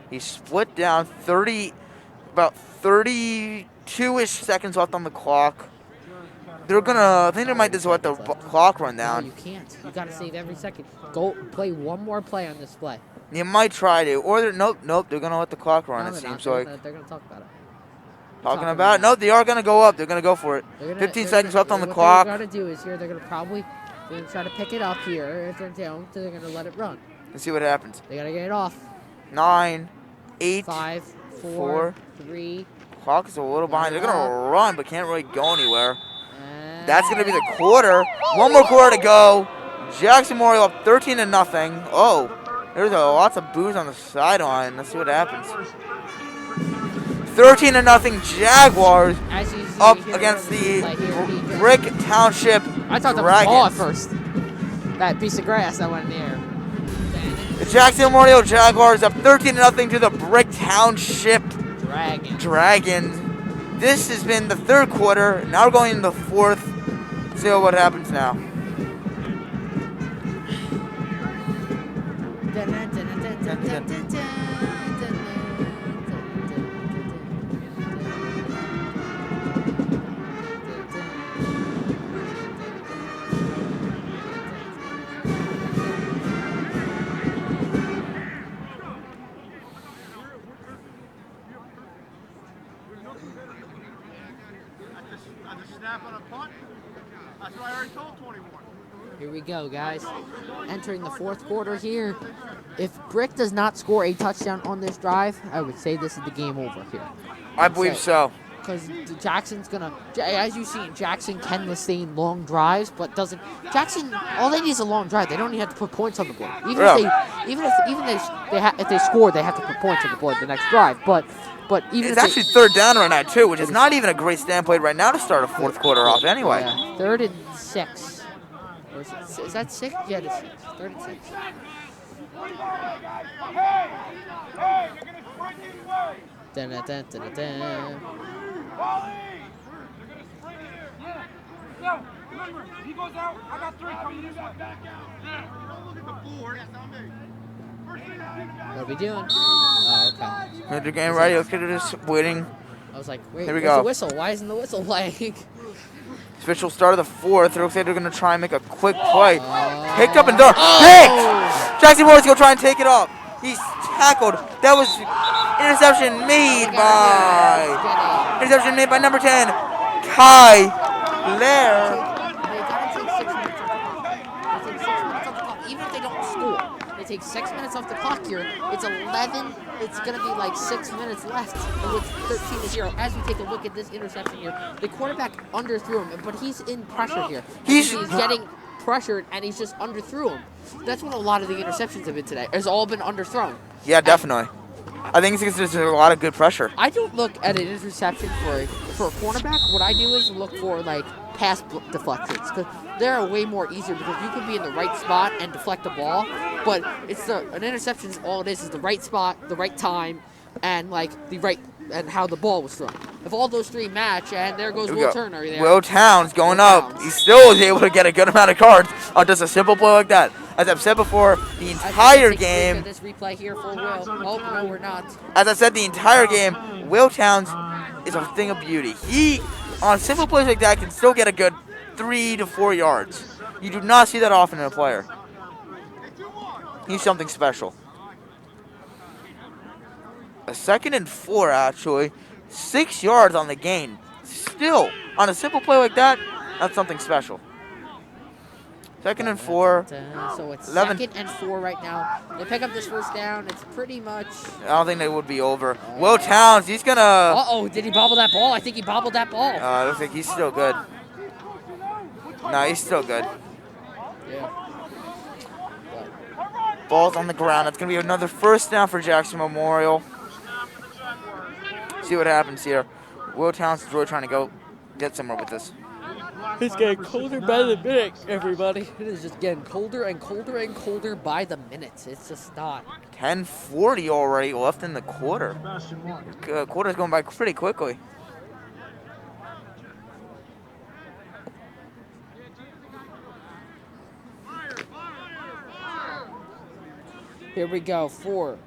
He split down. About 32-ish seconds left on the clock. I think they might just let the clock run No, down. you can't. You gotta save every second. Go play one more play on this play. You might try to, or nope. They're gonna let the clock run. No, It they're seems not. like They're gonna talk about it. talking about. No, they are gonna go up. They're gonna go for it. 15 seconds left on the clock. What they're gonna do is here. They're gonna try to pick it up here. If they're down, they're gonna let it run. Let's see what happens. They gotta get it off. 9, 8, 5, 4, 4. 3. Clock is a little behind. They're gonna run, but can't really go anywhere. That's gonna be the quarter. One more quarter to go. Jackson Memorial up 13-0. Oh, there's lots of boos on the sideline. Let's see what happens. 13-0 Jaguars up against the Brick Township I thought that was a ball at first. That piece of grass that went in the air. The Jackson Memorial Jaguars up 13-0 to the Brick Township Dragons. This has been the 3rd quarter. Now we're going into the 4th. See what happens now. Here we go, guys. Entering the 4th quarter here. If Brick does not score a touchdown on this drive, I would say this is the game over here. I believe so. because Jackson's gonna, as you see, Jackson can sustain long drives, but doesn't. Jackson, all they need is a long drive. They don't even have to put points on the board. If they score, they have to put points on the board the next drive. But even it's actually third down right now too, which is not even a great stand play right now to start a fourth quarter off anyway. Yeah, 3rd and 6. Or is that 6? Yeah, it is 6. 3rd and 6. Dun, dun, dun, dun, dun. What are we doing? Oh, okay. They're getting ready. Look at this waiting. I was like, wait, here we where's go. the whistle? Why isn't the whistle playing? Official start of the fourth. It looks like they're going to try and make a quick play. Picked up and done. Picked! Jackson Moore's going to try and take it up. He's tackled. That was interception made by number 10, Kai Lair. Even if they don't score, they take 6 minutes off the clock here. It's 11. It's going to be like 6 minutes left. And with 13-0, as we take a look at this interception here, the quarterback underthrew him, but he's in pressure here. He's getting pressured, and he's just underthrew him. That's what a lot of the interceptions have been today. It's all been underthrown. Yeah, definitely. I think it's just a lot of good pressure. I don't look at an interception for a cornerback. What I do is look for like pass deflections, because they're way more easier because you can be in the right spot and deflect the ball. But an interception is all it is the right spot, the right time, and like and how the ball was thrown. If all those three match, and there goes Will Turner. There. Will Towns going up. He still was able to get a good amount of cards on just a simple play like that. As I've said before, the entire game. This replay here for Will. Oh no, we're not. As I said, the entire game, Will Towns is a thing of beauty. He, on simple plays like that, can still get a good 3 to 4 yards. You do not see that often in a player. He's something special. A 2nd and 4, actually. 6 yards on the gain. Still, on a simple play like that, that's something special. 2nd and 4. So it's 11. 2nd and 4 right now. They pick up this first down. It's pretty much. I don't think they would be over. Will Towns, he's going to. Uh-oh, did he bobble that ball? I think he bobbled that ball. I don't think he's still good. No, he's still good. Yeah. Ball's on the ground. That's going to be another first down for Jackson Memorial. See what happens here. Will Towns is really trying to go get somewhere with this. It's getting colder by the minute, everybody. It is just getting colder and colder and colder by the minute. It's just not. 10:40 already left in the quarter. Quarter's going by pretty quickly. Here we go, 4.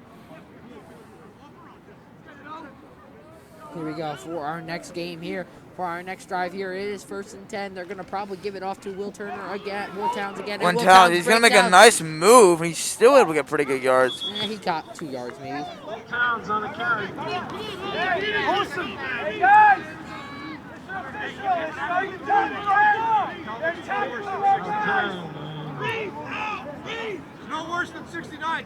Here we go for our next game here. For our next drive here, it is 1st and 10. They're going to probably give it off to Will Turner again. Will Towns again. Will Towns, he's going to make a nice move. He's still able to get pretty good yards. He got 2 yards maybe. Will Towns on the carry. Awesome. Hey, guys. No worse than 69.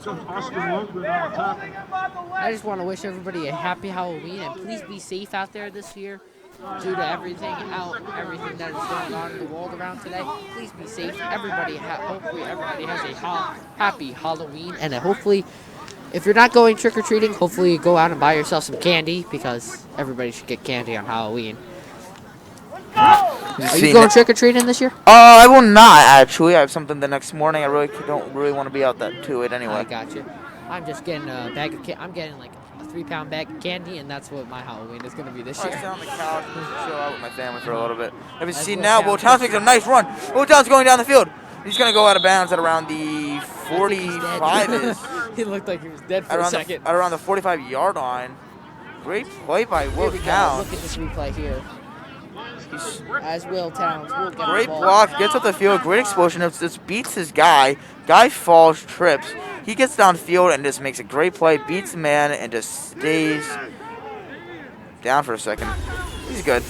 I just want to wish everybody a happy Halloween, and please be safe out there this year due to everything that is going on in the world around today. Please be safe. Hopefully everybody has a happy Halloween, and hopefully if you're not going trick-or-treating, hopefully you go out and buy yourself some candy, because everybody should get candy on Halloween. Are you going trick-or-treating this year? I will not, actually. I have something the next morning. I don't really want to be out that to it anyway. I got you. I'm just getting a bag of I'm getting like a 3-pound bag of candy, and that's what my Halloween is going to be this year. I sit on the couch and chill out with my family for a little bit. Have you seen now? Will Towns makes a nice run. Will Towns going down the field. He's going to go out of bounds at around the 45. He looked like he was dead for a second. At around the 45-yard line. Great play by Will Towns. Look at this replay here. As Will Towns will get great the ball. block, gets up the field, great explosion. It just beats his guy. Guy falls, trips. He gets downfield and just makes a great play, beats the man, and just stays down for a second. He's good.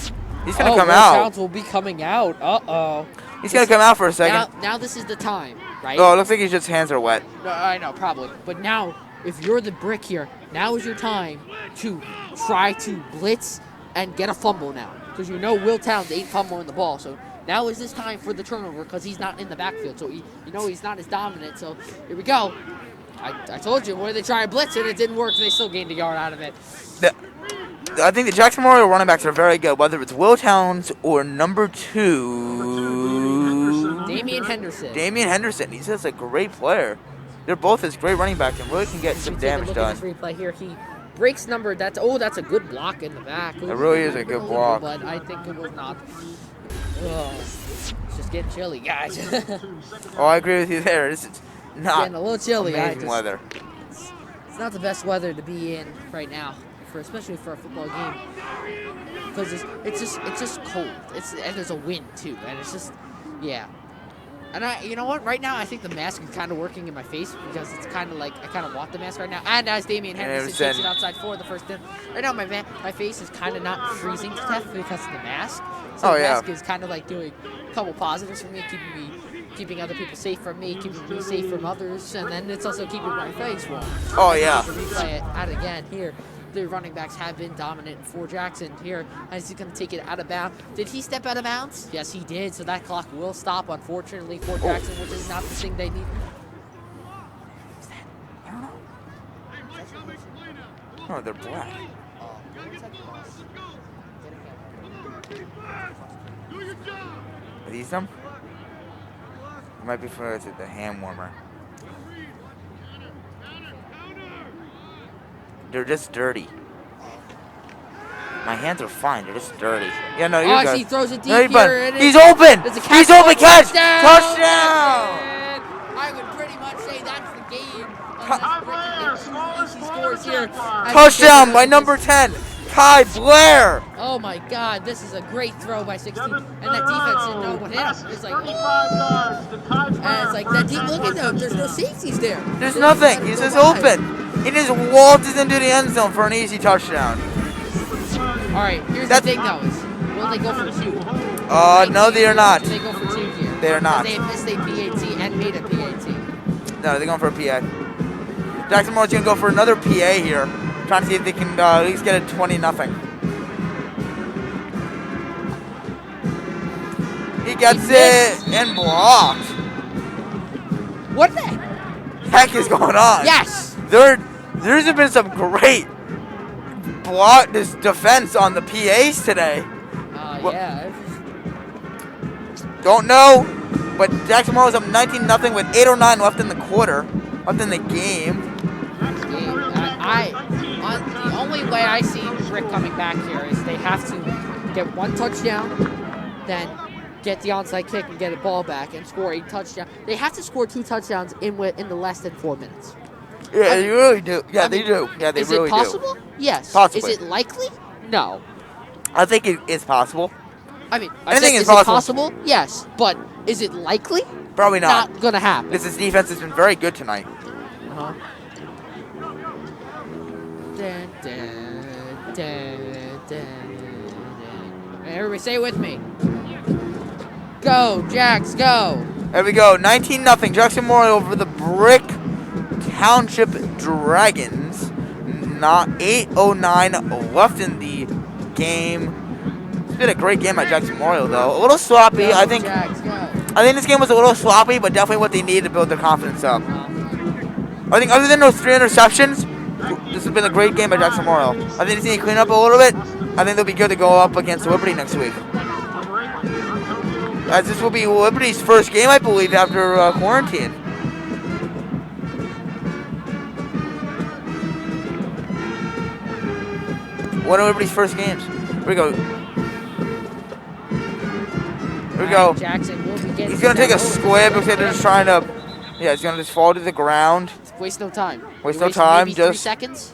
He's going to come out. Will Towns will be coming out. Uh-oh. He's going to come out for a second. Now this is the time, right? Oh, it looks like his just hands are wet. No, I know, probably. But now, if you're the brick here, now is your time to try to blitz and get a fumble now. Because you know Will Towns ain't fumbling the ball. So now is this time for the turnover because he's not in the backfield. So he's not as dominant. So here we go. I told you, where they try to blitz it, it didn't work. They still gained a yard out of it. I think the Jackson Memorial running backs are very good, whether it's Will Towns or number 2. Damian Henderson. Damian Henderson. He's just a great player. They're both as great running backs and really can get some damage done. Look at this replay here. He breaks number. That's a good block in the back. It really is a good block. But I think it was not. It's just getting chilly, guys. Oh, I agree with you there. This is not getting a little chilly. Amazing weather. It's not the best weather to be in right now, especially for a football game, because it's just cold. And there's a wind too, and it's just And you know what? Right now, I think the mask is kind of working in my face because it's kind of like I kind of want the mask right now. And as Damian Henderson takes it outside for the first down, right now my face is kind of not freezing to death because of the mask. So the mask is kind of like doing a couple positives for me, keeping other people safe from me, keeping me safe from others, and then it's also keeping my face warm. Oh yeah. To replay it out again here. The running backs have been dominant for Jackson here as he's going to take it out of bounds. Did he step out of bounds? Yes, he did. So that clock will stop, unfortunately, for Jackson, which is not the thing they need. What's that? I don't know. Oh, they're black. Are these them? It might be for the hand warmer. They're just dirty. My hands are fine. They're just dirty. Yeah, no, you're good. He throws it deep no, here. He's open. He's open. Catch. Touchdown. I would pretty much say that's the game. Touchdown by number 10, Kai Blair. Oh my God, this is a great throw by 16, and that defense didn't know what hit him. It's like, and it's like that deep. Look at them. There's no safeties there. There's nothing. He's just open. He just waltzes into the end zone for an easy touchdown. All right, here's the thing, though. Will they go for 2? No, they are not. They go for 2 here. They are not. They have missed a PAT and made a PAT. No, they're going for a PA. Jackson Moore's going to go for another PA here, trying to see if they can at least get a 20-0. He gets it and blocked. What the heck is going on? Yes. There's been some great this defense on the PAs today. Yeah. Don't know, but Jackson Morrow's up 19-0 with 8:09 left in the quarter, left in the game. The only way I see Rick coming back here is they have to get 1 touchdown, then get the onside kick and get a ball back and score a touchdown. They have to score 2 touchdowns in the less than 4 minutes. Yeah, they really do. Yeah, they do. Yeah, they really do. Is it possible? Yes. Possibly. Is it likely? No. I think it is possible. I mean, anything is possible. Yes, but is it likely? Probably not. Not gonna happen. This defense has been very good tonight. Uh-huh. Dun, dun, dun, dun, dun. Everybody say it with me. Go, Jacks, go. There we go. 19-0. Jackson Memorial over the Brick Township Dragons. Not 8:09 left in the game. It's been a great game at Jackson Memorial, though. A little sloppy. Go, I think this game was a little sloppy, but definitely what they needed to build their confidence up. I think other than those 3 interceptions, this has been a great game at Jackson Memorial. I think they need to clean up a little bit. I think they'll be good to go up against Liberty next week. As this will be Liberty's first game, I believe, after quarantine. One of Liberty's first games. Here we go. Here we go. Jackson will be getting. He's going to take a squib because they're just trying to. Yeah, he's going to just fall to the ground. Waste no time. Waste no time. Maybe just 3 seconds.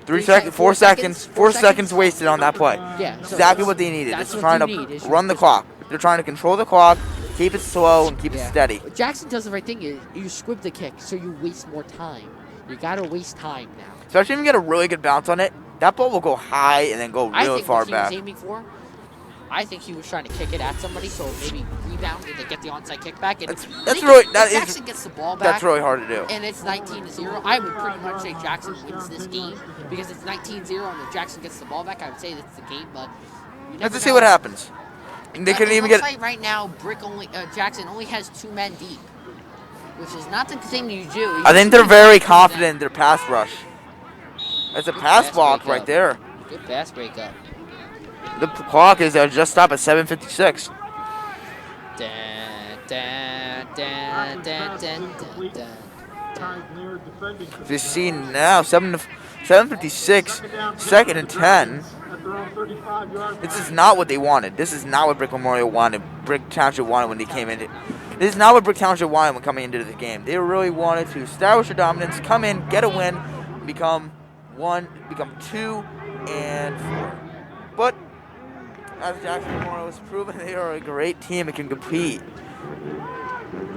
3 seconds. 4 seconds. 4 seconds wasted on that play. Yeah. Exactly what they needed. That's Just what trying they need, to run the clock. They're trying to control the clock, keep it slow, and keep it steady. Jackson does the right thing. You squib the kick, so you waste more time. You gotta waste time now. Especially if you get a really good bounce on it, that ball will go high and then go real far back. I think what he was aiming for I think he was trying to kick it at somebody, so maybe rebound and they get the onside kickback. And That's Jackson gets the ball back. That's really hard to do. And it's 19-0. I would pretty much say Jackson wins this game because it's 19-0, and if Jackson gets the ball back, I would say that's the game. But Let's just see what happens. They couldn't even get. Like right now, Jackson only has 2 men deep, which is not the thing you do. I think they're very confident in their pass rush. That's a pass block right there. Good pass breakup. The clock is just stopped at 7:56. You see now 7:56, 2nd and 10. This is not what they wanted. This is not what Brick Memorial wanted. Brick Township wanted when they came in. This is not what Brick Township wanted when coming into the game. They really wanted to establish their dominance, come in, get a win, become 2 and 4. But as Jackson Memorial has proven, they are a great team and can compete.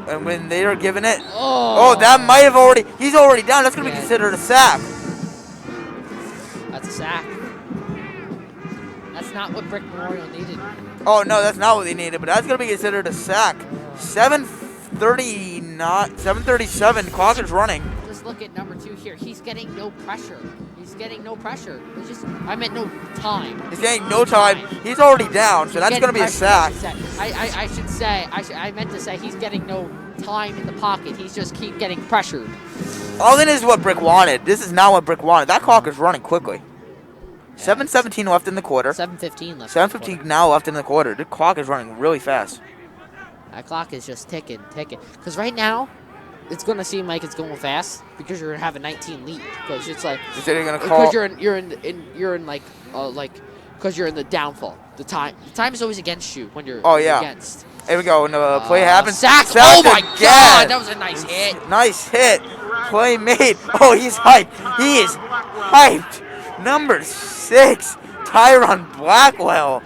And when they are given it, that might have he's already down. That's going to be considered a sack. That's a sack. That's not what Brick Memorial needed. Oh, no, that's not what they needed, but that's going to be considered a sack. 7:37, clock is running. Just look at number 2 here. He's getting no pressure. I meant no time. He's getting no time. He's already down, so that's going to be a sack. I meant to say he's getting no time in the pocket. He's just keep getting pressured. All this is what Brick wanted. This is not what Brick wanted. That clock is running quickly. 7:17 left in the quarter. 7:15 left. 7:15 now left in the quarter. The clock is running really fast. That clock is just ticking. Because right now, it's going to seem like it's going fast because you're going to have a 19 lead. Because it's like because you're in the downfall. The time is always against you when you're against. Here we go. And the play happens. Sack. Oh my God, that was a nice hit. Nice hit. Play made. Oh, he's hyped. He is hyped. Number 6, Tyron Blackwell.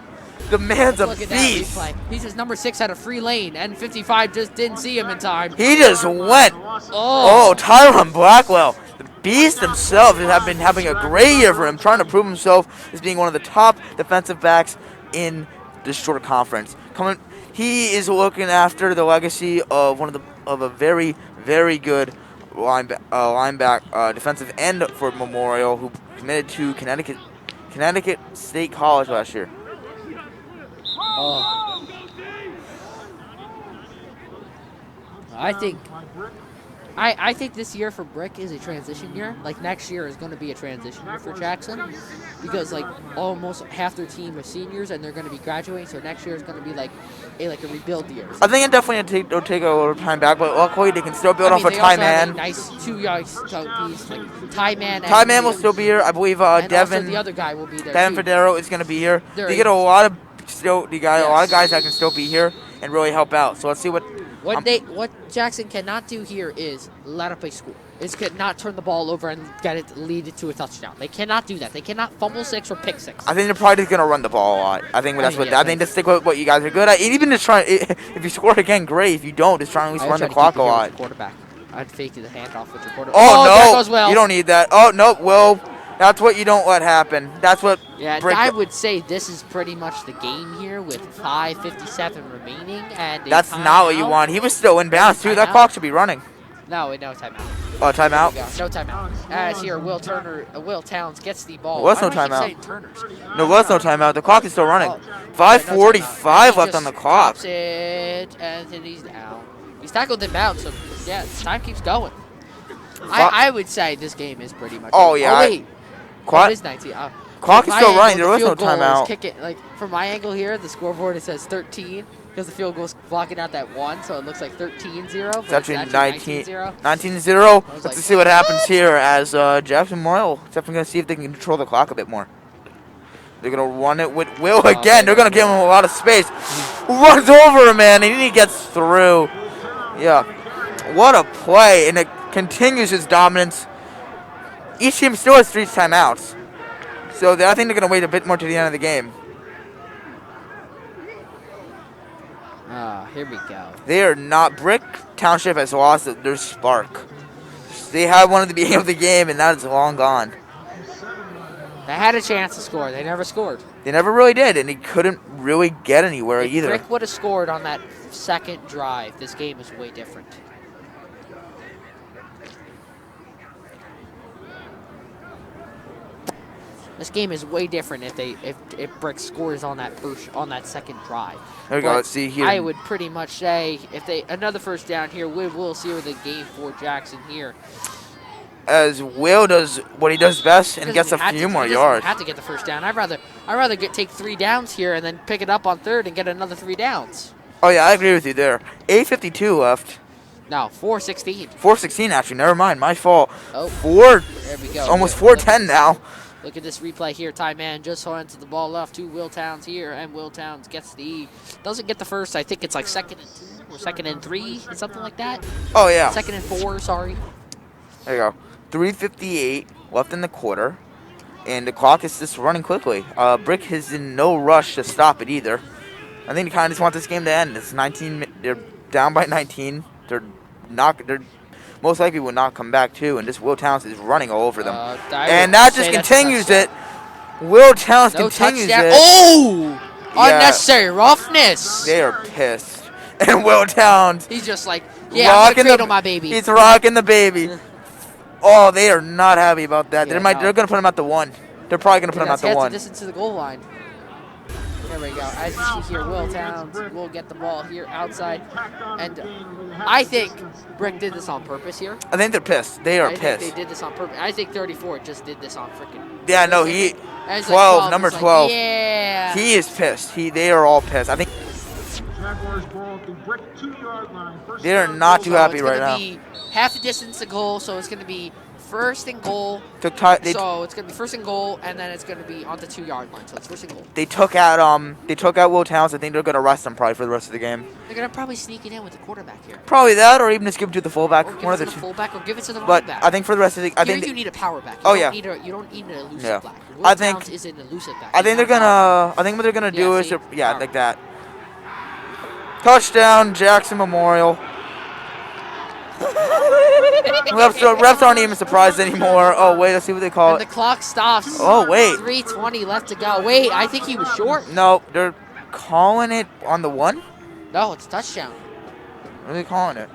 The man's a beast. He says number 6 had a free lane, and 55 just didn't see him in time. He just went. Oh, Tyron Blackwell. The beast himself has been having a great year for him, trying to prove himself as being one of the top defensive backs in the short conference. He is looking after the legacy of a very, very good linebacker, defensive end for Memorial, who committed to Connecticut State College last year. I think this year for Brick is a transition year. Like next year is going to be a transition year for Jackson because like almost half their team are seniors and they're going to be graduating. So next year is going to be like a rebuild year. I think it definitely will take a little time back, but luckily they can still build off of Ty Man. Nice 2 yards piece. Like Ty Man. Ty Man will still be here. I believe Devin. The other guy will be there. Devin Federo is going to be here. They get a lot of guys that can still be here and really help out. So let's see what Jackson cannot do here is let up a score. It cannot turn the ball over and lead it to a touchdown. They cannot do that. They cannot fumble 6 or pick 6. I think they're probably just gonna run the ball a lot. I think just stick with what you guys are good at. And even just try. If you score again, great. If you don't, just try and at least run the clock a lot. Quarterback. I'd fake the handoff with your quarterback. Oh no! That goes well. You don't need that. Oh no! Well, that's what you don't let happen. That's what. Yeah, I would say this is pretty much the game here with 5:57 remaining, and that's not what you want. He was still in bounds too. That clock should be running. No timeout. Oh, timeout. No timeout. As here, Will Towns gets the ball. There was no timeout. There was no timeout. The clock is still running. 5:45 left on the clock. Stops it, and then he's down. He's tackled in bounds, so yeah, time keeps going. I would say this game is pretty much. Oh yeah. Oh wait. Clock is 19. Clock is still running. There was no timeout. From my angle here, the scoreboard it says 13 because the field goal's blocking out that 1, so it looks like 13-0. It's actually 19-0. Let's see what happens here as Jackson Memorial definitely going to see if they can control the clock a bit more. They're going to run it with Will again. They're going to give him a lot of space. Runs over him, man, and he gets through. Yeah. What a play, and it continues his dominance. Each team still has 3 timeouts. So I think they're going to wait a bit more to the end of the game. Here we go. They are not. Brick Township has lost their spark. They had one at the beginning of the game, and that is long gone. They had a chance to score. They never scored. They never really did, and he couldn't really get anywhere If either. Brick would have scored on that second drive, this game is way different. This game is way different if Brick scores on that second drive. There we go. Let's see here. I would pretty much say if they another first down here, we'll see with the game for Jackson here. As Will does what he does best and gets a few more yards. Have to get the first down. I'd rather take 3 downs here and then pick it up on third and get another 3 downs. Oh yeah, I agree with you there. 8:52 left. No, 4:16. 4:16 actually. Never mind, my fault. Oh, 4. There we go. Almost 4:10 now. Look at this replay here. Ty Man just hands the ball off to Will Towns here, and Will Towns gets doesn't get the first. I think it's like 2nd and 2 or 2nd and 3, something like that. Oh yeah. 2nd and 4. Sorry. There you go. 3:58 left in the quarter, and the clock is just running quickly. Brick is in no rush to stop it either. I think they kind of just want this game to end. It's 19. They're down by 19. They're most likely will not come back too, and this Will Towns is running all over them, and that just continues it. Will Towns continues it. Oh, yeah. Unnecessary roughness. They are pissed, and Will Towns. He's just like, yeah, I'm gonna cradle my baby. He's rocking the baby. Oh, they are not happy about that. Yeah, they're gonna put him at the 1. They're probably gonna put him at the 1. Distance to the goal line. There we go. As you see here, Will Towns will get the ball here outside. And I think Brick did this on purpose here. I think they're pissed. They are pissed. I think they did this on purpose. I think 34 just did this on freaking. Yeah, no, 12, number 12. Like, yeah. He is pissed. They are all pissed. I think they are not too happy right now. Be half the distance to goal, so it's going to be 1st and goal. So it's going to be 1st and goal, and then it's going to be on the 2-yard line. So it's 1st and goal. They took out Will Towns. I think they're going to rest him probably for the rest of the game. They're going to probably sneak it in with the quarterback here. Probably that, or even just give it to the fullback. Or give it to the fullback, or give it to the running but back. I think for the rest of the, I think you need a power back. You don't need an elusive yeah. back. I think Towns is an elusive back. I think they're gonna. I think what they're gonna do is like that. Touchdown, Jackson Memorial. refs aren't even surprised anymore. Oh, wait, let's see what they call it. And the clock stops. Oh, wait. 3:20 left to go. Wait, I think he was short. No, they're calling it on the 1? No, it's a touchdown. What are they calling it?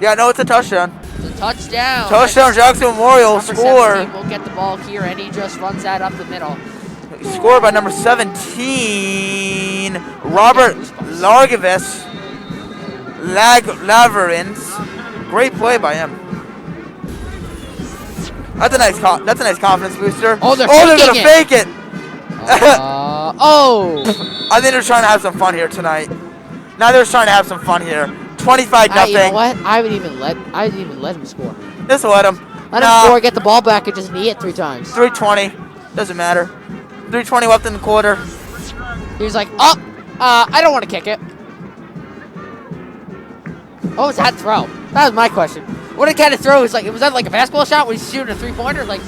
Yeah, no, it's a touchdown. It's a touchdown. Touchdown, Jackson Memorial. Number Score. 17 will get the ball here, and he just runs that up the middle. Scored by number 17, Robert Largavis. Laverins. Great play by him. That's a nice confidence booster. Oh, they're gonna fake it. I think they're trying to have some fun here tonight. Now they're trying to have some fun here. 25-0. You know what? I didn't even let him score. Just let him. Let him score, get the ball back, and just knee it 3 times. 3:20. Doesn't matter. 3:20 left in the quarter. He was like, I don't want to kick it. What was that throw? That was my question. What kind of throw was like? Was that like a basketball shot when he's shooting a 3-pointer? Like,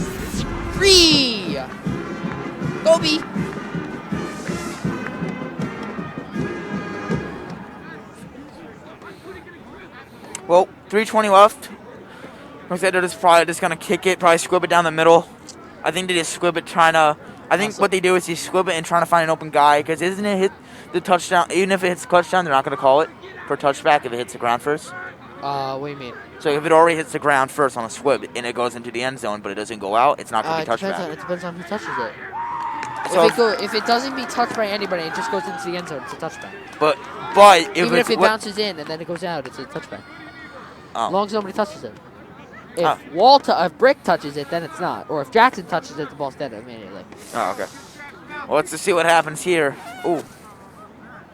3. Go B. Well, 3:20 left. Like I said, they're probably just gonna kick it, probably squib it down the middle. I think they just squib it trying to. I think what they do is they squib it and trying to find an open guy, because isn't it hit the touchdown? Even if it hits the touchdown, they're not gonna call it for touchback if it hits the ground first. What do you mean? So if it already hits the ground first on a squib and it goes into the end zone, but it doesn't go out, it's not gonna be touchback. It depends on who touches it. So if it doesn't be touched by anybody, it just goes into the end zone. It's a touchback. But even if it bounces in and then it goes out, it's a touchback. Oh. As long as nobody touches it. If Brick touches it, then it's not. Or if Jackson touches it, the ball's dead immediately. Oh, okay. Well, let's just see what happens here. Oh.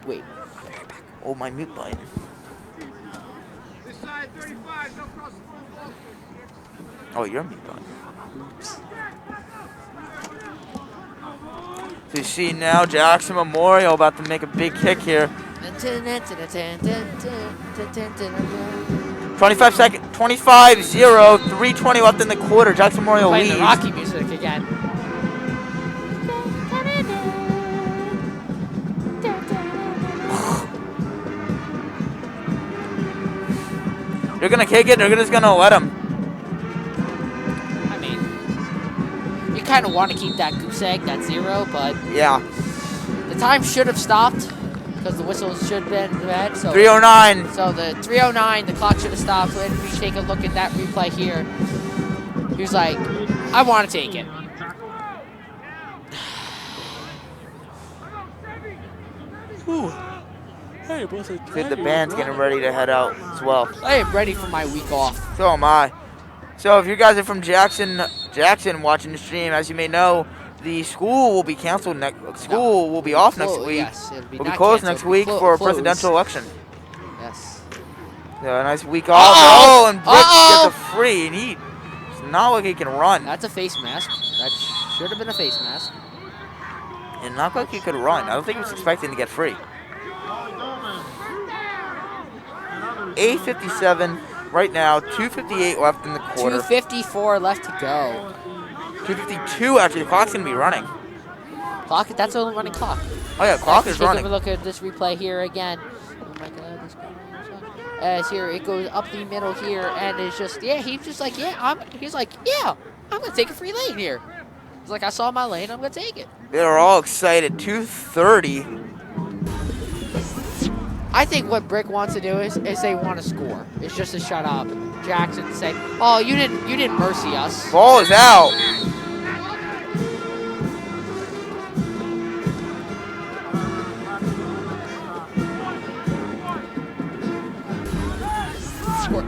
Wait. Oh, my mute button. Oh, you're mute button. So you see now Jackson Memorial about to make a big kick here. 25-0, 3:20 left in the quarter. Jackson Memorial leads. Playing the Rocky music again. They're gonna kick it. They're just gonna let him. I mean, you kind of want to keep that goose egg, that 0, but yeah. time should have stopped because the whistle should have been red. So 3:09. So the 3:09, the clock should have stopped. When we take a look at that replay here, he was like, "I want to take it." Hey, the band's getting ready to head out as well. I am ready for my week off. So am I. So if you guys are from Jackson watching the stream, as you may know, the school will be canceled. School will be off next week. Yes, it'll be We'll be not closed canceled, next week it'll be for a closed. presidential election. Yes. So a nice week off. Oh, and Brick gets a free, and it's not like he can run. That's a face mask. That should have been a face mask. And not like he could run. I don't think he was expecting to get free. 8:57 right now. 2:58 left in the quarter. 2:54 left to go. 2:52 actually. The clock's gonna be running. Clock. That's a running clock. Oh yeah, clock is running. Take a look at this replay here again. Oh my God, this as here it goes up the middle here, and it's just he's just like I'm gonna take a free lane here. He's like, I saw my lane, I'm gonna take it. They're all excited. 2:30. I think what Brick wants to do is they want to score. It's just to shut up Jackson and say, "Oh, you didn't mercy us." Ball is out. Score.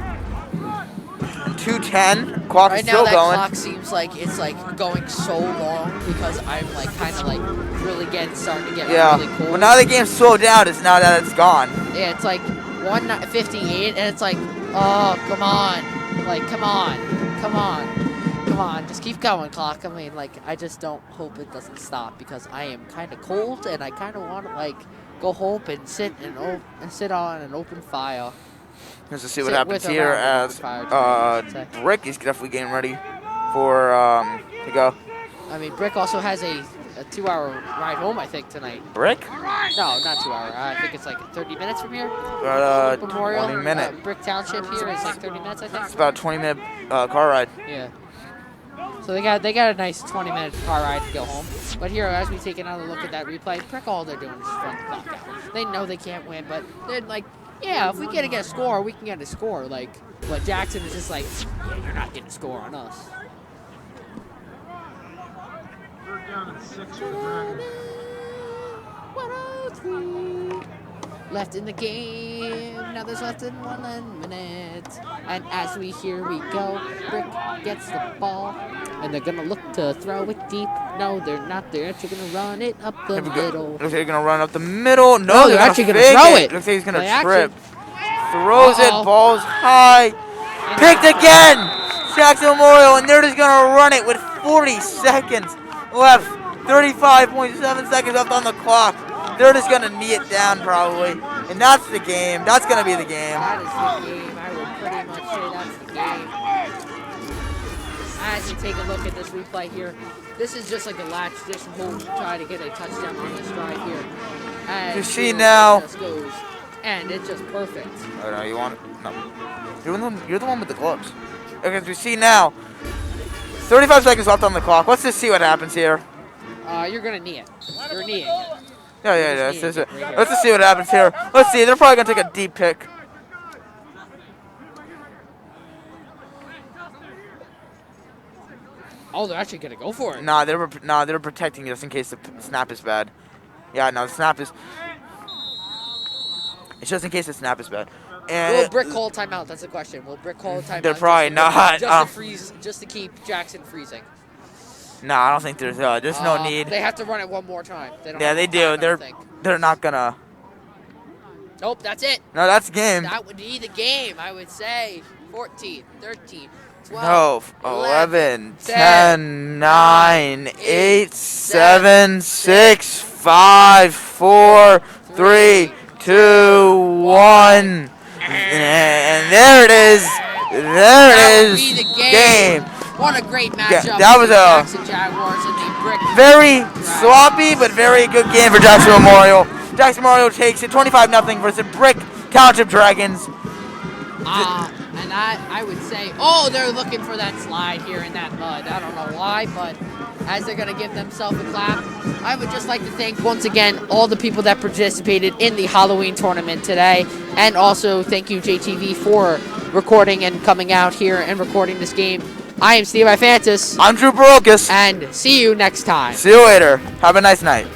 2:10. Clock Right is now still that going. clock seems like it's like going so long because I'm like kind of like really starting to get really cold. But now the game's slowed down. It's now that it's gone. Yeah, it's like 1:58, and it's like, oh, come on, like come on, just keep going, clock. I mean, like I just don't hope it doesn't stop because I am kind of cold and I kind of want to like go home and sit on an open fire. Let's just see what happens here as Brick is definitely getting ready for to go. I mean, Brick also has a 2-hour ride home, I think, tonight. Brick? No, not 2 hour. I think it's like 30 minutes from here. Memorial. 20 minutes. Brick Township here is like 30 minutes, I think. It's about a 20-minute car ride. Yeah. So they got a nice 20-minute car ride to go home. But here, as we take another look at that replay, Brick, all they're doing is just run the clock out. They know they can't win, but they're like, yeah, if we get a score, we can get a score. Like, but Jackson is just like, yeah, you're not getting a score on us. Third down and 6 for the Dragons. 103 left in the game. Now there's left in 1 minute. And as here we go. Brick gets the ball. And they're going to look to throw it deep. No, they're not. They're actually going to run it up the middle. Looks like they're going to run up the middle. No, they're actually going to throw it. Looks like he's going to trip. Throws it. Ball's high. Picked again. Jackson Memorial. And they're just going to run it with 40 seconds left. 35.7 seconds left on the clock. They're just going to knee it down probably. And that's the game. That's going to be the game. That is the game. I would pretty much say that's the game. As you take a look at this replay here, this is just like a latch just home try to get a touchdown on this drive here. As you see now. Just goes, and it's just perfect. Oh, no, you want it? No. You're the one with the gloves. Okay, as we see now, 35 seconds left on the clock. Let's just see what happens here. You're going to knee it. You're kneeing it. Yeah. Let's just see what happens here. Let's see. They're probably going to take a deep pick. Oh, they're actually going to go for it. Nah, they're protecting just in case the snap is bad. Yeah, no, the snap is... It's just in case the snap is bad. And will Brick call timeout? That's the question. Will Brick call timeout? They're probably not. Just to keep Jackson freezing. No, I don't think there's no need. They have to run it one more time. They do. They're not gonna. Nope, that's it. No, that's the game. That would be the game, I would say. 14, 13, 12, 11, 10, 9, 8, 7, 6, 5, 4, 3, 2, 1. And there it is. There it is. Be the game. What a great matchup. Yeah, that was Jackson Jaguars and the Brick. Very sloppy, but very good game for Jackson Memorial. Jackson Memorial takes it 25-0 versus Brick Township Dragons. And I would say, oh, they're looking for that slide here in that mud. I don't know why, but as they're going to give themselves a clap, I would just like to thank once again all the people that participated in the Halloween tournament today. And also thank you, JTV, for recording and coming out here and recording this game. I am Steve Ifantis. I'm Drew Barocas. And see you next time. See you later. Have a nice night.